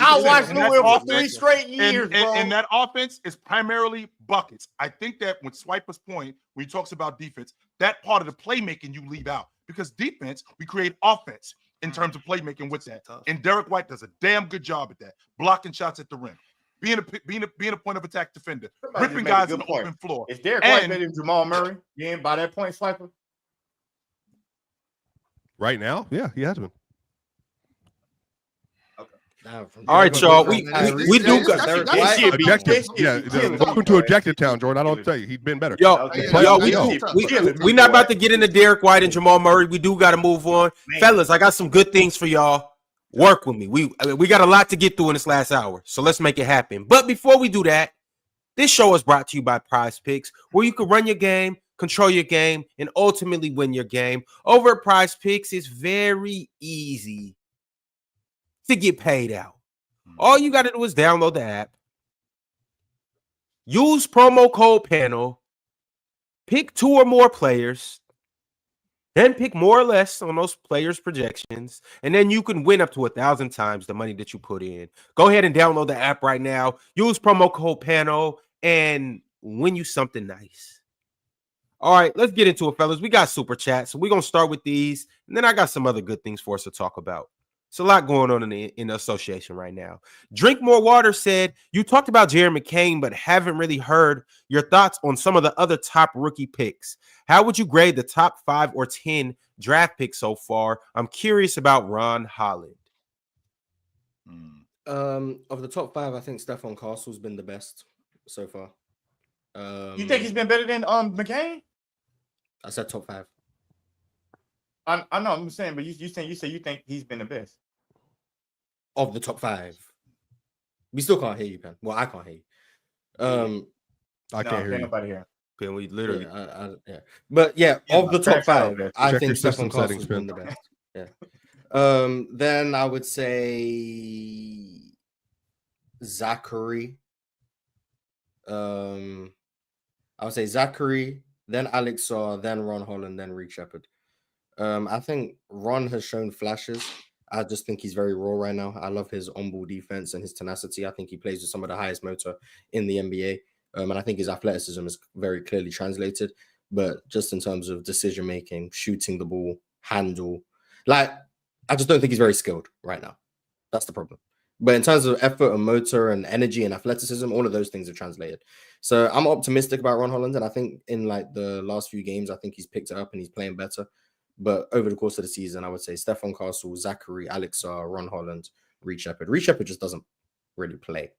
I watched Lou Will for 3 straight years, bro. And that offense is primarily buckets. I think that when Swiper's point, when he talks about defense, that part of the playmaking you leave out. Because defense, we create offense in terms of playmaking with that. And Derrick White does a damn good job at that. Blocking shots at the rim. Being a point of attack defender. Ripping guys on the open floor. Is Derrick White better than Jamal Murray? You ain't by that point, Swiper? Right now? Yeah, he has been. All right, y'all. We do got welcome to Objective Town, Jordan. I don't tell you, he's been better. We not about to get into Derrick White and Jamal Murray. We do got to move on, fellas. I got some good things for y'all. Work with me. We got a lot to get through in this last hour, so let's make it happen. But before we do that, this show is brought to you by PrizePicks, where you can run your game, control your game, and ultimately win your game. Over at PrizePicks, it's very easy to get paid out. All you got to do is download the app, use promo code panel, pick 2 or more players, then pick more or less on those players' projections, and then you can win up to 1,000 times the money that you put in. Go ahead and download the app right now. Use promo code panel and win you something nice. All right, let's get into it, fellas. We got super chats, so we're going to start with these, and then I got some other good things for us to talk about. It's a lot going on in the association right now. Drink More Water said, you talked about Jared McCain, but haven't really heard your thoughts on some of the other top rookie picks. How would you grade the top 5 or 10 draft picks so far? I'm curious about Ron Holland. Of the top 5, I think Stephon Castle's been the best so far. You think he's been better than McCain? I said top 5. I know. I'm saying, but you think he's been the best of the top 5. We still can't hear you, Pen. Well, I can't hear you. I can't hear anybody here. Pen, we literally. Yeah. But yeah, of the top 5, I think Stephon Castle's been the best. Yeah. Then I would say Zachary. I would say Zachary, then Alex Saw, then Ron Holland, then Reed Shepherd. I think Ron has shown flashes. I just think he's very raw right now. I love his on-ball defense and his tenacity. I think he plays with some of the highest motor in the NBA. And I think his athleticism is very clearly translated. But just in terms of decision-making, shooting the ball, handle, I just don't think he's very skilled right now. That's the problem. But in terms of effort and motor and energy and athleticism, all of those things have translated. So I'm optimistic about Ron Holland. And I think in the last few games, I think he's picked it up and he's playing better. But over the course of the season, I would say Stephon Castle, Zachary, Alex, Ron Holland, Reed Shepherd. Reed Shepherd just doesn't really play,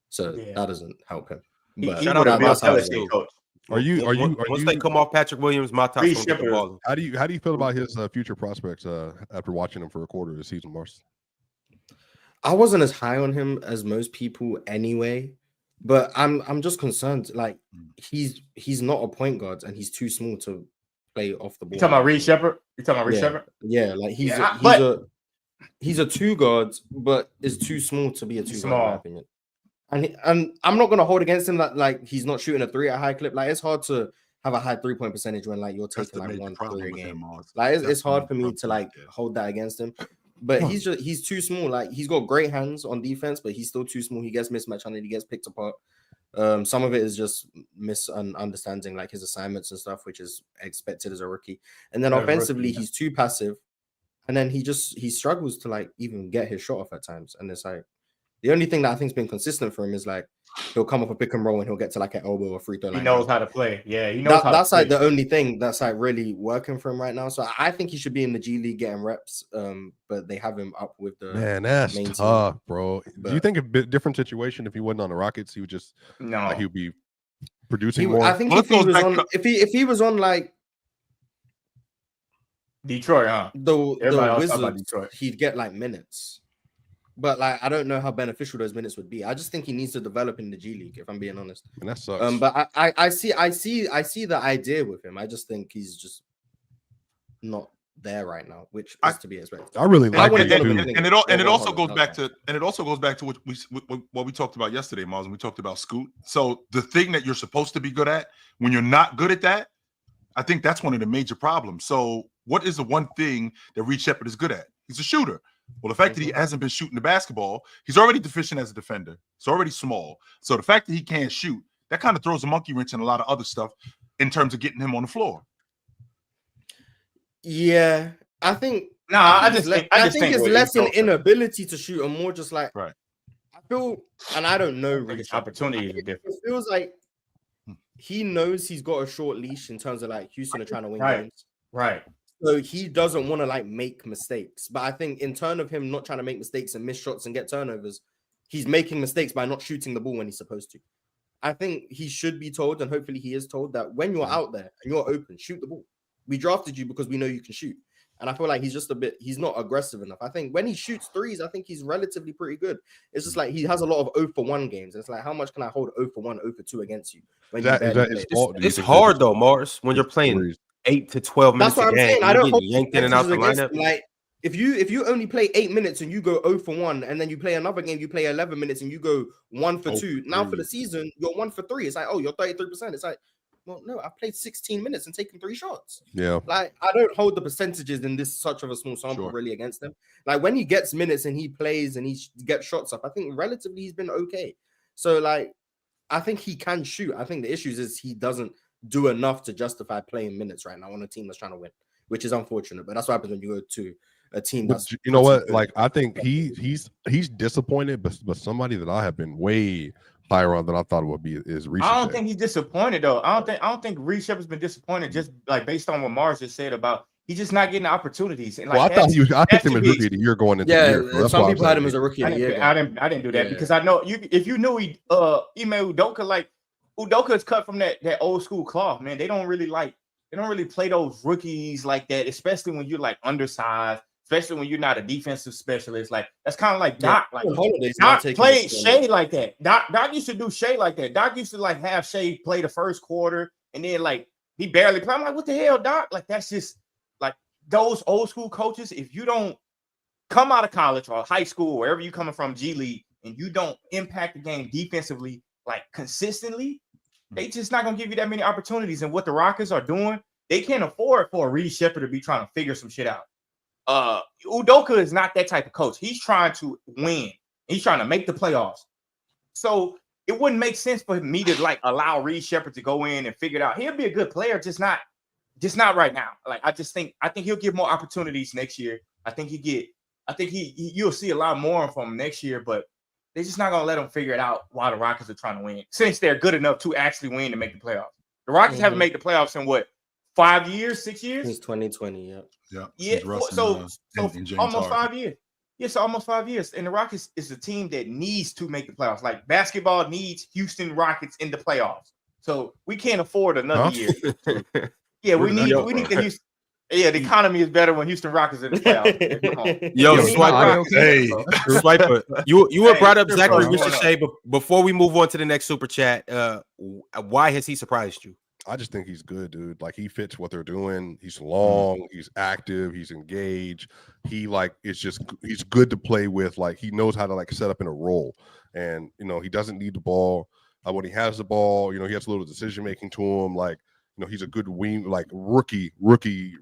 so that doesn't help him. But shout out to Bill Belichick, coach. Are you once they come off Patrick Williams, my top's gonna get the ball. How do you feel about his future prospects after watching him for a quarter of the season, Mars? I wasn't as high on him as most people anyway, but I'm just concerned. Like he's not a point guard and he's too small to play off the ball. You talking about Reed Shepherd? Yeah, like he's a two guard, but is too small to be a two guard, in my opinion. And I'm not gonna hold against him that like he's not shooting a three at a high clip. Like it's hard to have a high 3-point percentage when like you're taking like 1-3 a game. Like it's hard for me to like hold that against him. But he's too small. Like he's got great hands on defense, but he's still too small. He gets mismatched and he gets picked apart. Some of it is just misunderstanding like his assignments and stuff, which is expected as a rookie. And then offensively, he's too passive, and then he struggles to like even get his shot off at times. And it's like the only thing that I think's been consistent for him is like he'll come up a pick and roll and he'll get to like an elbow or free throw line. He knows how to play. Yeah, he knows that's like the only thing that's like really working for him right now. So I think he should be in the G League getting reps. But they have him up with the that's main tough, team. Bro. Do you think a bit different situation if he wasn't on the Rockets? He would just he would be producing more. I think if he was on like Detroit, the Wizards, he'd get like minutes. But like I don't know how beneficial those minutes would be. I just think he needs to develop in the G League, if I'm being honest. And that sucks. But I see the idea with him. I just think he's just not there right now, which is to be expected. I really like it too. And it also goes back to what we talked about yesterday, Miles, and we talked about Scoot. So the thing that you're supposed to be good at, when you're not good at that, I think that's one of the major problems. So what is the one thing that Reed Shepherd is good at? He's a shooter. Well, the fact that he hasn't been shooting the basketball, he's already deficient as a defender. He's already small. So the fact that he can't shoot, that kind of throws a monkey wrench in a lot of other stuff in terms of getting him on the floor. Yeah, I think. I think it's less an inability to shoot and more just like I feel, and I don't know. Opportunity is different. It feels like he knows he's got a short leash in terms of like Houston are trying to win games. Right. So he doesn't want to like make mistakes. But I think in turn of him not trying to make mistakes and miss shots and get turnovers, he's making mistakes by not shooting the ball when he's supposed to. I think he should be told, and hopefully he is told, that when you're out there and you're open, shoot the ball. We drafted you because we know you can shoot. And I feel like he's not aggressive enough. I think when he shoots threes, I think he's relatively pretty good. It's just like he has a lot of 0 for 1 games. It's like, how much can I hold 0 for 1, 0 for 2 against you? It's hard though, Mars, when you're playing 8 to 12 minutes. That's what I'm saying. I don't hold yanked in and out the lineup. Like if you only play 8 minutes and you go 0 for 1, and then you play another game, you play 11 minutes and you go 1 for 2. Now for the season, you're 1 for 3. It's like, oh, you're 33%. It's like, well, no, I've played 16 minutes and taken 3 shots. Yeah. Like, I don't hold the percentages in this such of a small sample really against them. Like, when he gets minutes and he plays and he gets shots up, I think relatively he's been okay. So, like, I think he can shoot. I think the issue is he doesn't do enough to justify playing minutes right now on a team that's trying to win, which is unfortunate. But that's what happens when you go to a team that's... You know what? Like, I think he's disappointed, but somebody that I have been way... higher on than I thought it would be is Reed. I don't think he's disappointed though. I don't think Reed Shepherd's been disappointed just like based on what Mars just said about he's just not getting the opportunities. And like, I picked him as rookie of the year going into the year. So some people had him as a rookie of the year. I didn't do that because I know if you knew Ime Udoka, like Udoka is cut from that old school cloth, man. They don't really play those rookies like that, especially when you're like undersized. Especially when you're not a defensive specialist, like that's kind of like Doc. Like Doc played Shea like that. Doc used to do Shea like that. Doc used to like have Shea play the first quarter and then like he barely play. I'm like, what the hell, Doc? Like that's just like those old school coaches. If you don't come out of college or high school, wherever you coming from, G League, and you don't impact the game defensively like consistently, they just not gonna give you that many opportunities. And what the Rockets are doing, they can't afford for a Reed Shepherd to be trying to figure some shit out. Udoka is not that type of coach. He's trying to win. He's trying to make the playoffs. So it wouldn't make sense for me to like allow Reed Shepherd to go in and figure it out. He'll be a good player, just not right now. Like I think he'll get more opportunities next year. You'll see a lot more from him next year, but they're just not gonna let him figure it out while the Rockets are trying to win, since they're good enough to actually win to make the playoffs. The Rockets haven't made the playoffs in what, 5 years, 6 years since 2020. Yeah. So almost 5 years. Yeah, so almost 5 years. And the Rockets is a team that needs to make the playoffs. Like basketball needs Houston Rockets in the playoffs. So we can't afford another year. Yeah, we need the Houston. Yeah, the economy is better when Houston Rockets in the playoffs. Come on. Yo, Swiper. Hey, Swiper. You were brought up Zachary Richardson, but before we move on to the next super chat, why has he surprised you? I just think he's good, dude. Like he fits what they're doing. He's long, he's active, he's engaged. He he's good to play with. Like he knows how to like set up in a role, and he doesn't need the ball. When he has the ball, he has a little decision making to him. Like he's a good wing, like rookie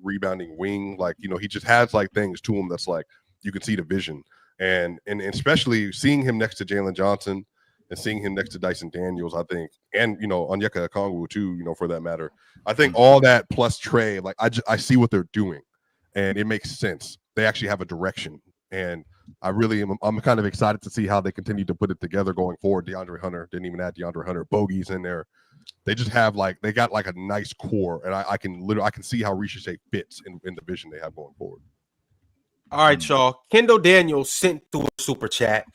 rebounding wing. Like he just has like things to him that's like you can see the vision, and especially seeing him next to Jalen Johnson. And seeing him next to Dyson Daniels, I think, and Onyeka Okongwu too, for that matter. I think all that plus Trey, like I see what they're doing, and it makes sense. They actually have a direction, and I'm kind of excited to see how they continue to put it together going forward. DeAndre Hunter didn't even add DeAndre Hunter. Bogey's in there. They just have they got like a nice core, and I can see how Ricochet fits in the vision they have going forward. All right, y'all. Kendall Daniels sent through a super chat.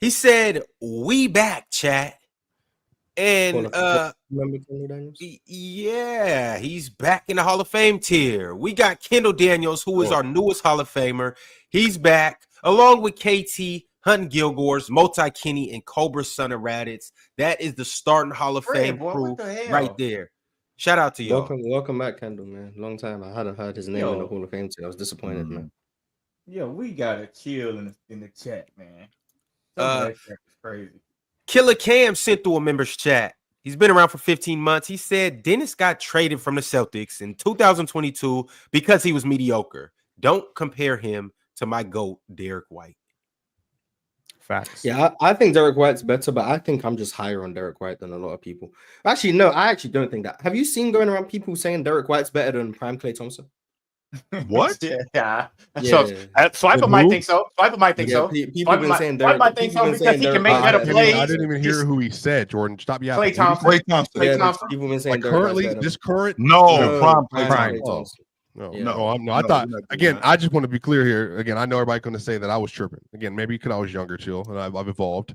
He said, "We back, chat." And remember Kendall Daniels? Yeah, he's back in the Hall of Fame tier. We got Kendall Daniels, who is our newest Hall of Famer. He's back, along with KT, Hunt Gilgores, Multi Kenny, and Cobra Son of Raditz. That is the starting Hall of Fame crew right there. Shout out to y'all. Welcome back, Kendall, man. Long time. I hadn't heard his name in the Hall of Fame tier. I was disappointed, man. Yo, we gotta chill in the chat, man. That's crazy. Killer Cam sent through a members chat. He's been around for 15 months. He said Dennis got traded from the Celtics in 2022 because he was mediocre. Don't compare him to my GOAT, Derrick White. Facts. Yeah, I think Derrick White's better, but I think I'm just higher on Derrick White than a lot of people. Actually, no, I actually don't think that. Have you seen going around people saying Derrick White's better than prime Klay Thompson? What? Yeah. So Swiper might think so. Swiper might think so. People been saying Derrick. Might think so because he can make better plays. I didn't even hear who he said. Jordan, stop yapping. Klay Thompson. Klay Thompson. People been saying currently this current. No, prime. No. I thought again. I just want to be clear here. Again, I know everybody's going to say that I was tripping. Again, maybe because I was younger, chill, and I've evolved.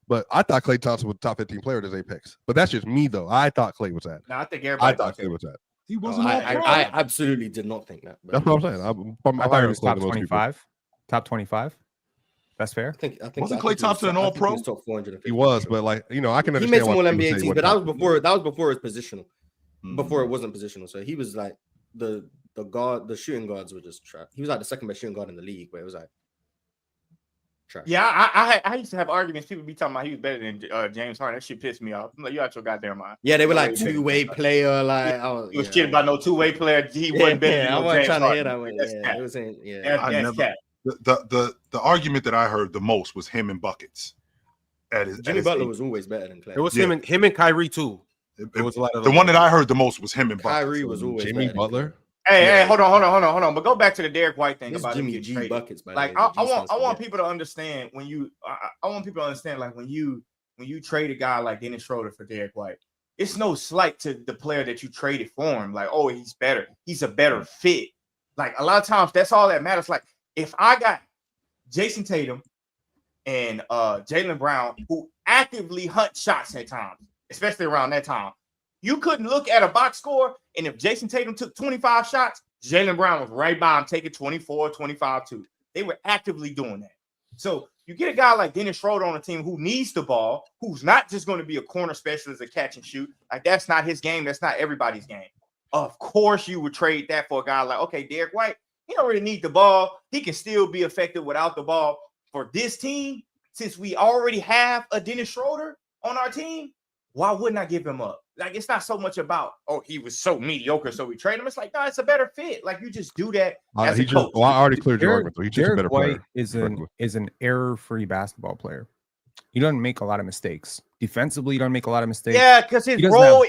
But I thought Klay Thompson was the top 15 player at his apex. But that's just me, though. I thought Klay was that. No, I think everybody. I thought Klay was that. He wasn't. I absolutely did not think that. That's what I'm saying. I thought it was top 25. Top 25. That's fair. I think wasn't Klay Thompson an All-Pro? He was, but I can understand. He made some All NBA teams, but that was before his positional. Before it wasn't positional, so he was like the shooting guards were just trash. He was like the second best shooting guard in the league, but it was like trash. Yeah, I used to have arguments. People be talking about he was better than James Harden. That shit pissed me off. I'm like, you out your goddamn mind. Yeah, they were like two-way player. Like he was shit about no two-way player. He wasn't better. I wasn't trying to hear that one. Yeah, it was saying The argument that I heard the most was him and buckets. Jimmy Butler was always better than Klay. It was him and Kyrie too. It was a lot of the one that I heard the most was him and buckets. Kyrie was always Jimmy Butler. Hey, hold on. But go back to the Derrick White thing about Jimmy G buckets. Like I want people to understand when you trade a guy like Dennis Schroder for Derrick White, it's no slight to the player that you traded for him. Like, oh, he's better. He's a better fit. Like a lot of times, that's all that matters. Like if I got Jason Tatum and Jaylen Brown who actively hunt shots at times, especially around that time. You couldn't look at a box score, and if Jason Tatum took 25 shots, Jaylen Brown was right by him taking 24, 25 too. They were actively doing that. So you get a guy like Dennis Schroder on a team who needs the ball, who's not just going to be a corner specialist, a catch and shoot. Like that's not his game. That's not everybody's game. Of course, you would trade that for a guy like, okay, Derrick White, he don't really need the ball. He can still be effective without the ball. For this team, since we already have a Dennis Schroder on our team, why wouldn't I give him up? Like, it's not so much about, oh, he was so mediocre, so we trade him. It's like, no, it's a better fit. Like, you just do that as a coach. I already cleared your argument. So he's just a better player. White is an error-free basketball player. He doesn't make a lot of mistakes. Defensively, he doesn't make a lot of mistakes. Yeah, because his role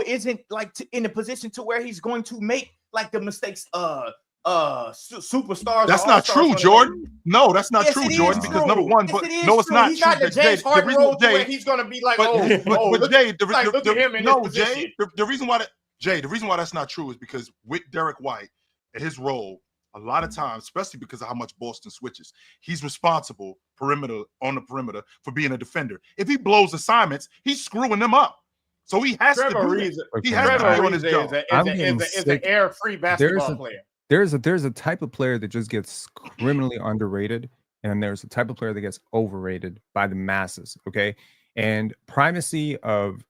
isn't like in a position to where he's going to make like the mistakes superstars. That's not true, Jordan. No, that's not true, Jordan. Because number one, but no, it's not true. He's not the James Harden role where he's going to be like, Jay, the reason why Jay, the reason why that's not true is because with Derrick White and his role, a lot of times, especially because of how much Boston switches, he's responsible on the perimeter for being a defender. If he blows assignments, he's screwing them up. So he has to do that. He has to be on his job. Is an air-free basketball player. There's a type of player that just gets criminally underrated, and there's a type of player that gets overrated by the masses. Okay, and primacy of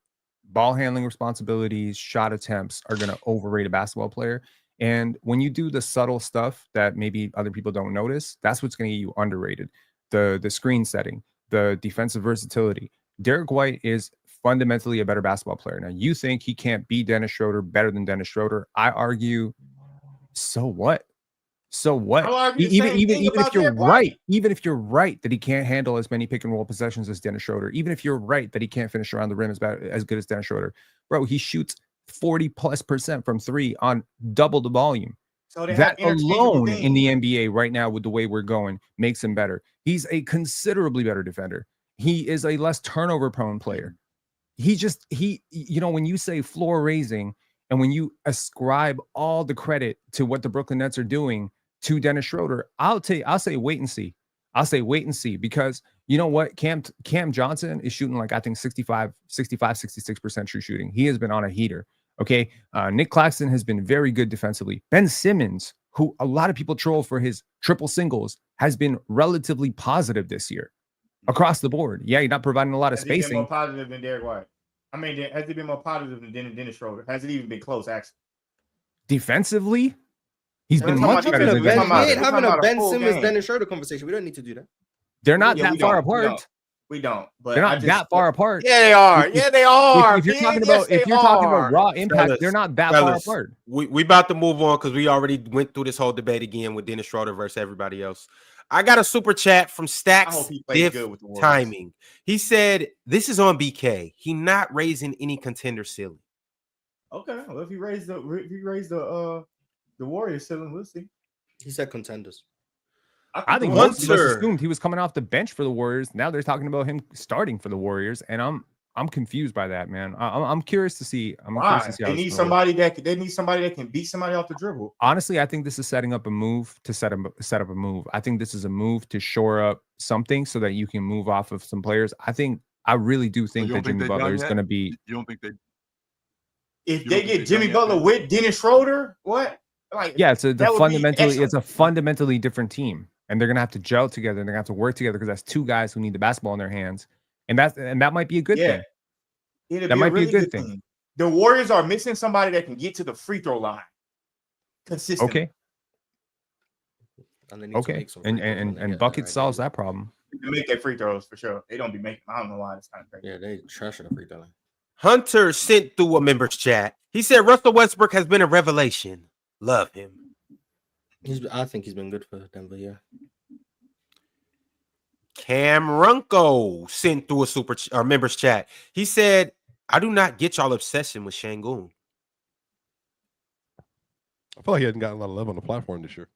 ball handling responsibilities, shot attempts are going to overrate a basketball player. And when you do the subtle stuff that maybe other people don't notice, that's what's going to get you underrated. The screen setting, the defensive versatility. Derrick White is fundamentally a better basketball player. Now, you think he can't be Dennis Schroder better than Dennis Schroder. I argue, so what? So what? Even if you're right, even if you're right that he can't handle as many pick and roll possessions as Dennis Schroder, even if you're right that he can't finish around the rim as good as Dennis Schroder, bro, he shoots 40+% from three on double the volume. So that alone in the NBA right now, with the way we're going, makes him better. He's a considerably better defender. He is a less turnover prone player. When you say floor raising and when you ascribe all the credit to what the Brooklyn Nets are doing to Dennis Schroder, I'll say wait and see. I'll say wait and see, because you know what? Cam Johnson is shooting like, I think 66% true shooting. He has been on a heater. Okay. Nick Claxton has been very good defensively. Ben Simmons, who a lot of people troll for his triple singles, has been relatively positive this year across the board. Yeah, he's not providing a lot of spacing. Has he been more positive than Derrick White? I mean, has he been more positive than Dennis Schroder? Has it even been close, actually? Defensively, he's been much better than Dennis Schroder. We ain't having a Ben Simmons, Dennis Schroder conversation. We don't need to do that. They're not that far apart. We don't. But they're not that far apart. Yeah, they are. Yeah, they are. If you're talking about raw impact, fellas, they're not that far apart. We about to move on because we already went through this whole debate again with Dennis Schroder versus everybody else. I got a super chat from Stacks Timing. He said, "This is on BK. He not raising any contender ceiling." Okay, well, if he raised the Warriors ceiling, we'll see. He said contenders. I think most of us assumed he was coming off the bench for the Warriors. Now they're talking about him starting for the Warriors, and I'm confused by that, man. I'm curious to see. They need somebody that can beat somebody off the dribble. Honestly, I think this is setting up a move to set up a move. I think this is a move to shore up something so that you can move off of some players. I really do think that Jimmy Butler is going to be. You don't think they? If they get Jimmy Butler with Dennis Schroder, what? It's a fundamentally different team, and they're gonna have to gel together, and they're gonna have to work together, because that's two guys who need the basketball in their hands, and that might be a good thing. That might be a good thing. The Warriors are missing somebody that can get to the free throw line consistently. Okay. And Bucket solves that problem. They make their free throws for sure. They don't be making. I don't know why it's kind of crazy. Yeah, they trash at the free throw line. Hunter sent through a members chat. He said Russell Westbrook has been a revelation. Love him. I think he's been good for Denver, yeah. Cam Runko sent through a members chat. He said, "I do not get y'all obsession with Sengun." I feel like he hasn't gotten a lot of love on the platform this year.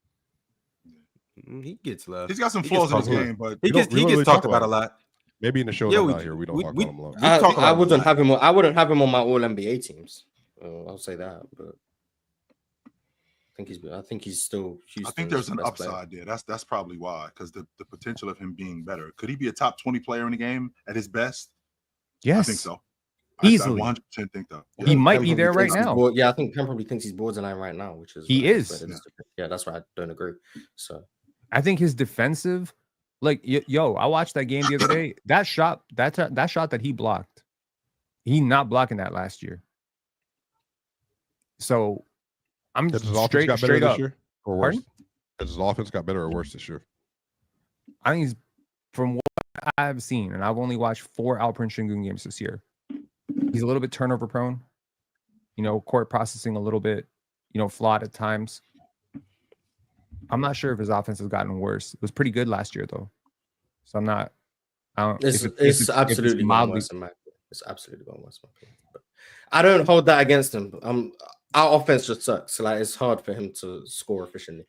He gets love. He's got some flaws in his game, but he gets talked about a lot. Maybe in the show out here we don't talk about him a lot. I wouldn't have him on my all NBA teams. I'll say that, but I think he's still Houston's. I think there's an player. upside there. That's probably why, because the potential of him being better. Could he be a top 20 player in the game at his best? Yes, I think so. Easily. I 100% think that. Yeah. He might be there right now. I think Ken probably thinks he's borderline right now, which is he is. Yeah, that's why I don't agree. So I think his defensive, I watched that game the other day. That shot that he blocked, he not blocking that last year. So I'm just straight up. This year, or worse? Has his offense got better or worse this year? I think from what I've seen, and I've only watched 4 Alperen Sengun games this year, he's a little bit turnover prone. Court processing a little bit, flawed at times. I'm not sure if his offense has gotten worse. It was pretty good last year, though. So I'm not. It's absolutely gone worse. It's absolutely gone worse. But I don't hold that against him. Our offense just sucks. It's hard for him to score efficiently.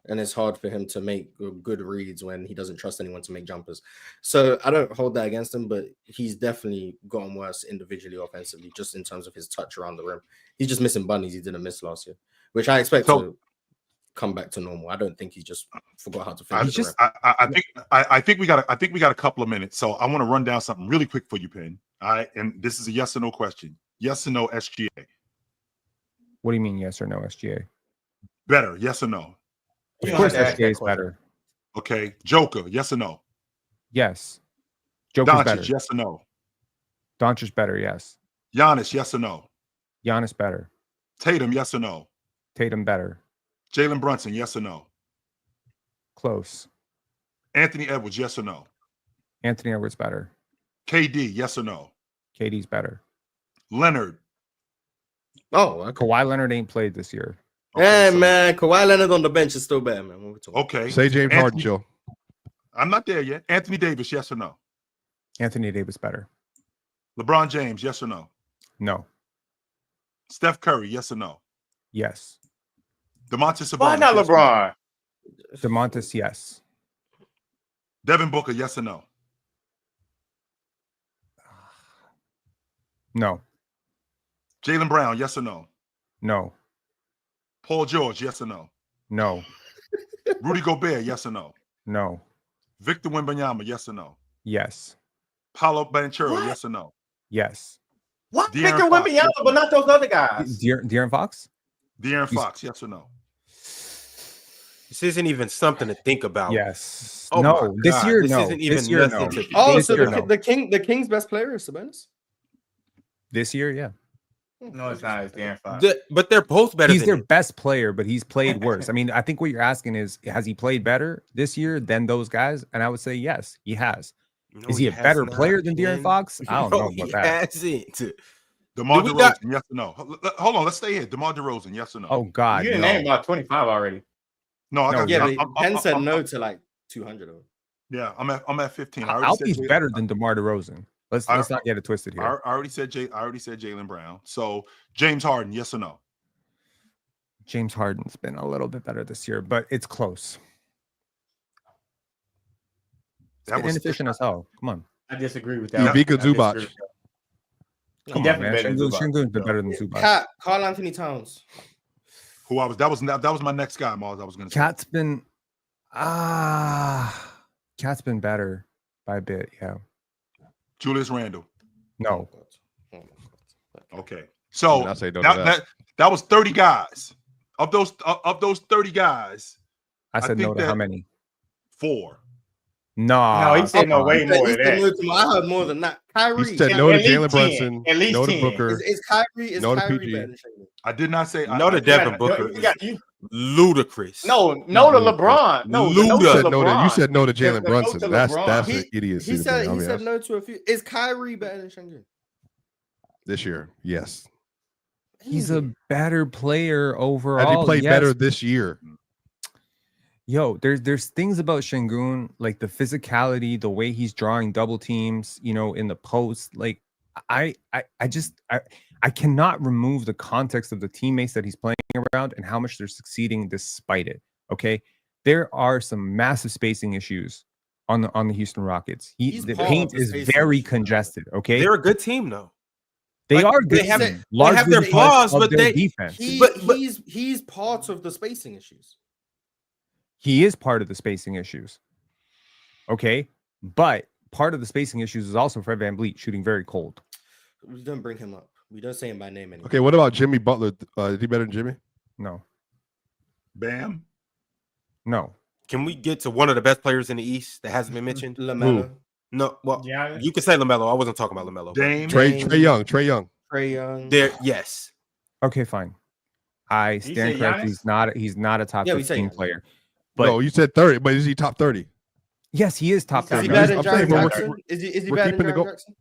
and it's hard for him to make good reads when he doesn't trust anyone to make jumpers. So I don't hold that against him, but he's definitely gotten worse individually offensively, just in terms of his touch around the rim. He's just missing bunnies he didn't miss last year, which I expect to come back to normal. I don't think he just forgot how to finish. I think we got a couple of minutes, so I want to run down something really quick for you, Penn. All right, and this is a yes or no question. Yes or no, SGA? What do you mean, yes or no, SGA? Better, yes or no? Of course, SGA is better. Okay, Joker, yes or no? Yes. Joker's Doncic, better. yes or no? Doncic better, yes. Giannis, yes or no? Giannis better. Tatum, yes or no? Tatum better. Jalen Brunson, yes or no? Close. Anthony Edwards, yes or no? Anthony Edwards better. KD, yes or no? KD's better. Leonard. Oh, okay. Kawhi Leonard ain't played this year. Okay, man, Kawhi Leonard on the bench is still better, man. Okay. Say James Harden, chill. I'm not there yet. Anthony Davis, yes or no? Anthony Davis better. LeBron James, yes or no? No. Steph Curry, yes or no? Yes. DeMontis Sabonis. Why not yes LeBron? DeMontis, yes. Devin Booker, yes or no? No. Jaylen Brown, yes or no? No. Paul George, yes or no? No. Rudy Gobert, yes or no? No. Victor Wembanyama, yes or no? Yes. Paulo Banchero, yes or no? Yes. What? De'Aaron Victor Fox, Wembanyama, yes but not those other guys. De'Aaron Fox? De'Aaron Fox, yes or no? This isn't even something to think about. Yes. Oh no. This year, this no. isn't even this year, nothing no. to Oh, This so year, no. the King's best player is Sabonis? This year, yeah. No, it's not. It's De'Aaron Fox. But they're both better. He's than their him. best player, but he's played worse. I mean, I think what you're asking is, has he played better this year than those guys? And I would say yes, he has. No, Is he a has better not, player than man. De'Aaron Fox? I don't know he about that. hasn't. DeMar we DeRozan, got- yes or no? Hold on, let's stay here. DeMar DeRozan, yes or no? Oh God, You didn't no. name about 25 already. No, I No, got Yeah, I'm- but I'm- Penn said I'm- no to like 200 of them. Yeah, I'm at 15. I already said Alfie's Jaylen- better than DeMar DeRozan. Let's not get it twisted here. I already said Jaylen Brown. So James Harden, yes or no? James Harden's been a little bit better this year, but it's close. That was Inefficient as hell. Come on. I disagree with that. Ivica I disagree Zubac. with that. Come on, definitely man. better than Zubac. Sengun's been better than Zubac. Cat, Carl Anthony Towns. Who I was that was my next guy, Mars. I was gonna say. Cat's been Cat's been better by a bit, yeah. Julius Randle. No. Oh my God. Okay. So I say no to that was 30 guys. Of those 30 guys, I said no think to how that- many? 4. No. No, he said no way more He than said that. no to I heard more than that. Kyrie. He said At no to least Jalen 10. Brunson, At least no to 10. Booker. Is Kyrie No to Kyrie PG. better than Sengun? I did not say No to Devin Booker. You got- you- Ludicrous. No to LeBron. No, Luda. no You to said no to, LeBron. you said no to The Jalen no Brunson. to That's LeBron. an idiocy. He to said me, I'll he be said honest. no to a few. Is Kyrie better than Sengun? This year. Yes. He's a better player overall. Has he played yes. better this year? Yo, there's things about Sengun, like the physicality, the way he's drawing double teams, in the post. Like I cannot remove the context of the teammates that he's playing around and how much they're succeeding despite it. Okay, there are some massive spacing issues on the Houston Rockets. He's The part paint of the is spacing very issue. congested. Okay, They're a good team, though. they like, are good. they have- team, they have largely their because flaws, of but their they- defense. But- He's part of the spacing issues. He is part of the spacing issues. Okay. But part of the spacing issues is also Fred VanVleet shooting very cold. We don't bring him up. We don't say him by name anymore. Okay, what about Jimmy Butler? Is he better than Jimmy? No. Bam. No. Can we get to one of the best players in the East that hasn't been mentioned? LaMelo. No. Well, Yeah. you can say LaMelo. I wasn't talking about LaMelo. Dame. Trey Young. Trae Young. There, yes. Okay, fine. I Did you stand say corrected. Giannis? He's not a top Yeah, we say 15 Giannis. player. But No, you said 30, but is he top 30? yes, he is top Is Is 30. he I'm better than I'm Jaren saying we're- Jackson? Is he we're better keeping than the Jaren go- Jackson?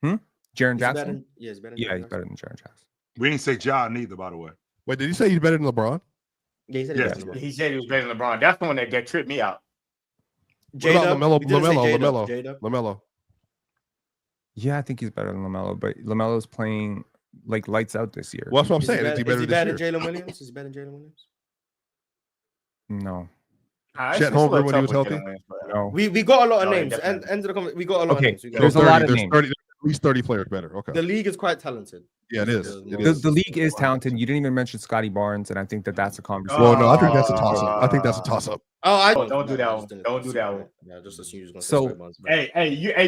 Jaren Is he better Jackson? than- Yeah, he's better than Yeah, Jaren he's Jackson. better than Jaren Jackson. We didn't say Ja neither, by the way. Wait, did he say he's better than LeBron? Yeah, he said Yes. he's better than He said he was better than LeBron. That's the one that tripped me out. What about J-Dub? LaMelo? We didn't say LaMelo. J-Dub. LaMelo. Yeah, I think he's better than LaMelo, but LaMelo's playing like lights out this year. Well, that's what I'm Is he saying. Is he better than this year? Jalen Williams? Is he better than Jalen Williams? No. Chet Holmgren when he was healthy. No. We got a lot of No, names. definitely. And end of the conversation, we got a lot of names. There's a lot of names. At least 30 players better. Okay. The league is quite talented. Yeah, it is. The league is talented. You didn't even mention Scotty Barnes, and I think that's a conversation. Well, no, I think that's a toss-up. I think that's a toss-up. Don't do that one. Don't do that one. Yeah, just assume he's going to So, say Barnes. Hey,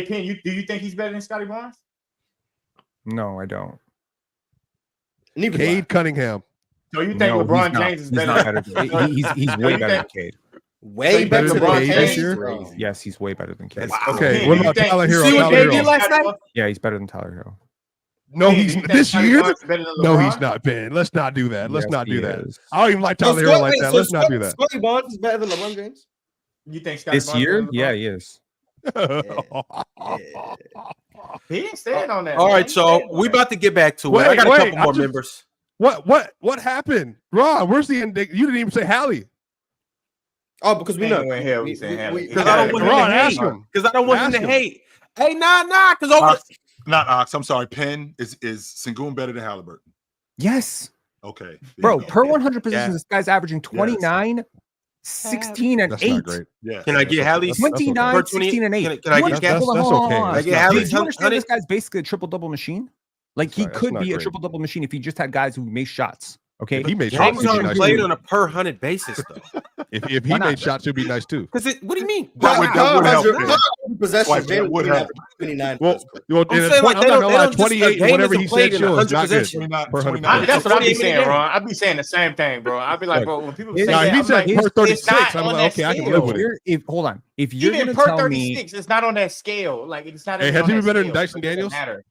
Penn, do you think he's better than Scotty Barnes? No, I don't. Neither do I. Cade Cunningham. So you think No, LeBron he's not. James is He's better? not better. He's way better than Cade. Way better than LeBron Cade this year? bro. Yes, he's way better than Cade. Okay, Wow. what about Tyler Hero? See what Tyler they Hero. did last night? Yeah, he's better than Tyler Hero. No, Hey, he's you think this Scotty year. Barnes is better than No, LeBron? he's not, Ben. Let's not do that. Let's Yes, not do he that. is. I don't even like Tyler Hero like that. Let's not do that. Scotty Barnes is better than LeBron James? You think Scotty This Barnes year? is better Yeah, than he is. Yeah. LeBron? He ain't staying on that. All man. right, He so staying on we that. about to get back to it. Wait, I got a wait, couple I more just- members. What happened, Ron? Where's the end? You didn't even say Hallie. Oh, because we know. Ain't no in hell we saying Hallie. Because I don't want him Ron, to ask hate. him. Because I don't want him Ask to him. hate. Hey, nah. Because over. Not Ox. I'm sorry. Penn is Sengun better than Halliburton? Yes. Okay, there Bro, you go. per 100 positions, Yeah. this guy's averaging 29, 16, and That's 8. not great. Yeah. Can I get Hallie's? That's okay. 29, Per 20 16, and 8. can I You get understand- That's hold on, hold on, okay. hold on. Can I get That's Do Hallie's? you understand this 100? guy's basically a triple-double machine? Like, he That's could not be a great. triple-double machine if he just had guys who make shots. Okay? He made James shots. He'd be Harden nice played too. on a per 100 basis though. If he Why not? made shots, it'd be nice too. Because what do you mean? That would help. Possession. Like, that would help. 29. Well, I'm saying, like, I'm they not don't- gonna they lie. don't just- a 28, game whatever isn't he played said, in shows 100 not good. possessions. 100 That's what I be 28 saying, minutes. Ron. I be saying the same thing, bro. I be like, bro, when people say Now, that, if he I'm said like, per it's 36, not I'm on like, that okay, I can scale. live with it. Hold on. If you're Even going to per tell me... 36, it's not on that scale. Like, it's not. Hey, even has on he that been better than scale. Dyson It doesn't Daniels? matter.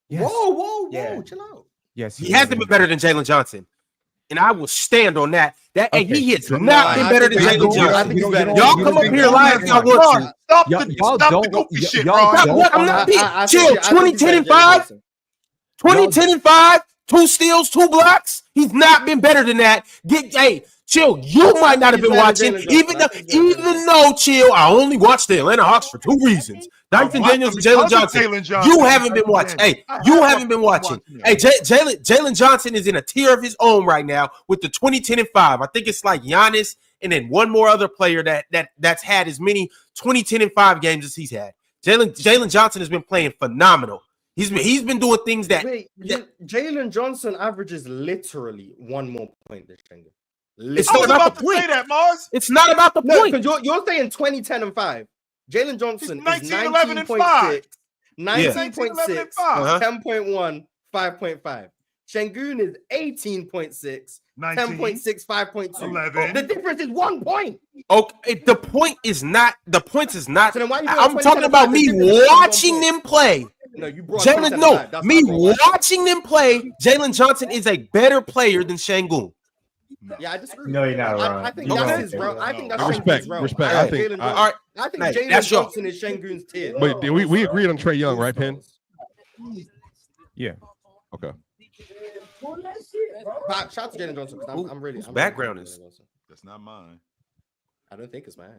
Yes. Whoa, Yeah. chill out. Yes. He hasn't been better than Jalen Johnson. And I will stand on that. That Okay. he has No, not I been think better than I Jalen think- I Johnson. think he's better. Y'all You come don't up think here he's lying better? if y'all want to. Stop Y'all the stop don't- the goofy shit, y'all Ron. don't- What? I'm not being I chill. think 20, he's 10, and better than 5. Jason. 20, 10, and 5. 2 steals, 2 blocks. He's not been better than that. Hey, chill. You might not have been watching, even though, chill. I only watched the Atlanta Hawks for 2 reasons. Dyson Daniels and Jalen Johnson. You haven't been watching. Hey, you haven't been watching. Hey, Jalen Johnson is in a tier of his own right now with the 20, 10, and 5. I think it's like Giannis and then one more other player that's had as many 20, 10, and 5 games as he's had. Jalen Johnson has been playing phenomenal. He's been doing things that. Wait, Jalen Johnson averages literally 1 more point this Sengun. It's I not was about about the to point. say that, Mars. It's not about the No, point. because you're saying 20, 10, and 5. Jalen Johnson He's is 19, 11, and 5. 19.6, 5. 10.1, 5.5. Sengun is 18.6, 10.6, 5.2. 11. The difference is 1 point. Okay, the point is not. The point is not. So then why you I'm doing talking 20, about 10, me 5? The difference is 1 watching point. them play. No, you brought Jalen, 20, no, 10, 5. me That's not right. watching them play. Jalen Johnson is a better player than Sengun. Yeah, I disagree. No, you're not wrong. I think Okay. that's his realm. I think that's Respect, Sengun's realm. respect. I I think think- Jalen All Johnson- right, I think Hey, Jalen that's your- Johnson is Sengun's tier. But we agreed on Trey Young, right, Penn? Yeah. Okay. But shout out to Jalen Johnson because I'm really. Whose I'm background really is- Jalen Johnson. That's not mine. I don't think it's mine.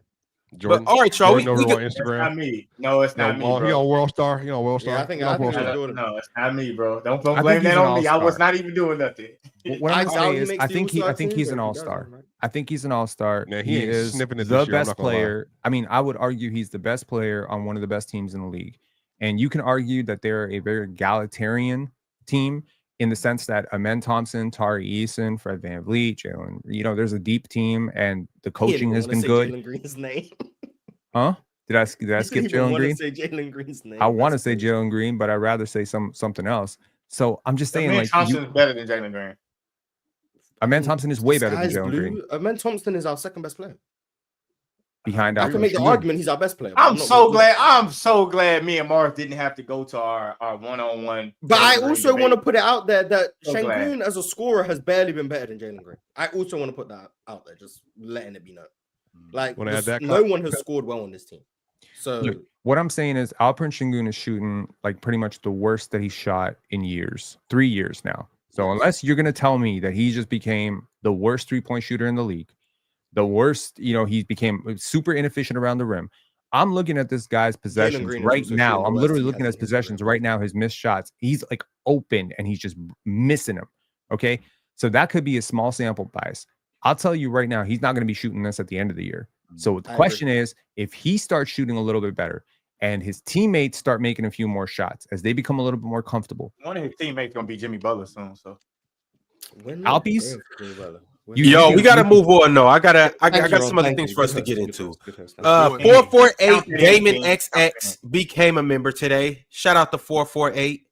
Jordan, all right, y'all, Jordan we over could- on It's not Instagram. me. No, it's not me, He bro. on World Star. He on World Star. Yeah, I think He on World it's Star. Jordan. No, it's not me, bro. Don't I blame think he's that an on me. I was all-star. not even doing nothing. What I'm I gonna doubt say he is, makes I the think All-Star he's team, an but if he all-star. doesn't, right? I think he's an all-star. Yeah, he he ain't is sniffing it the this year, I'm best not gonna lie. player. I mean, I would argue he's the best player on one of the best teams in the league. And you can argue that they're a very egalitarian team in the sense that Amen Thompson, Tari Eason, Fred VanVleet, Jalen, there's a deep team and the coaching has been good. Jalen Green's name. Huh? Did I skip Jalen Green? Say Jalen Green's name. I want to That's say crazy. Jalen Green, but I'd rather say something else. So I'm just saying, Amen like, Thompson is better than Jalen Green. Amen Thompson is way better than Sky's Jalen blue. Green. Amen Thompson is our second best player. Behind I can make the Alperen. argument he's our best player. but I'm not so gonna do glad. that. I'm so glad me and Mark didn't have to go to our one-on-one. But I Jalen Green also debate. want to put it out there that So glad. Sengun as a scorer has barely been better than Jalen Green. I also want to put that out there, just letting it be known. Like, Wanna add that, no Kyle? one has scored well on this team. So Look, what I'm saying is Alperen Sengun is shooting like pretty much the worst that he shot in years, 3 years now. So unless you're going to tell me that he just became the worst 3-point shooter in the league, the worst, he became super inefficient around the rim. I'm looking at this guy's possessions Green is right also now. shooting I'm worse literally than he looking at has his against the possessions rim. right now, his missed shots. He's like open and he's just missing them. Okay. So that could be a small sample bias. I'll tell you right now, he's not going to be shooting this at the end of the year. So the question is, if he starts shooting a little bit better and his teammates start making a few more shots as they become a little bit more comfortable. One of his teammates gonna be Jimmy Butler soon. So Alpies. Yo, we gotta move on. No, I got some other things for us to get into. 448 Gaming XX became a member today. Shout out to 448.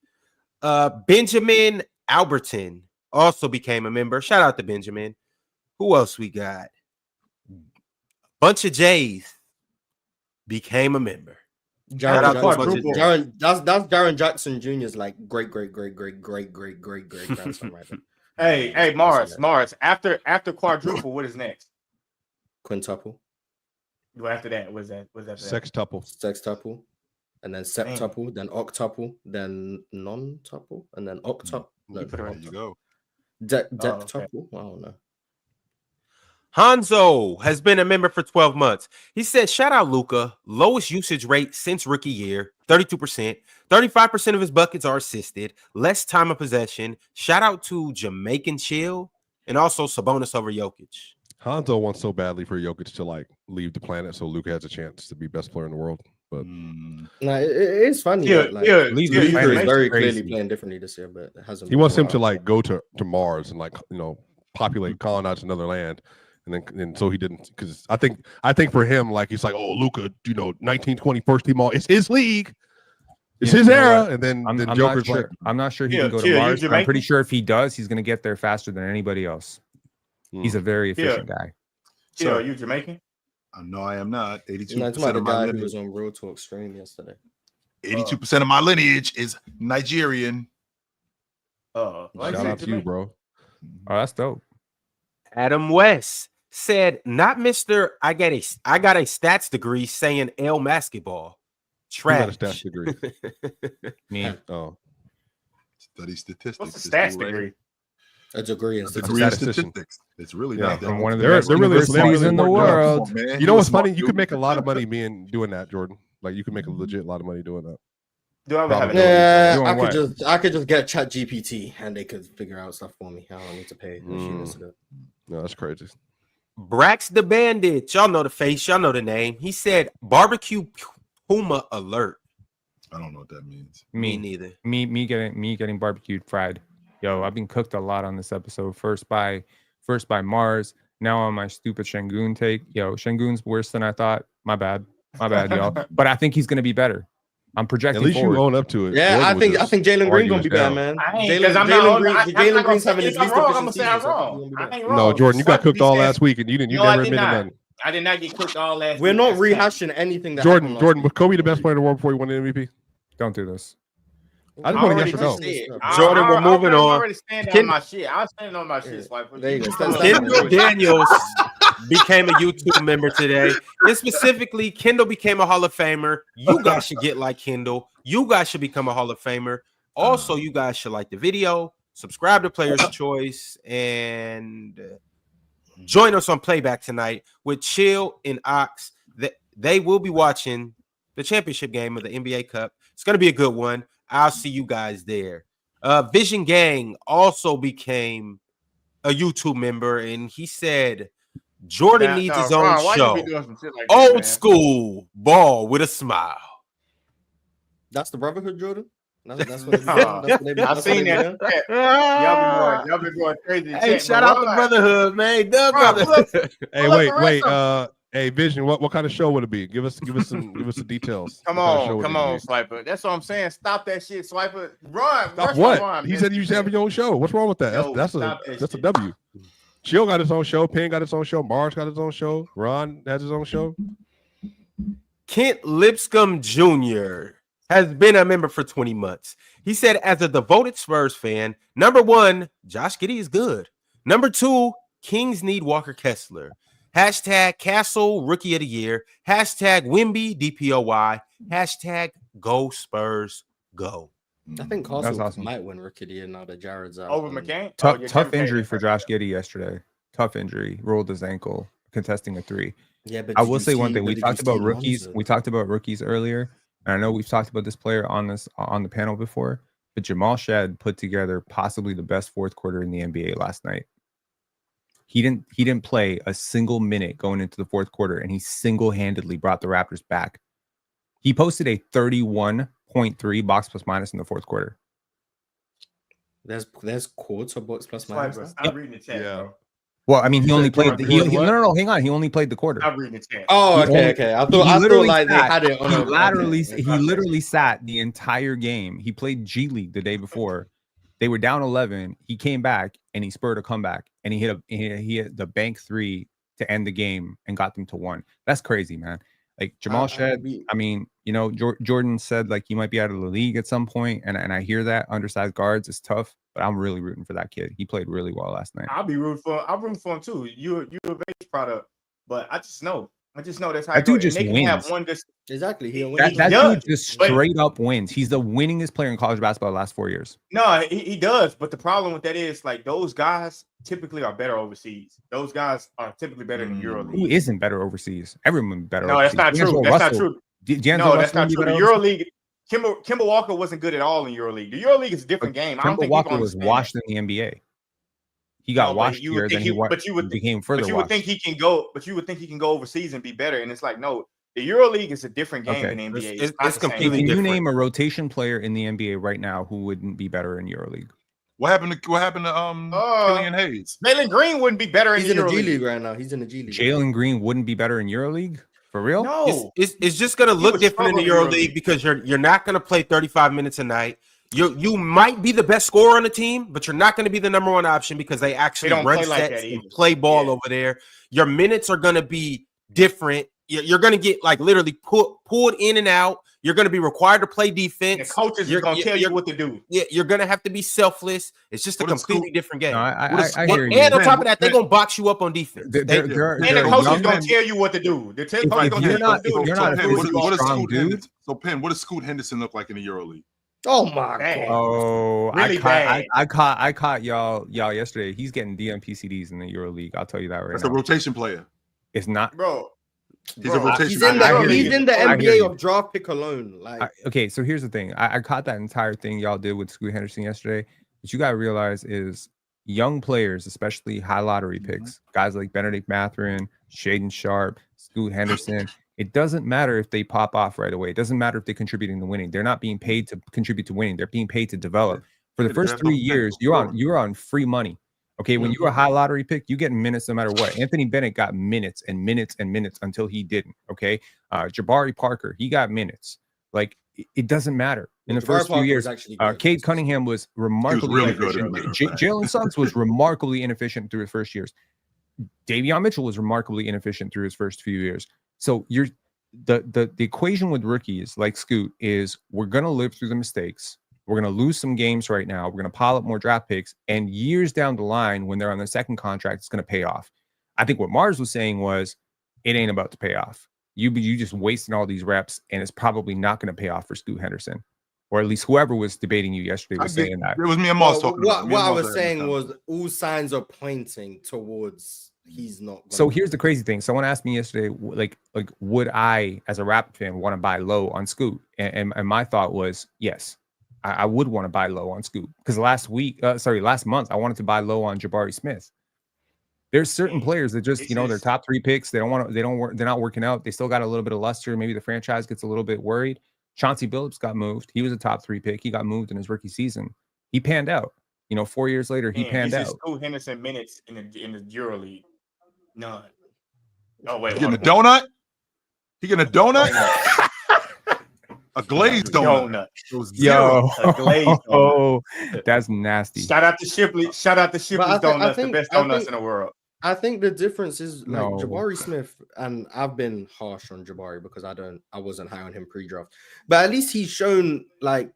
Benjamin Alberton also became a member. Shout out to Benjamin. Who else we got? Bunch of J's became a member. That's Jaren Jackson Jr.'s like great grandson right there. Hey, Mars. After quadruple, what is next? Quintuple. Well, after that, what's that? Sextuple, and then septuple, then octuple, then non-tuple, and then octuple. There you go. Dectuple. I don't know. Hanzo has been a member for 12 months. He said, shout out Luka, lowest usage rate since rookie year, 32%. 35% of his buckets are assisted, less time of possession. Shout out to Jamaican Chill and also Sabonis over Jokic. Hanzo wants so badly for Jokic to like leave the planet so Luka has a chance to be best player in the world. But it's funny. Luka is very clearly playing differently this year, but it hasn't. He wants him to like go to Mars and like populate, colonize another land. And so he didn't, because I think for him, like he's like, oh, Luka, 1920 first team all, it's his league, it's his era, and then Joker's like, I'm not sure he can go to Mars. I'm pretty sure if he does, he's going to get there faster than anybody else. He's a very efficient guy. So, are you Jamaican? No, I am not. 82% of my guy who was on Real Talk stream yesterday. 82% of my lineage is Nigerian. Shout out to you, bro. Oh, that's dope. Adam West said, not Mr. I got a stats degree saying L basketball. Trash. You got a stats degree. Me. Oh. Study statistics. What's a stats degree? A degree in statistics. It's really not that. From one of the best universities in the world. You know what's funny? You could make a lot of money doing that, Jordan. Like you could make a legit lot of money doing that. I could just get Chat GPT and they could figure out stuff for me. I don't need to pay. No, that's crazy. Brax the Bandit, y'all know the face, y'all know the name. He said, "Barbecue Puma alert." I don't know what that means. Me neither. Me getting barbecued fried. Yo, I've been cooked a lot on this episode. First by Mars. Now on my stupid Sengun take. Yo, Sengun's worse than I thought. My bad, y'all. But I think he's gonna be better. I'm projecting. At least forward. you own up to it. Yeah, I think Jalen Green gonna be bad, man. Jalen Green's having his least efficient season. No, Jordan, you got cooked all last week, and you never admitted nothing. I did not get cooked all last. We're not rehashing anything. That Jordan, was Kobe the best player in the world before he won the MVP? Don't do this. I just want to yes or no. Jordan, we're moving on. I'm already standing on my shit. I'm standing on my shit. There you go. Kendall Daniels became a YouTube member today. And specifically, Kendall became a Hall of Famer. You guys should get like Kendall. You guys should become a Hall of Famer. Also, you guys should like the video, subscribe to Player's Choice, and join us on Playback tonight with Chill and Ox. They will be watching the championship game of the NBA Cup. It's going to be a good one. I'll see you guys there. Vision Gang also became a YouTube member, and he said Jordan needs his own show. Old school ball with a smile. That's the Brotherhood, Jordan. That's what I've seen that. Y'all been going crazy. Hey, shout out to Brotherhood, man. Brotherhood. Hey, wait. Hey, Vision, what kind of show would it be? Give us the details. Come on, Swiper. That's what I'm saying. Stop that shit, Swiper. Run. Stop what? He said you should have your own show. What's wrong with that? That's a W. Chill got his own show. Penn got his own show. Mars got his own show. Ron has his own show. Kent Lipscomb Jr. has been a member for 20 months. He said, as a devoted Spurs fan, number 1, Josh Giddey is good. Number 2, Kings need Walker Kessler. Hashtag Castle Rookie of the Year. Hashtag Wemby DPOY. Hashtag Go Spurs Go. I think Castle might win Rookie of the Year now that Jared's out. Over McCain? Tough injury for Josh Giddey yesterday. Tough injury. Rolled his ankle, contesting a 3. Yeah, but I will say one thing. We talked about rookies. We talked about rookies earlier. And I know we've talked about this player on the panel before, but Jamal Shad put together possibly the best fourth quarter in the NBA last night. He didn't play a single minute going into the fourth quarter, and he single-handedly brought the Raptors back. He posted a 31.3 box plus minus in the fourth quarter. There's quarter box plus Sorry, minus. bro. I'm reading the chat, bro. Well, I mean, he only played. No, hang on. He only played the quarter. I'm reading the chat. Oh, okay. I thought like they had it on. He literally sat the entire game. He played G League the day before. They were down 11. He came back and he spurred a comeback, and he hit the bank three to end the game and got them to 1. That's crazy, man. Like Jamal Shed, I mean, you know, Jordan said like he might be out of the league at some point, and I hear that undersized guards is tough, but I'm really rooting for that kid. He played really well last night. I'm rooting for him too. You're a base product, but I just know that's how that dude just wins. Exactly. That dude just straight up wins. He's the winningest player in college basketball the last 4 years. No, he does. But the problem with that is like those guys typically are better overseas. Those guys are typically better than EuroLeague. Who isn't better overseas? Everyone better. No, overseas. that's not true. That's not true. No, that's not true. The EuroLeague, Kemba Walker wasn't good at all in EuroLeague. The EuroLeague is a different game. I don't think Walker was washed in the NBA. He got washed here, then he became further. But you would think he can go. But you would think he can go overseas and be better. And it's like, no, the EuroLeague is a different game than the NBA. It's completely different. Can you name a rotation player in the NBA right now who wouldn't be better in EuroLeague? What happened to Killian Hayes? Jalen Green wouldn't be better in the G League right now. He's in the G League. Jalen Green wouldn't be better in EuroLeague? For real? No. It's just gonna look different in the EuroLeague because you're not gonna play 35 minutes a night. You might be the best scorer on the team, but you're not going to be the number one option because they actually run sets and play ball over there. Your minutes are going to be different. You're going to get like literally pulled in and out. You're going to be required to play defense. The coaches are going to tell you what to do. Yeah, you're going to have to be selfless. It's just a completely different game. No, I hear you. And on top of that, they're going to box you up on defense. And the coach is going to tell you what to do. The coach is going to tell you what to do. So, Penn, what does Scoot Henderson look like in the EuroLeague? Oh my god! Oh, really bad. I caught y'all yesterday. He's getting DMPCDs in the EuroLeague. I'll tell you that right now. That's a rotation player. It's not, bro. He's a rotation. He's in the NBA of draft pick alone. Like, okay, so here's the thing. I caught that entire thing y'all did with Scoot Henderson yesterday. What you gotta realize is young players, especially high lottery picks, guys like Benedict Mathurin, Shaedon Sharp, Scoot Henderson. It doesn't matter if they pop off right away. It doesn't matter if they're contributing to winning. They're not being paid to contribute to winning. They're being paid to develop. For the first 3 years, you're on free money. Okay, when you're a high lottery pick, you get minutes no matter what. Anthony Bennett got minutes and minutes and minutes until he didn't. Okay, Jabari Parker, he got minutes. Like it doesn't matter in the first few years. Cade Cunningham was remarkably inefficient. Jalen Suggs was remarkably inefficient through his first years. Davion Mitchell was remarkably inefficient through his first few years. So the equation with rookies like Scoot is we're gonna live through the mistakes. We're gonna lose some games right now. We're gonna pile up more draft picks, and years down the line, when they're on their second contract, it's gonna pay off. I think what Mars was saying was it ain't about to pay off. You just wasting all these reps, and it's probably not gonna pay off for Scoot Henderson, or at least whoever was debating you yesterday was saying that. It was me and Mars talking. What I was saying was all signs are pointing towards. He's not. So here's the crazy thing. Someone asked me yesterday, like, would I, as a Raptor fan, want to buy low on Scoot? And my thought was yes, I would want to buy low on Scoot because last month I wanted to buy low on Jabari Smith. There's certain players that just they're top 3 picks. They're not working out. They still got a little bit of luster. Maybe the franchise gets a little bit worried. Chauncey Billups got moved. He was a top 3 pick. He got moved in his rookie season. He panned out. 4 years later, he panned out. Scoot Henderson minutes in the EuroLeague. None. Oh wait, he getting a donut? He getting a donut? A glazed donut. Yo, a glazed donut. Oh, that's nasty. Shout out to Shipley. Shout out to Shipley's Donuts, the best donuts in the world. I think the difference is Jabari Smith, and I've been harsh on Jabari because I wasn't high on him pre-draft, but at least he's shown like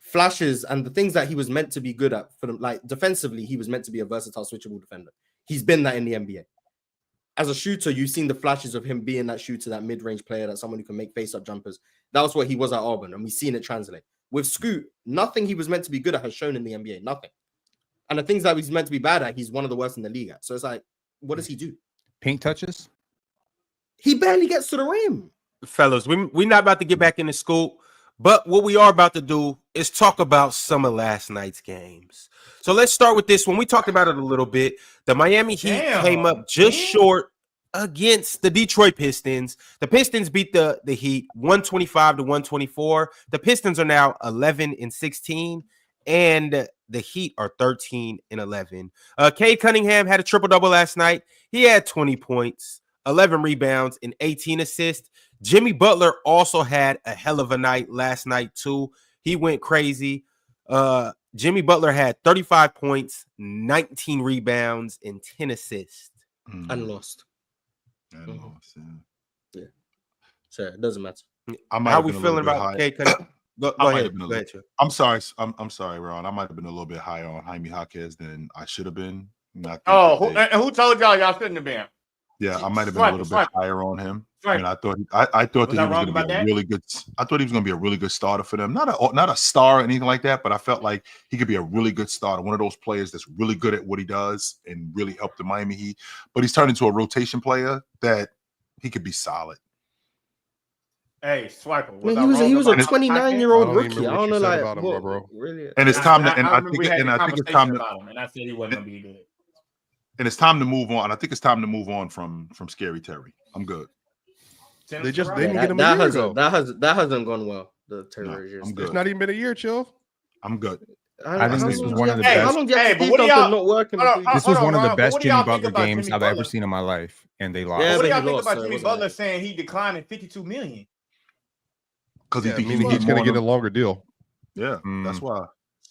flashes and the things that he was meant to be good at. For them, like defensively, he was meant to be a versatile, switchable defender. He's been that in the NBA. As a shooter, you've seen the flashes of him being that shooter, that mid-range player, that someone who can make face-up jumpers. That was what he was at Auburn, and we've seen it translate. With Scoot, nothing he was meant to be good at has shown in the NBA. Nothing. And the things that he's meant to be bad at, he's one of the worst in the league at. So it's like, what does he do? Paint touches? He barely gets to the rim. Fellas, we're not about to get back into Scoot. But what we are about to do is talk about some of last night's games. So let's start with this one. We talked about it a little bit. The Miami Heat came up just short against the Detroit Pistons. The Pistons beat the Heat 125-124. The Pistons are now 11-16, and the Heat are 13-11. Cade Cunningham had a triple-double last night. He had 20 points, 11 rebounds, and 18 assists. Jimmy Butler also had a hell of a night last night, too. He went crazy. Jimmy Butler had 35 points, 19 rebounds, and 10 assists. And lost. Yeah. So it doesn't matter. How we feeling about Cade Cunningham? Go ahead. I'm sorry, Ron. I might have been a little bit higher on Jaime Jaquez than I should have been. Who told y'all shouldn't have been? Yeah, I might have been a little bit higher on him. I mean, I thought that he was going to be a really good. I thought he was going to be a really good starter for them. Not a star or anything like that, but I felt like he could be a really good starter. One of those players that's really good at what he does and really help the Miami Heat. But he's turned into a rotation player that he could be solid. Hey, Swiper. He was a 29-year-old rookie. I don't know, like, about him, bro. Really. And it's time to. And I think it's time to. And I said he wasn't going to be good. And it's time to move on. I think it's time to move on from Scary Terry. I'm good. They didn't get him a year ago. That hasn't gone well. The Terry years. I'm good. It's not even been a year, chill. I'm good. I think this was one of the best. But what do y'all not working? This was one of the best Jimmy Butler games I've ever seen in my life, and they lost. What do y'all think about Jimmy Butler saying he declined $52 million? Because he thinks he's going to get a longer deal. Yeah, that's why.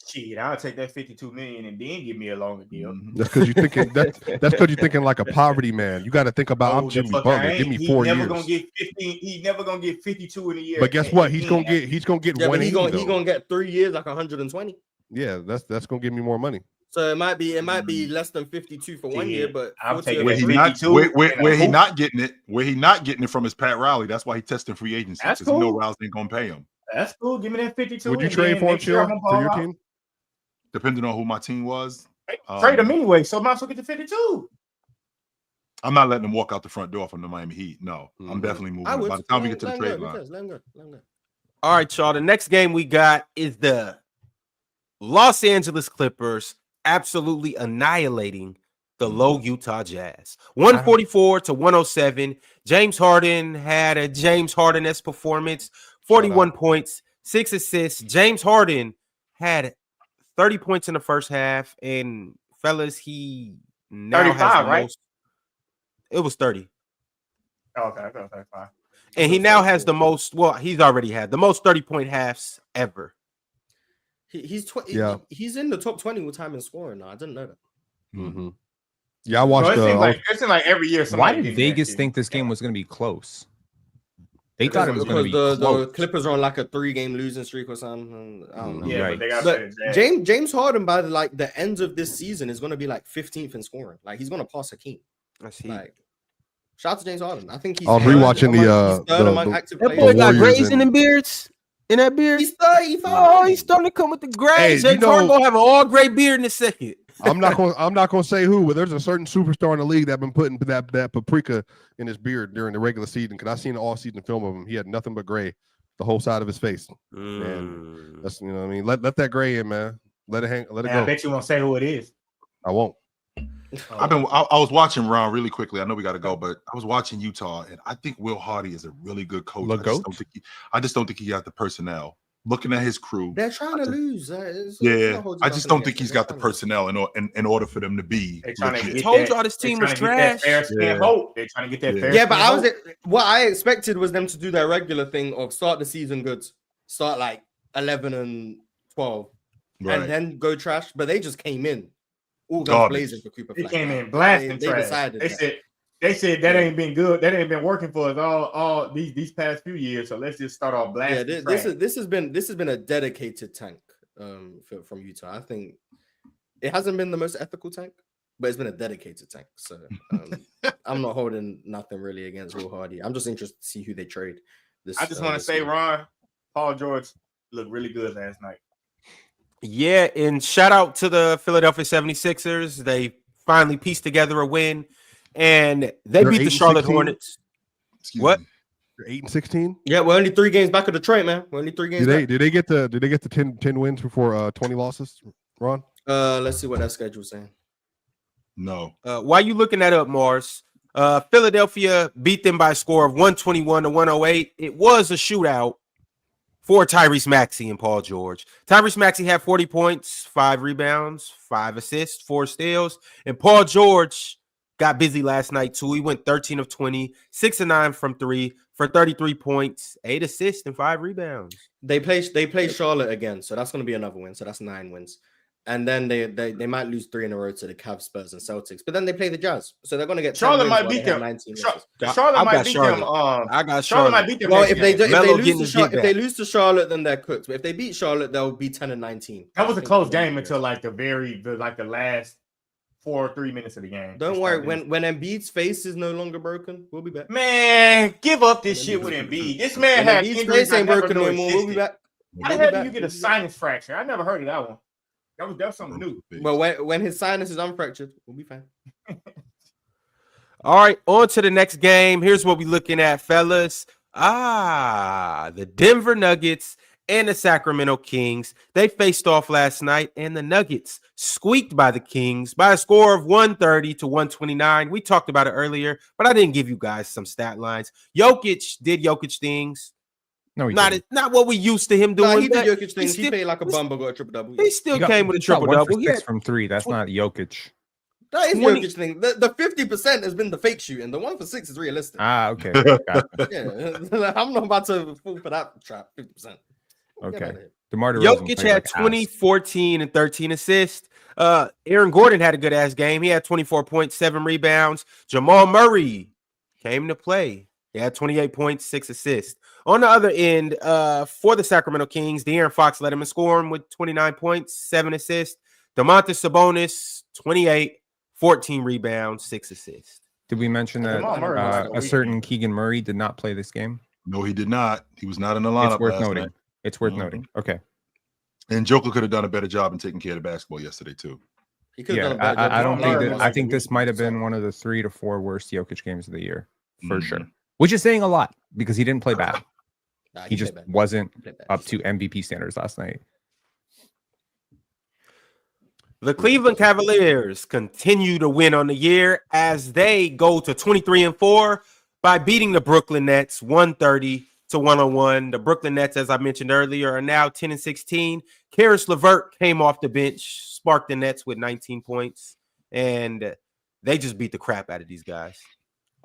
Shit, I'll take that $52 million and then give me a longer deal. That's because you're thinking you're thinking like a poverty man. You got to think about I'm Jimmy Butler. Give me 4 years. He's never gonna get 52 in a year. But guess what? He's gonna get 180. He's gonna get 3 years, like 120. Yeah, that's gonna give me more money. So it might be less than 52 for 1 year, but I'm taking where he not getting it from his Pat Riley. That's why he testing free agency because he know Riles ain't gonna pay him. That's cool. Give me that 52. Would you trade for him, Chill, for your team? Depending on who my team was. Trade him anyway, so might as well get the 52. I'm not letting him walk out the front door from the Miami Heat. No, I'm definitely moving. By the time we get to the trade line. All right, y'all. The next game we got is the Los Angeles Clippers absolutely annihilating the low Utah Jazz. 144-107. James Harden had a James Harden-esque performance. 41 points, 6 assists. James Harden had 30 points in the first half, and fellas, he now 35, has the right? most. It was 30. Okay, 35. And he now has the most. Well, he's already had the most 30-point halves ever. He's in the top 20 with time and scoring now. I didn't know that. Mm-hmm. Yeah, I watched. It seems like every year. Why did Vegas think this game was going to be close? They thought it was going to be close. The Clippers are on like a 3-game losing streak or something. I don't know. Yeah, right. but James Harden by the end of this season is going to be like 15th in scoring. Like he's going to pass Hakeem. Like, shout out to James Harden. I think he's. I was rewatching that boy got grays in the beards. In that beard, he's 35. Oh, he's starting to come with the gray. James Harden gonna have an all gray beard in a second. I'm not gonna say who, but there's a certain superstar in the league that been putting that paprika in his beard during the regular season. Because I seen the all season film of him. He had nothing but gray, the whole side of his face. And that's what I mean. Let that gray in, man. Let it hang. Let it go. I bet you won't say who it is. I won't. I was watching Ron really quickly. I know we got to go, but I was watching Utah, and I think Will Hardy is a really good coach. I just don't think he got the personnel. Looking at his crew, they're trying to lose. I just don't think he's got the personnel in order for them to be. I told y'all this team was trash. They're trying to get that fair. Yeah, but what I expected was them to do their regular thing of start the season good, start like 11-12, and then go trash. But they just came in. All guns blazing for Cooper. They came in blasting trash. They said that ain't been good. That ain't been working for us all these past few years. So let's just start off blasting. Yeah, this has been a dedicated tank from Utah. I think it hasn't been the most ethical tank, but it's been a dedicated tank. So I'm not holding nothing really against Will Hardy. I'm just interested to see who they trade. I just want to say, Ron, Paul George looked really good last night. Yeah, and shout out to the Philadelphia 76ers. They finally pieced together a win, and they beat the Charlotte Hornets. What? You're 8-16. Yeah, we're only 3 games back of Detroit, man. We're only 3 games. Did they get the 10 wins before 20 losses, Ron? Let's see what that schedule's saying. No. While you looking that up, Mars, Philadelphia beat them by a score of 121-108. It was a shootout for Tyrese Maxey and Paul George. Tyrese Maxey had 40 points, 5 rebounds, 5 assists, 4 steals, and Paul George got busy last night too. He went 13 of 20, 6 of 9 from 3 for 33 points, 8 assists, and 5 rebounds. They play Charlotte again, so that's going to be another win. So that's 9 wins. And then they might lose 3 in a row to the Cavs, Spurs, and Celtics. But then they play the Jazz, so they're going to get Charlotte might beat them. Charlotte might beat them. I got Charlotte might beat them. Well, if they lose to Charlotte, then they're cooked. But if they beat Charlotte, they'll be 10-19. That was a close game until like the last 4 or 3 minutes of the game. Don't worry. When Embiid's face is no longer broken, we'll be back. Man, give up this shit with Embiid. This man had injuries ain't broken no more. We'll be back. How the hell do you get a sinus fracture? I never heard of that one. That was something new. But when his sinus is unfractured, we'll be fine. All right, on to the next game. Here's what we're looking at, fellas. The Denver Nuggets and the Sacramento Kings. They faced off last night, and the Nuggets squeaked by the Kings by a score of 130-129. We talked about it earlier, but I didn't give you guys some stat lines. Jokic did Jokic things. No, not what we used to him doing. Nah, he did Jokic things. He played like a bumble, got a triple double. He still came with a triple double. 6 from 3. That's not Jokic. That is Jokic thing. The 50% has been the fake shooting. The 1 for 6 is realistic. Okay. Yeah, I'm not about to fall for that trap. 50%. Okay. Jokic had 20, 14, and 13 assists. Aaron Gordon had a good ass game. He had 24 points, 7 rebounds. Jamal Murray came to play. He had 28 points, 6 assists. On the other end, for the Sacramento Kings, De'Aaron Fox led him in scoring with 29 points, 7 assists. Domantas Sabonis, 28, 14 rebounds, 6 assists. Did we mention that a certain Keegan Murray did not play this game? No, he did not. He was not in the lineup. It's worth noting. It's worth noting. Okay. And Joker could have done a better job in taking care of the basketball yesterday too. I think this might have been one of the 3 to 4 worst Jokic games of the year for sure. Which is saying a lot because he didn't play bad. He just wasn't up to MVP standards last night. The Cleveland Cavaliers continue to win on the year as they go to 23-4 by beating the Brooklyn Nets 130-101. The Brooklyn Nets, as I mentioned earlier, are now 10-16. Karis LeVert came off the bench, sparked the Nets with 19 points, and they just beat the crap out of these guys.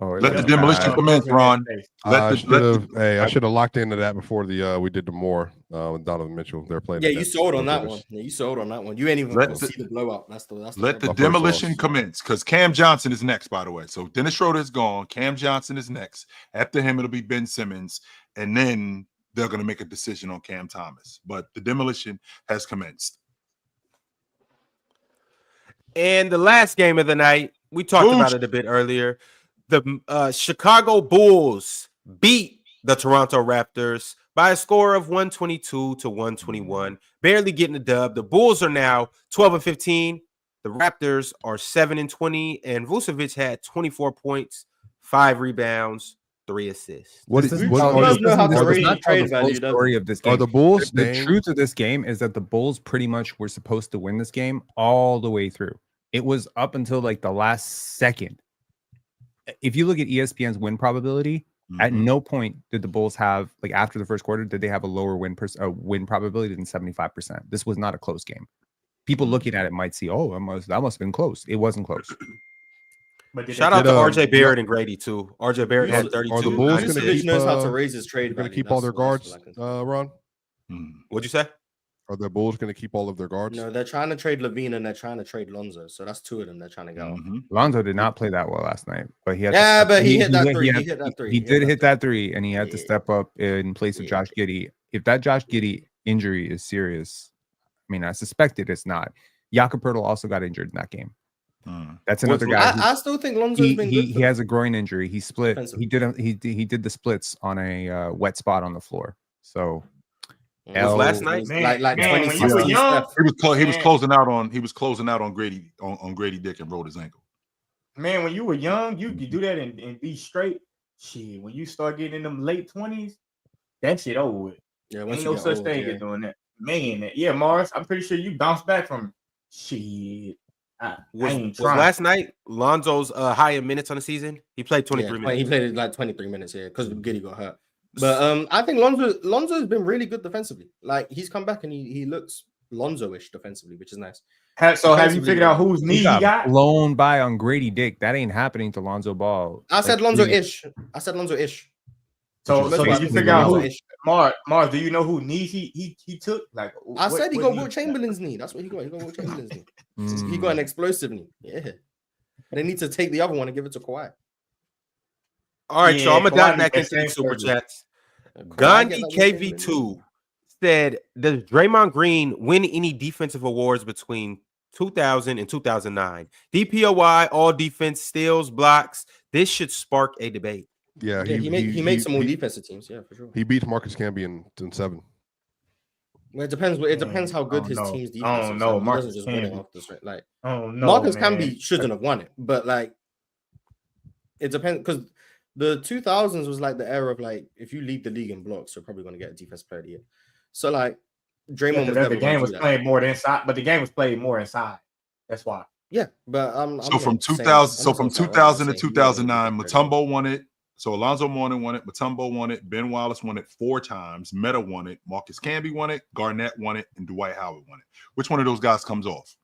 Let the demolition commence, Ron. I should have locked into that before we did the more with Donovan Mitchell. They're playing. Yeah, you sold on that one. You sold on that one. You ain't even see the blowout. Let the demolition commence because Cam Johnson is next, by the way. So Dennis Schroder is gone. Cam Johnson is next. After him, it'll be Ben Simmons, and then they're going to make a decision on Cam Thomas. But the demolition has commenced. And the last game of the night, we talked about it a bit earlier. The Chicago Bulls beat the Toronto Raptors by a score of 122-121, barely getting the dub. The Bulls are now 12-15. The Raptors are 7-20, and Vucevic had 24 points, 5 rebounds, 3 assists. Story of this game. Are the Bulls? The truth of this game is that the Bulls pretty much were supposed to win this game all the way through. It was up until like the last second. If you look at ESPN's win probability, at no point did the Bulls have, like after the first quarter, did they have a lower win probability than 75%. This was not a close game. People looking at it might see, that must have been close. It wasn't close. But shout out to RJ Barrett and Grady too. RJ Barrett had 32. Are the Bulls going to keep? Knows how to raise his trade. Going to keep all their guards, Ron? What'd you say? Are the Bulls going to keep all of their guards? No, they're trying to trade Levine and they're trying to trade Lonzo. So that's 2 of them they're trying to go. Lonzo did not play that well last night, but he had he hit that 3. He hit that 3. He did hit that 3, and he had to step up in place of Josh Giddey. If that Josh Giddey injury is serious, I mean, I suspected it's not. Jakob Poeltl also got injured in that game. That's another guy. I still think Lonzo's been good. He has a groin injury. He split. He did the splits on a wet spot on the floor. So. Last night, like 20. When you were young, he was closing out on Grady Dick and rolled his ankle. Man, when you were young, you could do that and be straight. shit, when you start getting in them late 20s, that shit over with. Yeah, ain't no such thing as doing that. Man, yeah, Mars, I'm pretty sure you bounced back from shit. Was last night Lonzo's high in minutes on the season? He played 23 minutes. He played like 23 minutes here because Giddy got hurt. But I think Lonzo's been really good defensively. Like he's come back and he looks Lonzo-ish defensively, which is nice. So have you figured out whose knee he got? Blown by on Grady Dick. That ain't happening to Lonzo Ball. I said Lonzo-ish. So did you figure out who? Mars, do you know who knee he took? Like I said, he got Will Chamberlain's knee. That's what he got. He got Will Chamberlain's knee. He got an explosive knee. Yeah. They need to take the other one and give it to Kawhi. All right, so I'm gonna dive back into the super chats. Gandhi KV2 said, "Does Draymond Green win any defensive awards between 2000 and 2009? DPOY, all defense, steals, blocks. This should spark a debate." Yeah, he makes some more defensive teams. Yeah, for sure. He beats Marcus Camby in 7. Well, it depends. It depends how good his team's defense. I don't know. Marcus just Camby. off the straight. Like, Marcus Camby shouldn't have won it, but like, it depends because the 2000s was like the era of like, if you lead the league in blocks, you're probably going to get a defense player of the year. So like, Draymond was never the game was played more inside, but the game was played more inside. That's why. Yeah, but from 2000 to 2009, Mutombo won it. So Alonzo Mourning won it, Mutombo won it, Ben Wallace won it 4 times, Meta won it, Marcus Camby won it, Garnett won it, and Dwight Howard won it. Which one of those guys comes off?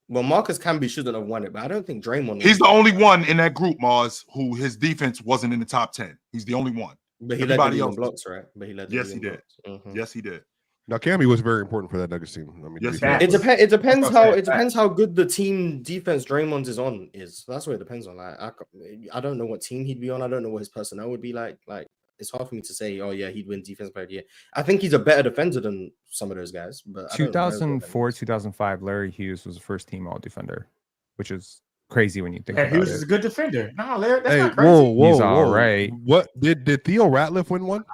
Well, Marcus Camby shouldn't have won it, but I don't think Draymond. He's the only one in that group, Mars, who his defense wasn't in the top 10. He's the only one. But he led the league in blocks, right? But he led yes, he did. Yes, he did. Now, Camby was very important for that Nuggets team. I mean, yes, it depends how good the team defense Draymond is on is. That's what it depends on. Like, I don't know what team he'd be on. I don't know what his personnel would be like. Like, it's hard for me to say, oh yeah, he'd win defense player of the year. I think he's a better defender than some of those guys. But 2004, 2005, Larry Hughes was a first team all defender, which is crazy when you think about it. Hughes is a good defender. No, Larry, that's not crazy. He's all right. What did Theo Ratliff win one?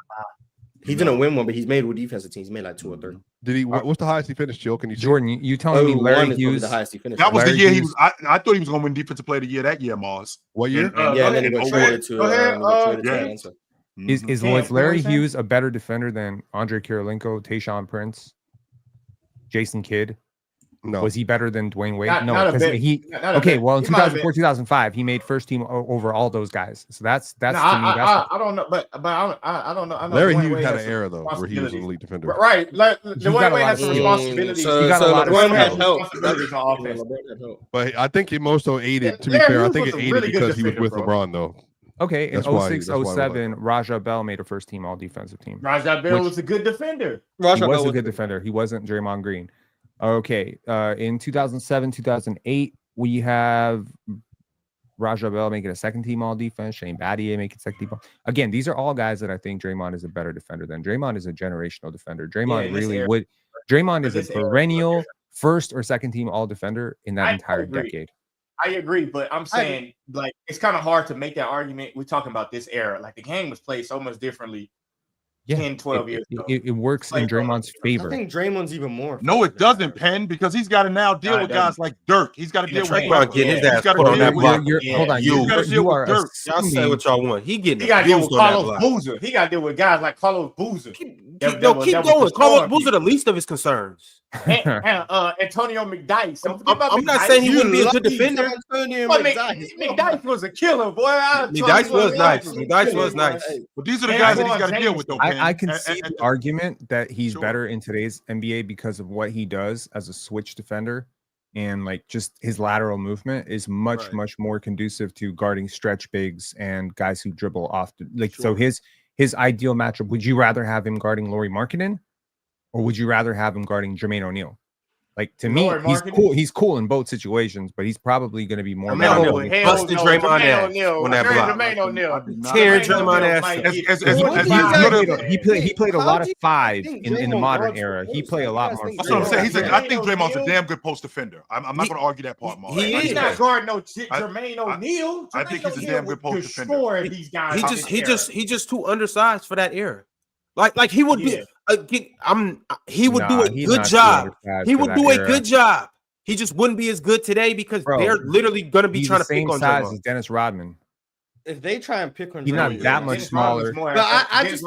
He didn't win one, but he's made with defensive teams. He made like 2 or 3. Did he? What's the highest he finished, Jill? Can you say? Jordan, you telling me Larry Hughes the highest he finished? That was the year he was. I thought he was going to win defensive player of the year that year, Mars. What year? And then he got traded to. Was Larry Hughes a better defender than Andre Kirilenko, Tayshaun Prince, Jason Kidd? No. Was he better than Dwayne Wade? Not no, because he. Okay, well, in 2004, 2005, he made first team over all those guys. So that's to me. I don't know, but I don't know. I know Larry Hughes had an era though where he was an elite defender. Right, Dwayne Wade has some responsibility. So LeBron had help. But I think it most so aided. To be fair, I think it aided because he was with LeBron though. Okay, in 06, 07, Raja Bell made a first team all defensive team. Raja Bell was a good defender. He was a good defender. He wasn't Draymond Green. Okay, in 2007, 2008, we have Raja Bell making a second team all defense, Shane Battier making second team. Again, these are all guys that I think Draymond is a better defender than. Draymond is a generational defender. Draymond is a perennial first or second team all defender in that entire decade. I agree, but I'm saying like it's kind of hard to make that argument. We're talking about this era. Like the game was played so much differently 10, 12 years ago. It works in Draymond's favor. I think Draymond's even more. No, it doesn't, Penn, because he's got to now deal with guys like Dirk. He's got to deal with getting his ass put on that block. Hold on, you are Dirk. Y'all say what y'all want. He got to deal with Carlos Boozer. He got to deal with guys like Carlos Boozer. Keep going. Carlos Boozer, the least of his concerns. Antonio McDyess. I'm not saying he wouldn't be a good defender. McDyess was a killer, boy. McDyess was nice. McDyess was nice. But these are the guys that he's got to deal with, though. I can see the argument that he's better in today's NBA because of what he does as a switch defender, and like just his lateral movement is much more conducive to guarding stretch bigs and guys who dribble off. So his ideal matchup. Would you rather have him guarding Lauri Markkanen, or would you rather have him guarding Jermaine O'Neal? Like to me, he's cool. He's cool in both situations, but he's probably going to be more. Busting Draymond ass on that block. Tear Draymond ass. He played a lot of 5 in the modern era. He played a lot more. That's what I'm saying. I think Draymond's a damn good post defender. I'm not going to argue that part, Mark. He's not guarding no Jermaine O'Neal. I think he's a damn good post defender. He's just too undersized for that era. Like he would be. He would do a good job. He would do a good job. He just wouldn't be as good today because they're literally going to be trying to pick on size as Dennis Rodman. if they try and pick on he's not Draymond, that much smaller. But I just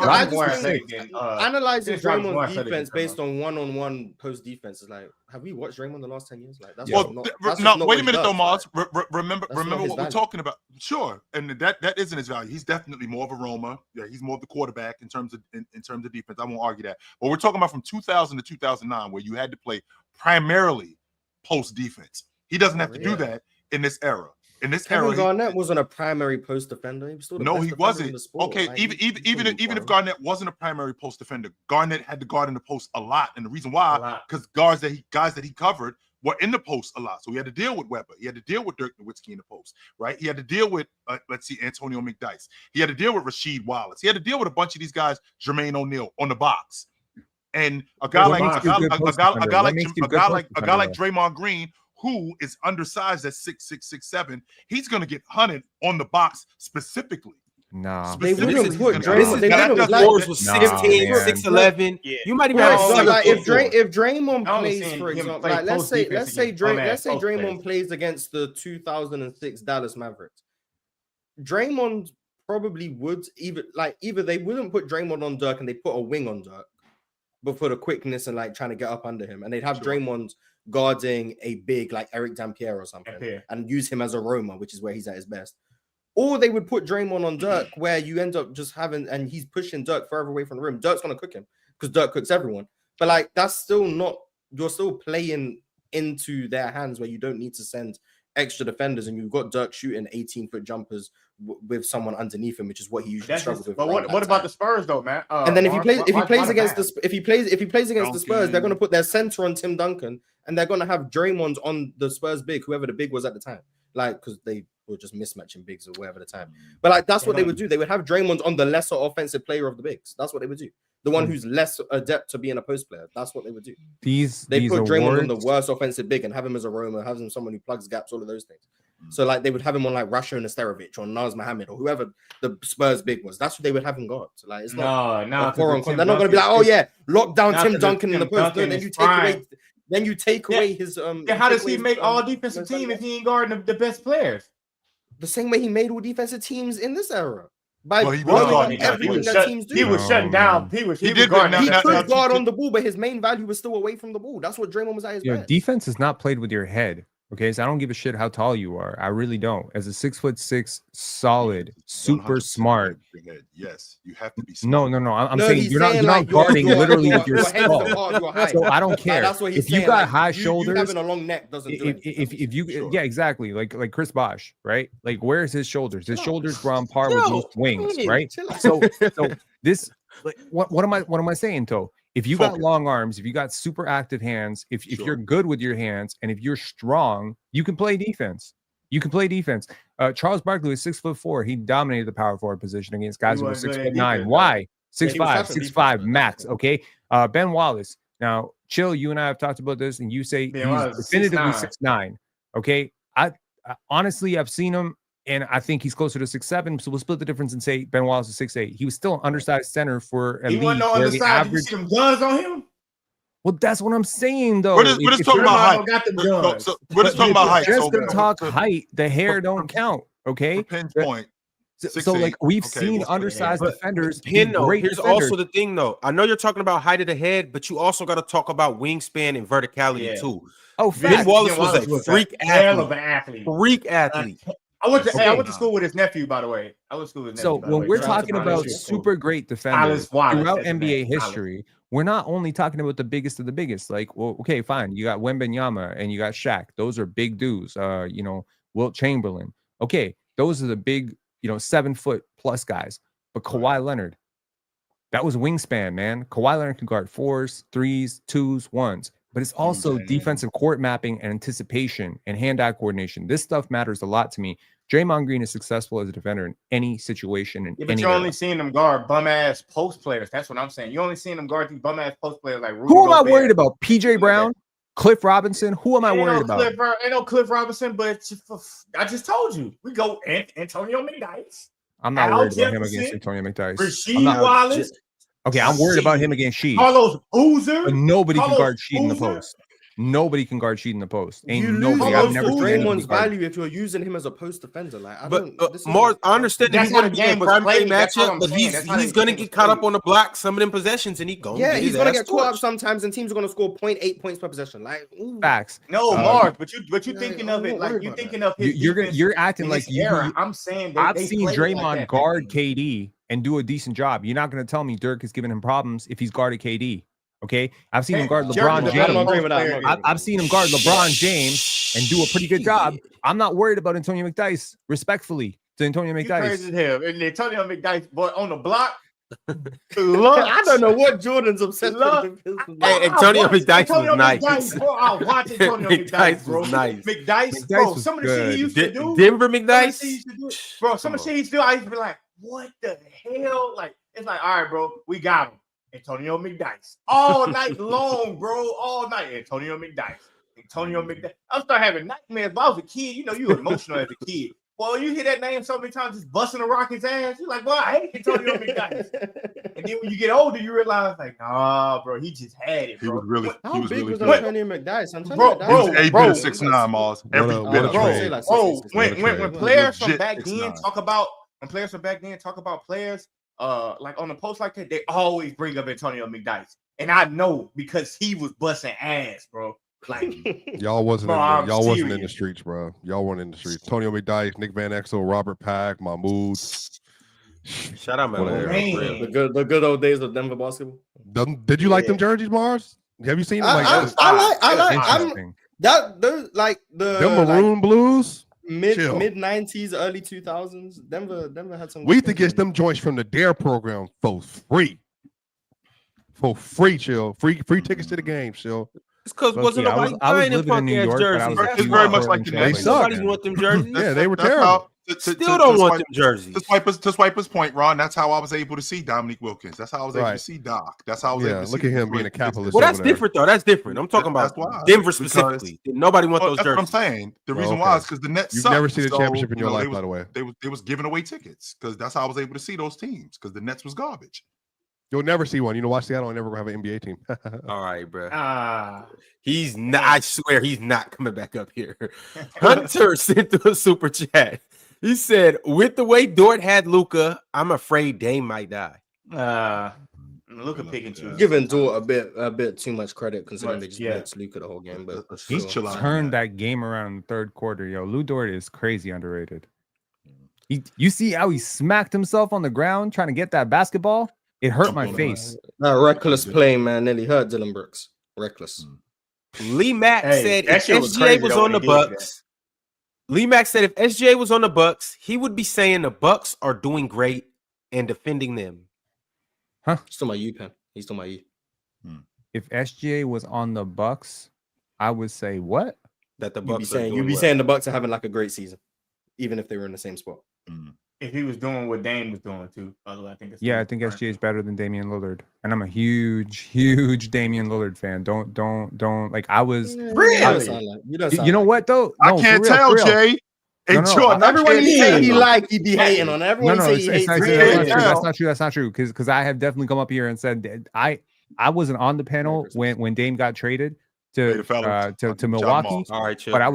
think analyzing Draymond's defense based on one-on-one post defense is like, have we watched Draymond the last 10 years? Like, that's wait a minute though, Mars. Remember what we're talking about. Sure, and that isn't his value. He's definitely more of a roamer. Yeah, he's more of the quarterback in terms of defense. I won't argue that. But we're talking about from 2000 to 2009, where you had to play primarily post defense. He doesn't have to do that in this era. In this era, Garnett wasn't a primary post defender. He was still he wasn't. Okay, like, even if Garnett wasn't a primary post defender, Garnett had to guard in the post a lot, and the reason why, because guys that he covered were in the post a lot. So he had to deal with Weber. He had to deal with Dirk Nowitzki in the post, right? He had to deal with Antonio McDyess. He had to deal with Rasheed Wallace. He had to deal with a bunch of these guys, Jermaine O'Neal on the box, and a guy like Draymond Green, who is undersized at 6'6", 6'7", he's going to get hunted on the box specifically. Nah, they wouldn't put Draymond. The floors was 6'10", 6'11". You might even have if Draymond plays, for example, like let's say Draymond plays against the 2006 Dallas Mavericks. Draymond probably would either they wouldn't put Draymond on Dirk and they put a wing on Dirk, but for the quickness and like trying to get up under him, and they'd have Draymond guarding a big like Eric Dampier or something, and use him as a roamer, which is where he's at his best. Or they would put Draymond on Dirk, where you end up just having, and he's pushing Dirk further away from the rim. Dirk's gonna cook him because Dirk cooks everyone. But like that's still not, you're still playing into their hands where you don't need to send extra defenders, and you've got Dirk shooting 18-foot jumpers with someone underneath him, which is what he usually struggles with. But what about the Spurs though, man? And then if he plays against the Spurs, they're gonna put their center on Tim Duncan, and they're gonna have Draymond on the Spurs big, whoever the big was at the time, like because they were just mismatching bigs or whatever the time. But like that's what they would do. They would have Draymond on the lesser offensive player of the bigs. That's what they would do. The one who's less adept to being a post player. That's what they would do. They put Draymond on the worst offensive big and have him as a roamer, have him someone who plugs gaps, all of those things. So like they would have him on like Rasho Nesterovic or Naz Mohammed or whoever the Spurs big was. That's what they would have him guard. So like it's not they're not going to be like, oh yeah, lock down Tim Duncan in the post. No, then you take away his how does he make all defensive team if he ain't guarding the best players? The same way he made all defensive teams in this era. He was shutting down. He could guard on the ball, but his main value was still away from the ball. That's what Draymond was at his best. Defense is not played with your head. Okay, so I don't give a shit how tall you are. I really don't. As a 6'6", solid, super smart. Yes, you have to be smart. No. I'm saying you're not guarding literally with your skull. So I don't care. If you got high shoulders, having a long neck doesn't do anything. If you exactly like Chris Bosh, right? Like where's his shoulders? His shoulders were on par with most wings, right? So this like what am I saying, Toe? If you got long arms, if you got super active hands, if you're good with your hands, and if you're strong, you can play defense. Charles Barkley was 6'4". He dominated the power forward position against guys who were 6'9". Why? 6'5", max. Okay. Ben Wallace. Now, Chill, you and I have talked about this, and you say he's definitively 6'9". Okay. I honestly, I've seen him, and I think he's closer to 6'7". So we'll split the difference and say Ben Wallace is 6'8". He was still an undersized center for a league. He wasn't on the side. Did you see them guns on him? Well, that's what I'm saying, though. We're just talking about height. We're just talking about height. Just to talk height, the hair don't count. Okay. Pinpoint. So like we've seen undersized defenders. Here's also the thing, though. I know you're talking about height of the head, but you also got to talk about wingspan and verticality too. Oh, Ben Wallace was a freak athlete. Freak athlete. I went to school with his nephew, by the way. So when we're talking about super great defenders throughout NBA history, we're not only talking about the biggest of the biggest. Like, well, okay, fine. You got Wembanyama and you got Shaq. Those are big dudes. Wilt Chamberlain. Okay, those are the big, 7-foot plus guys. But Kawhi Leonard, that was wingspan, man. Kawhi Leonard can guard 4s, 3s, 2s, 1s. But it's also defensive court mapping and anticipation and hand-eye coordination. This stuff matters a lot to me. Draymond Green is successful as a defender in any situation. But you're only seeing them guard bum-ass post players. That's what I'm saying. You're only seeing them guard these bum-ass post players like Rudy Who am I worried about? PJ Brown? Cliff Robinson? Who am I worried about? Ain't no Cliff Robinson, but I just told you. We go Antonio McDyess. I'm not worried about him against Antonio McDyess. Rasheed Wallace. Okay, I'm worried about him against Sheed. Carlos Boozer. But nobody can guard Sheed in the post. Nobody can guard Sheed in the post. Ain't You lose nobody. I've never seen anybody Draymond's guard. value if you're using him as a post defender. Like, I But don't. Mars, I understand that That's he's how going the to be in game was primary played. That's what matchup, I'm but saying. That's how he's the going to game was get caught up played. on the block some of them possessions, and he going Yeah, get he's his gonna ass get caught up torched. sometimes, and teams are gonna score 0.8 points per possession. Like, ooh. Facts. No, Mars, but you thinking of it I'm like worried you about thinking of his You're acting in like this you. era. I'm saying I've they seen played like Draymond that guard back then. KD and do a decent job. You're not going to tell me Dirk is giving him problems if he's guarded KD. Okay, I've seen him guard Derrick LeBron was a James. better I'm agreeing post with that. player I'm than- agreeing. I've seen him guard LeBron James and do a pretty good job. I'm not worried about Antonio McDyess. Respectfully to Antonio You crazy McDyess. as hell. And Antonio McDyess, boy, on the block. I don't know what Jordan's obsessed with. Hey, Antonio McDyess was nice. McDyess, bro. I watch Antonio McDyess McDyess, bro. was nice. McDyess, bro. was Some of the shit good. he used to do. Denver Some of the McDyess. shit he used to do, bro. Some of the shit he used to do, I used to be like, what the hell? Like, it's like, all right, bro, we got him. Antonio McDyess. All night long, bro. All night. Antonio McDyess. I started having nightmares. But I was a kid. You know, you were emotional as a kid. Well, you hear that name so many times, just busting a Rocket's ass. You're like, well, I hate Antonio McDyess. And then when you get older, you realize, like, nah, bro, he just had it, He bro. was really, How he was big really was good. Antonio McDyess? Bro, Antonio He was McDyess- every bro. bit of 6'9", Mars. Every What a- bit what of a it. trade. Like Bro, 6'6". when players from Legit back 6'9". then talk about players, like on the post like that, they always bring up Antonio McDyess, and I know because he was busting ass, bro. Like, Y'all wasn't Bro, in I'm the, y'all wasn't in the serious. streets, bro. Y'all weren't in the streets. Antonio McDyess, Nick Van Exel, Robert Pack, Mahmoud. Shout out, Whatever. man. The good old days of Denver basketball. Did you like them Yeah. jerseys, Mars? Have you seen them? I like. Interesting. Those like the them maroon blues. mid chill. 90s, early 2000s. Denver had some. We used to get them joints from the Dare program for free. For free, chill. Free tickets to the game, chill. It's because Look, wasn't yeah, I nobody was buying them living in punk New ass York, but I jerseys. was a It's huge very much Portland like the Trail Nets. fan. suck. Nobody want them jerseys. Yeah, they were That's terrible. how- Still don't want swipe- them jerseys. To swipe his point, Ron, that's how I was able to see Dominique Wilkins. That's how I was able to Right. see Doc. That's how I was able Yeah, to see look at him Detroit being a capitalist. Well, that's over there. different though. That's different. I'm talking That's about why. Denver Because- specifically. Nobody want those That's what I'm jerseys. saying. The Oh, reason okay. why is because the Nets You've suck. never seen a So, championship in you your know, life, they was, by the way. They was giving away tickets because that's how I was able to see those teams because the Nets was garbage. You'll never see one. You know, watch Seattle and never gonna have an NBA team. All right, bro. Ah, He's not. I swear he's not coming back up here. Hunter sent through a super chat. He said, "With the way Dort had Luka, I'm afraid Dame might die." look at pick and choose. Giving Dort a bit too much credit considering they just Yeah. blitzed Luka the whole game. But Let's He's chill out. turned that game around in the third quarter. Yo, Lou Dort is crazy underrated. You see how he smacked himself on the ground trying to get that basketball? It hurt Jump my on the face. that reckless play, man, nearly hurt Dylan Brooks. Reckless. Lee Mack Hey, said that if shit was SGA crazy was though on the when he did that. Bucks. Lee Mack said if SGA was on the Bucks, he would be saying the Bucks are doing great and defending them. He's talking about you, Pen. He's talking about you. If SGA was on the Bucks, I would say what? That the You'd be Bucks are saying doing well. the Bucks are having like a great season, even if they were in the same spot. If he was doing what Dame was doing too, although I think it's Yeah, I think SGA is better than Damian Lillard, and I'm a huge Damian Lillard fan. Don't like I was. Really? You don't sound like- you don't sound You know like what though? I No, for can't real, tell, for real. Jay. Hey, No, no, Jordan, I Everyone can't he tell. say he like, he be hating on. Everyone No, say he hates. that's not him. true. That's not true. Because I have definitely come up here and said that I wasn't on the panel when Dame got traded Later, to fellas. to Milwaukee. Moss. All right, chill. But I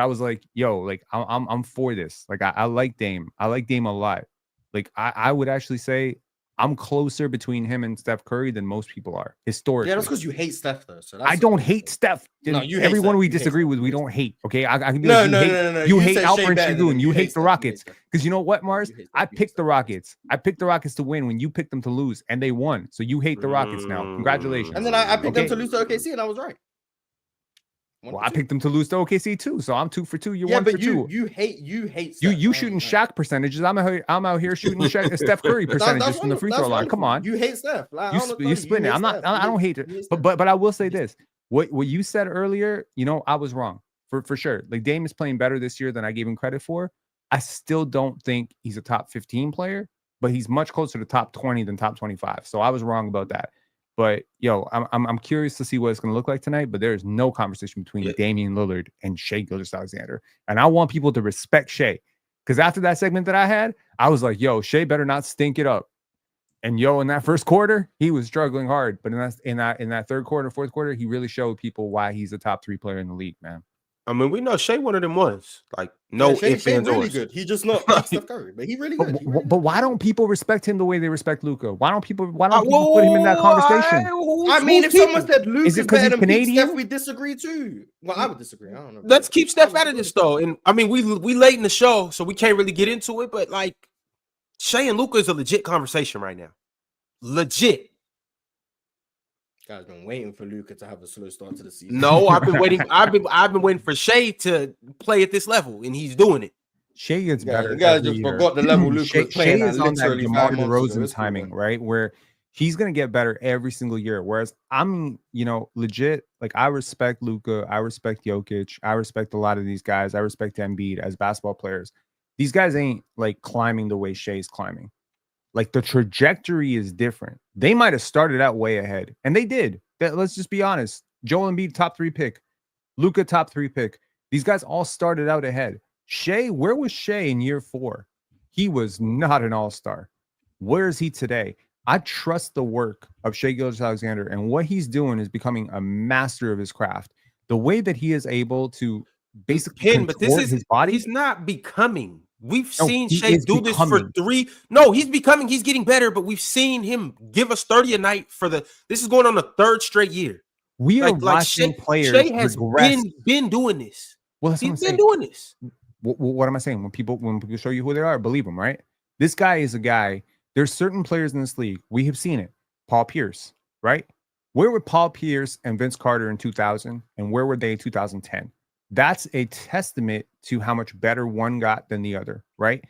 was like, yo, like I'm for this. Like I like Dame. I like Dame a lot. Like I would actually say I'm closer between him and Steph Curry than most people are historically. Yeah, that's because you hate Steph though. So that's I don't hate Steph. No, you hate Everyone Steph. we You hate disagree Steph. with, we don't hate. Okay, I can be No, like, no. you hate said Alperen Shea better than Sengun. You hate the Steph. Rockets. You hate Because you know what, Mars? You hate Steph. I You hate picked the Steph. Rockets. I picked the Rockets to win when you picked them to lose, and they won. So you hate the Rockets now. Congratulations. And then I picked them Okay. to lose to OKC, and I was right. Well, I picked them to lose to OKC too. So I'm 2 for 2. You're Yeah, 1 for but 2. you hate Steph. You shooting Shaq percentages. I'm out here shooting Steph Curry percentages from the free throw line. Come on. You hate Steph. Like, You spin it. I don't hate it. But I will say this. What you said earlier, I was wrong for sure. Like Dame is playing better this year than I gave him credit for. I still don't think he's a top 15 player, but he's much closer to top 20 than top 25. So I was wrong about that. But I'm curious to see what it's going to look like tonight. But there is no conversation between Damian Lillard and Shai Gilgeous-Alexander, and I want people to respect Shai because after that segment that I had, I was like, "Yo, Shai better not stink it up." And in that first quarter, he was struggling hard. But in that third quarter, fourth quarter, he really showed people why he's a top 3 player in the league, man. I mean, we know Shea one of them ones. Like, no ifs, ands, really ors. good. He just not like Steph Curry, but he really good. But why don't people respect him the way they respect Luka? Why don't people put him in that conversation? I mean, if someone said Luka's better than Canadian? Steph, we disagree too. Well, I would disagree. I don't know. Let's keep Steph out of this though. And I mean, we late in the show, so we can't really get into it. But like, Shea and Luka is a legit conversation right now. Legit. Guys been waiting for Luka to have a slow start to the season. No, I've been waiting. I've been waiting for Shea to play at this level, and he's doing it. Shea gets better. You guys just forgot the level Luka was playing at is on that literally DeMar 5 months DeRozan ago. timing, right? Where he's gonna get better every single year. Whereas I'm, legit. Like I respect Luka, I respect Jokic, I respect a lot of these guys. I respect Embiid as basketball players. These guys ain't like climbing the way Shea's climbing. Like the trajectory is different. They might have started out way ahead, and they did. Let's just be honest. Joel Embiid, top 3 pick. Luka, top 3 pick. These guys all started out ahead. Shea, where was Shea in year 4? He was not an all-star. Where is he today? I trust the work of Shai Gilgeous-Alexander, and what he's doing is becoming a master of his craft. The way that he is able to basically contort his body. He's not becoming. We've seen Shea do this for 3. No, he's becoming. He's getting better, but we've seen him give us 30 a night this is going on the 3rd straight year. We are watching players. Shea has been doing this. Well, he's been doing this. What am I saying? When people show you who they are, believe them, right? This guy is a guy. There's certain players in this league. We have seen it. Paul Pierce, right? Where were Paul Pierce and Vince Carter in 2000? And where were they in 2010? That's a testament to how much better one got than the other, right?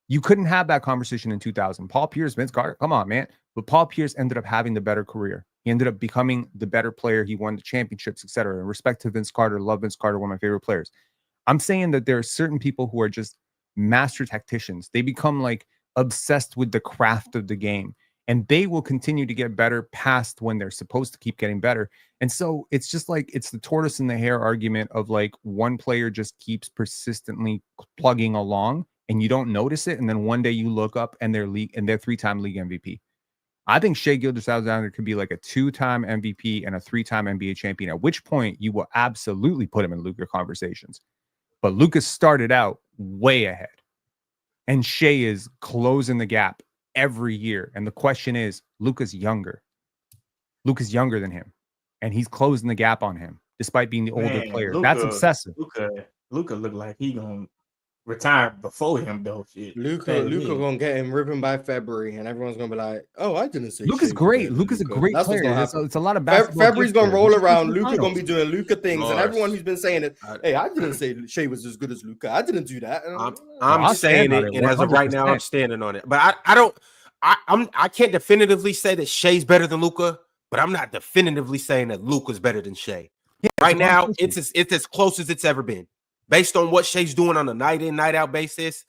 You couldn't have that conversation in 2000. Paul Pierce, Vince Carter, come on, man. But Paul Pierce ended up having the better career. He ended up becoming the better player. He won the championships, etc. In respect to Vince Carter, love Vince Carter, one of my favorite players. I'm saying that there are certain people who are just master tacticians. They become like obsessed with the craft of the game, and they will continue to get better past when they're supposed to keep getting better. And so it's just like, it's the tortoise and the hare argument of like one player just keeps persistently plugging along and you don't notice it. And then one day you look up and they're 3-time league MVP. I think Shai Gilgeous-Alexander could be like a 2-time MVP and a 3-time NBA champion, at which point you will absolutely put him in Luka conversations. But Luka started out way ahead, and Shai is closing the gap every year. And the question is, Luka's younger. Luka's younger than him, and he's closing the gap on him despite being the older player. That's obsessive. Luka look like he gonna retire before him though. Shit. Luka gonna get him ripping by February, and everyone's gonna be like, "Oh, I didn't say." Luka's great. Luka's a great player. It's a lot of basketball. February's gonna roll around. Luka gonna be doing Luka things, and everyone who's been saying it, "Hey, I didn't say Shai was as good as Luka. I didn't do that." I'm saying it, and as of right now, I'm standing on it. But I can't definitively say that Shai's better than Luka, but I'm not definitively saying that Luka's better than Shai. Yeah, right now, it's as close as it's ever been. Based on what Shai's doing on a night in, night out basis,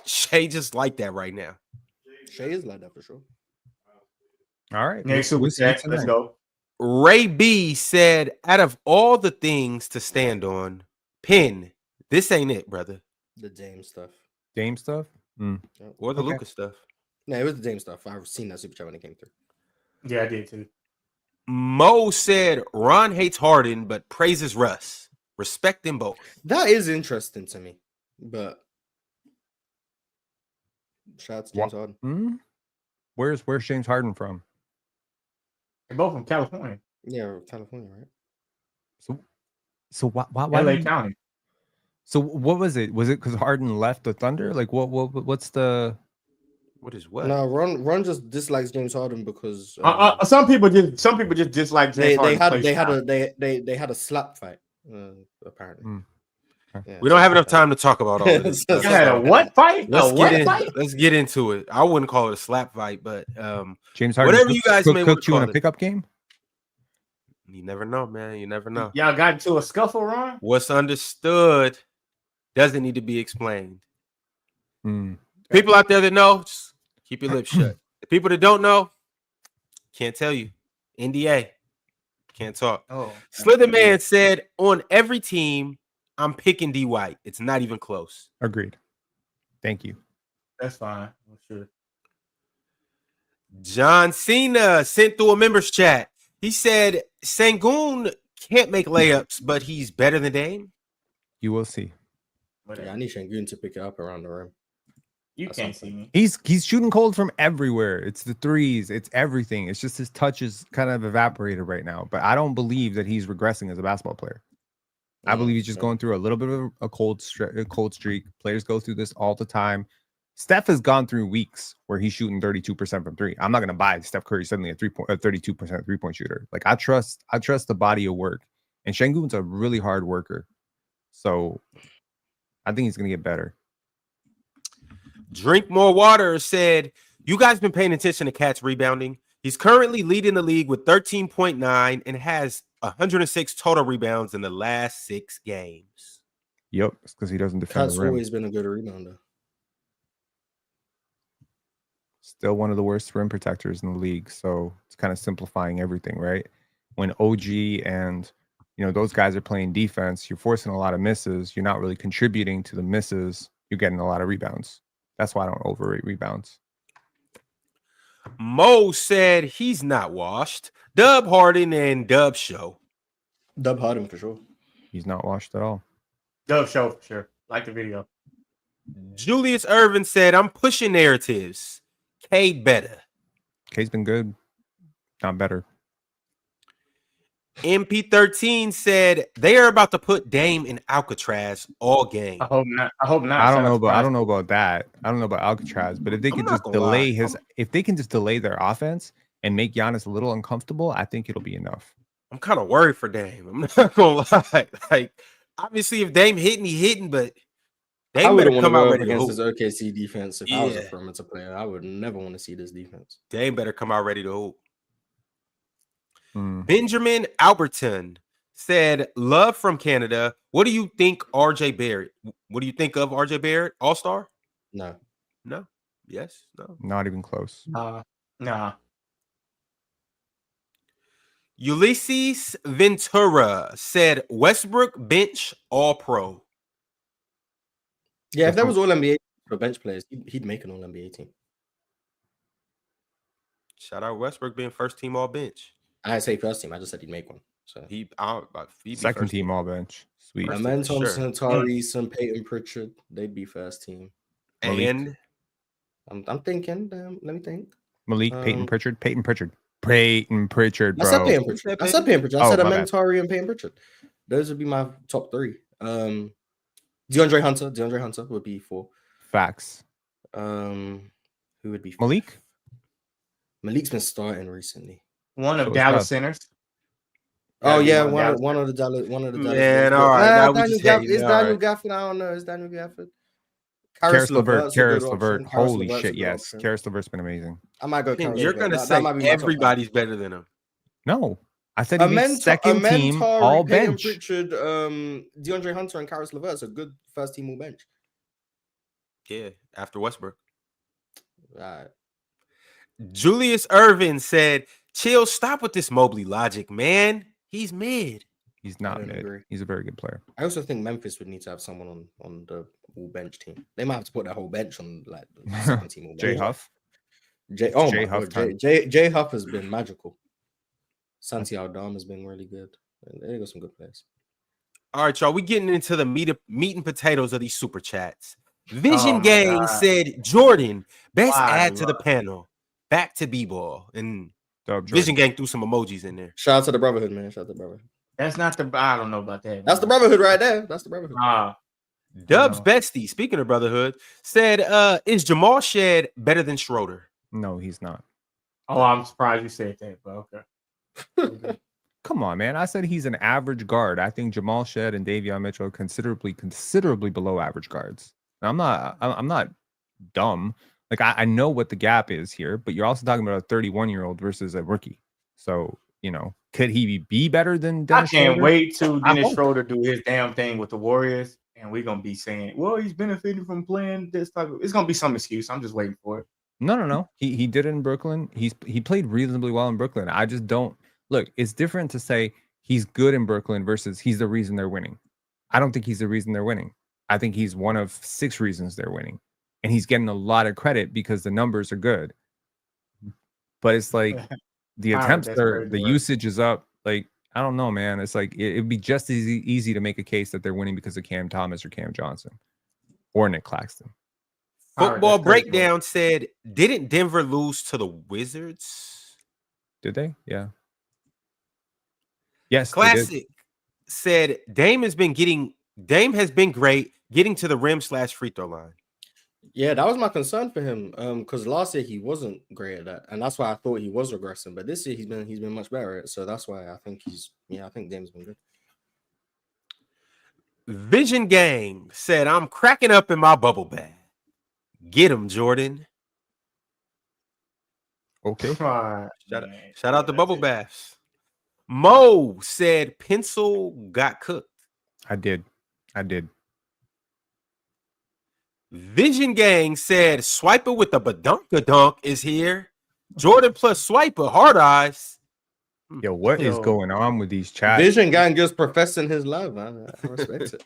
Shai just like that right now. Shai is like that for sure. All right. Next Superchat, let's go. Ray B said, out of all the things to stand on, Penn, this ain't it, brother. The Dame stuff. Dame stuff? Or the Luka stuff. No, it was the Dame stuff. I've seen that super chat when it came through. Yeah, I did too. Mo said Ron hates Harden but praises Russ. Respect them both. That is interesting to me. But shout out to James Harden. Where's James Harden from? They're both from California. Yeah, California, right? So why LA County. So what was it? Was it because Harden left the Thunder? Like what's the what is what? No, Ron just dislikes James Harden because some people just dislike James Harden. They had a slap fight, apparently. Yeah, we don't have enough time to talk about all this. You had a what fight? Let's get into it. I wouldn't call it a slap fight, but James Harden, whatever you guys may cooked you in a pickup game. You never know, man. You never know. Y'all got into a scuffle, Ron? What's understood doesn't need to be explained. People out there that know, just keep your lips shut. The people that don't know, can't tell you. NDA. Can't talk. Slitherman said, on every team, I'm picking D White. It's not even close. Agreed. Thank you. That's fine. I'm sure. John Cena sent through a members chat. He said Sengun can't make layups, but he's better than Dame. You will see. Yeah, I need Sengun to pick it up around the rim. You can't see me. He's shooting cold from everywhere. It's the threes. It's everything. It's just his touch is kind of evaporated right now. But I don't believe that he's regressing as a basketball player. I believe he's just going through a little bit of a cold streak. Players go through this all the time. Steph has gone through weeks where he's shooting 32% from three. I'm not going to buy Steph Curry suddenly a 32% three-point shooter. Like I trust the body of work. And Sengun's a really hard worker. So I think he's going to get better. Drink More Water said, you guys been paying attention to Cat's rebounding. He's currently leading the league with 13.9 and has 106 total rebounds in the last 6 games. Yep, it's because he doesn't defend Cat's the rim. always been a good rebounder. Still one of the worst rim protectors in the league. So it's kind of simplifying everything, right? When OG and those guys are playing defense, you're forcing a lot of misses. You're not really contributing to the misses. You're getting a lot of rebounds. That's why I don't overrate rebounds. Mo said he's not washed. Dub Harden and Dub Show. Dub Harden for sure. He's not washed at all. Dub Show for sure. Like the video. Julius Irvin said, I'm pushing narratives. K better. K's been good. Not better. MP13 said they are about to put Dame in Alcatraz all game. I hope not. I don't know about that. I don't know about Alcatraz, but if they can just delay if they can just delay their offense and make Giannis a little uncomfortable, I think it'll be enough. I'm kind of worried for Dame. I'm not gonna lie. Like, obviously, if Dame hitting, he hitting, but Dame better come out ready against to hoop. his OKC defense. If I was a perimeter player, I would never want to see this defense. Dame better come out ready to hoop. Mm. Benjamin Alberton said, love from Canada. What do you think RJ Barrett? What do you think of RJ Barrett? All-star? No. Yes? No? Not even close. Nah. Ulysses Ventura said Westbrook bench all-pro. Yeah, if there was all-NBA for bench players, he'd make an all-NBA team. Shout out Westbrook being first team all bench. I didn't say first team. I just said he'd make one. So He'd be Second team all bench. Sweet. Amen Thompson, Tyrese, Peyton Pritchard, they'd be first team. And I'm thinking. Let me think. Malik, Peyton Pritchard, bro. I said Peyton Pritchard. I said Amen, Tari, and Peyton Pritchard. Those would be my top 3. DeAndre Hunter would be 4. Facts. Who would be 5? Malik? Malik's been starting recently. One of Dallas centers. Oh yeah, one of the Dallas. Man, all right. Daniel Gafford. I don't know. Is Daniel Gafford? Karis LeVert. Holy shit, yes. Karis LeVert's been amazing. I might go. You're gonna say everybody's better than him. No, I said he's second team all bench. Pritchard, DeAndre Hunter, and Karis LeVert's a good first team all bench. Yeah, after Westbrook. Right. Julius Irvin said, chill, stop with this Mobley logic, man. He's mid. He's not mid. Agree. He's a very good player. I also think Memphis would need to have someone on the all bench team. They might have to put that whole bench on like the second team. All Jay Huff. Jay Huff has been magical. Santi Aldama has been really good. They got some good players. All right, y'all. We getting into the meat and potatoes of these super chats. Vision Gang said, Jordan, best add to the panel. Back to B-ball. And Vision Gang threw some emojis in there. Shout out to the Brotherhood, man. Shout out to the Brotherhood. That's not the. I don't know about that. That's the Brotherhood right there. That's the Brotherhood. Dub's bestie, speaking of Brotherhood, said, is Jamal Shed better than Schroder? No, he's not. Oh, I'm surprised you said that, but okay. Come on, man. I said he's an average guard. I think Jamal Shed and Davion Mitchell are considerably below average guards. And I'm not dumb. Like I know what the gap is here, but you're also talking about a 31-year-old versus a rookie. So, could he be better than Dennis Schroder? I can't wait till Dennis Schroder do his damn thing with the Warriors, and we're gonna be saying, well, he's benefiting from playing this type of. It's gonna be some excuse. I'm just waiting for it. No. He did it in Brooklyn. He played reasonably well in Brooklyn. I just don't look. It's different to say he's good in Brooklyn versus he's the reason they're winning. I don't think he's the reason they're winning. I think he's one of 6 reasons they're winning. and he's getting a lot of credit because the numbers are good. But it's like the attempts are, the usage is up. Like, I don't know, man. It's like it'd be just as easy to make a case that they're winning because of Cam Thomas or Cam Johnson or Nick Claxton. Football Breakdown said, didn't Denver lose to the Wizards? Did they? Yeah. Yes. Classic said Dame has been great getting to the rim / free throw line. Yeah, that was my concern for him. Because last year he wasn't great at that, and that's why I thought he was regressing. But this year he's been much better at it. So that's why I think I think Dame's been good. Vision Gang said, I'm cracking up in my bubble bath. Get him, Jordan. Okay. Shout out to bubble baths. Mo said pencil got cooked. I did. Vision Gang said Swiper with the badunkadunk is here. Jordan plus Swiper, hard eyes. Yo, what is going on with these chats? Vision Gang just professing his love, man. I respect it.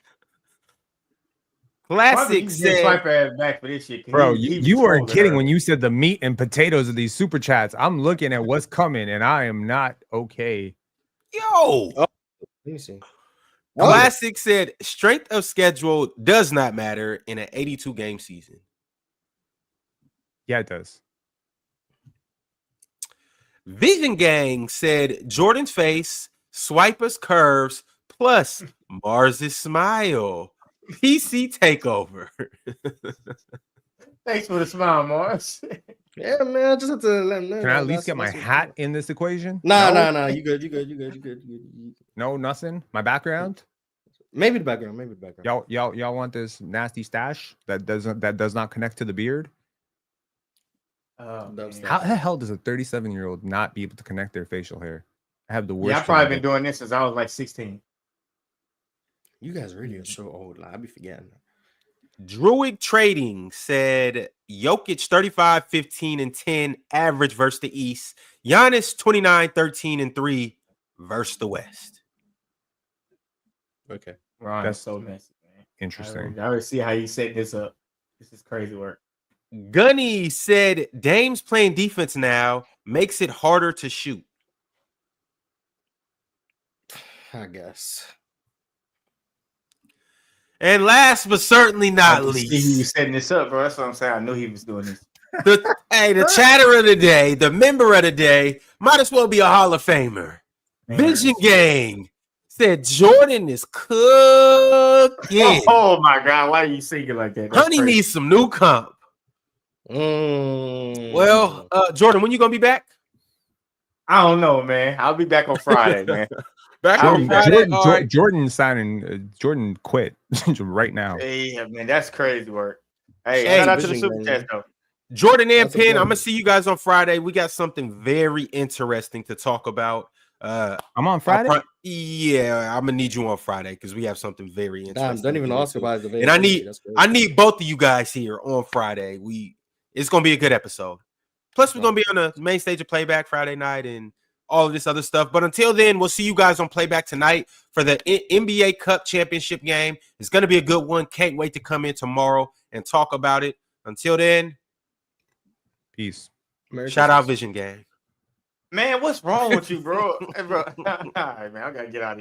Classic said, Swiper back for this shit. Bro, you weren't kidding when you said the meat and potatoes of these super chats. I'm looking at what's coming, and I am not okay. Yo, let me see. Classic said strength of schedule does not matter in an 82 game season. Yeah, it does. Vision Gang said Jordan's face, Swiper's curves, plus Mars's smile. PC takeover. Thanks for the smile, Mars. Yeah, man. I just have to let him know. Can I at least get my hat in this equation? Nah. You good. No, nothing. My background? Maybe the background. Y'all want this nasty stash that does not connect to the beard? How the hell does a 37-year-old not be able to connect their facial hair? I have the worst. Yeah, I've probably been doing this since I was like 16. You guys really are so old. Like, I be forgetting. Druid Trading said Jokic 35, 15, and 10 average versus the East. Giannis 29, 13, and 3 versus the West. Okay. Ron, that's so messy, man. Interesting. I already see how you set this up. This is crazy work. Gunny said Dame's playing defense now makes it harder to shoot. I guess. And last but certainly not least, he was setting this up, bro. That's what I'm saying. I knew he was doing this. The chatter of the day, the member of the day, might as well be a Hall of Famer. Vision Gang said Jordan is cooking. Oh my God, why are you singing like that? That's Honey needs some new comp. Well, Jordan, when you gonna be back? I don't know, man. I'll be back on Friday, man. Jordan quit right now. Yeah, man, that's crazy work. Hey, shout out to the Superchats, though. Jordan and Penn, I'm gonna see you guys on Friday. We got something very interesting to talk about. I'm on Friday. I'm gonna need you on Friday because we have something very interesting. Don't even ask about it. And I need both of you guys here on Friday. It's gonna be a good episode. Plus, we're gonna be on the main stage of Playback Friday night and all of this other stuff. But until then, we'll see you guys on Playback tonight for the NBA Cup Championship game. It's gonna be a good one. Can't wait to come in tomorrow and talk about it. Until then, peace. Shout out Vision Gang. Man, what's wrong with you, bro? Hey, bro. All right, man, I gotta get out of here.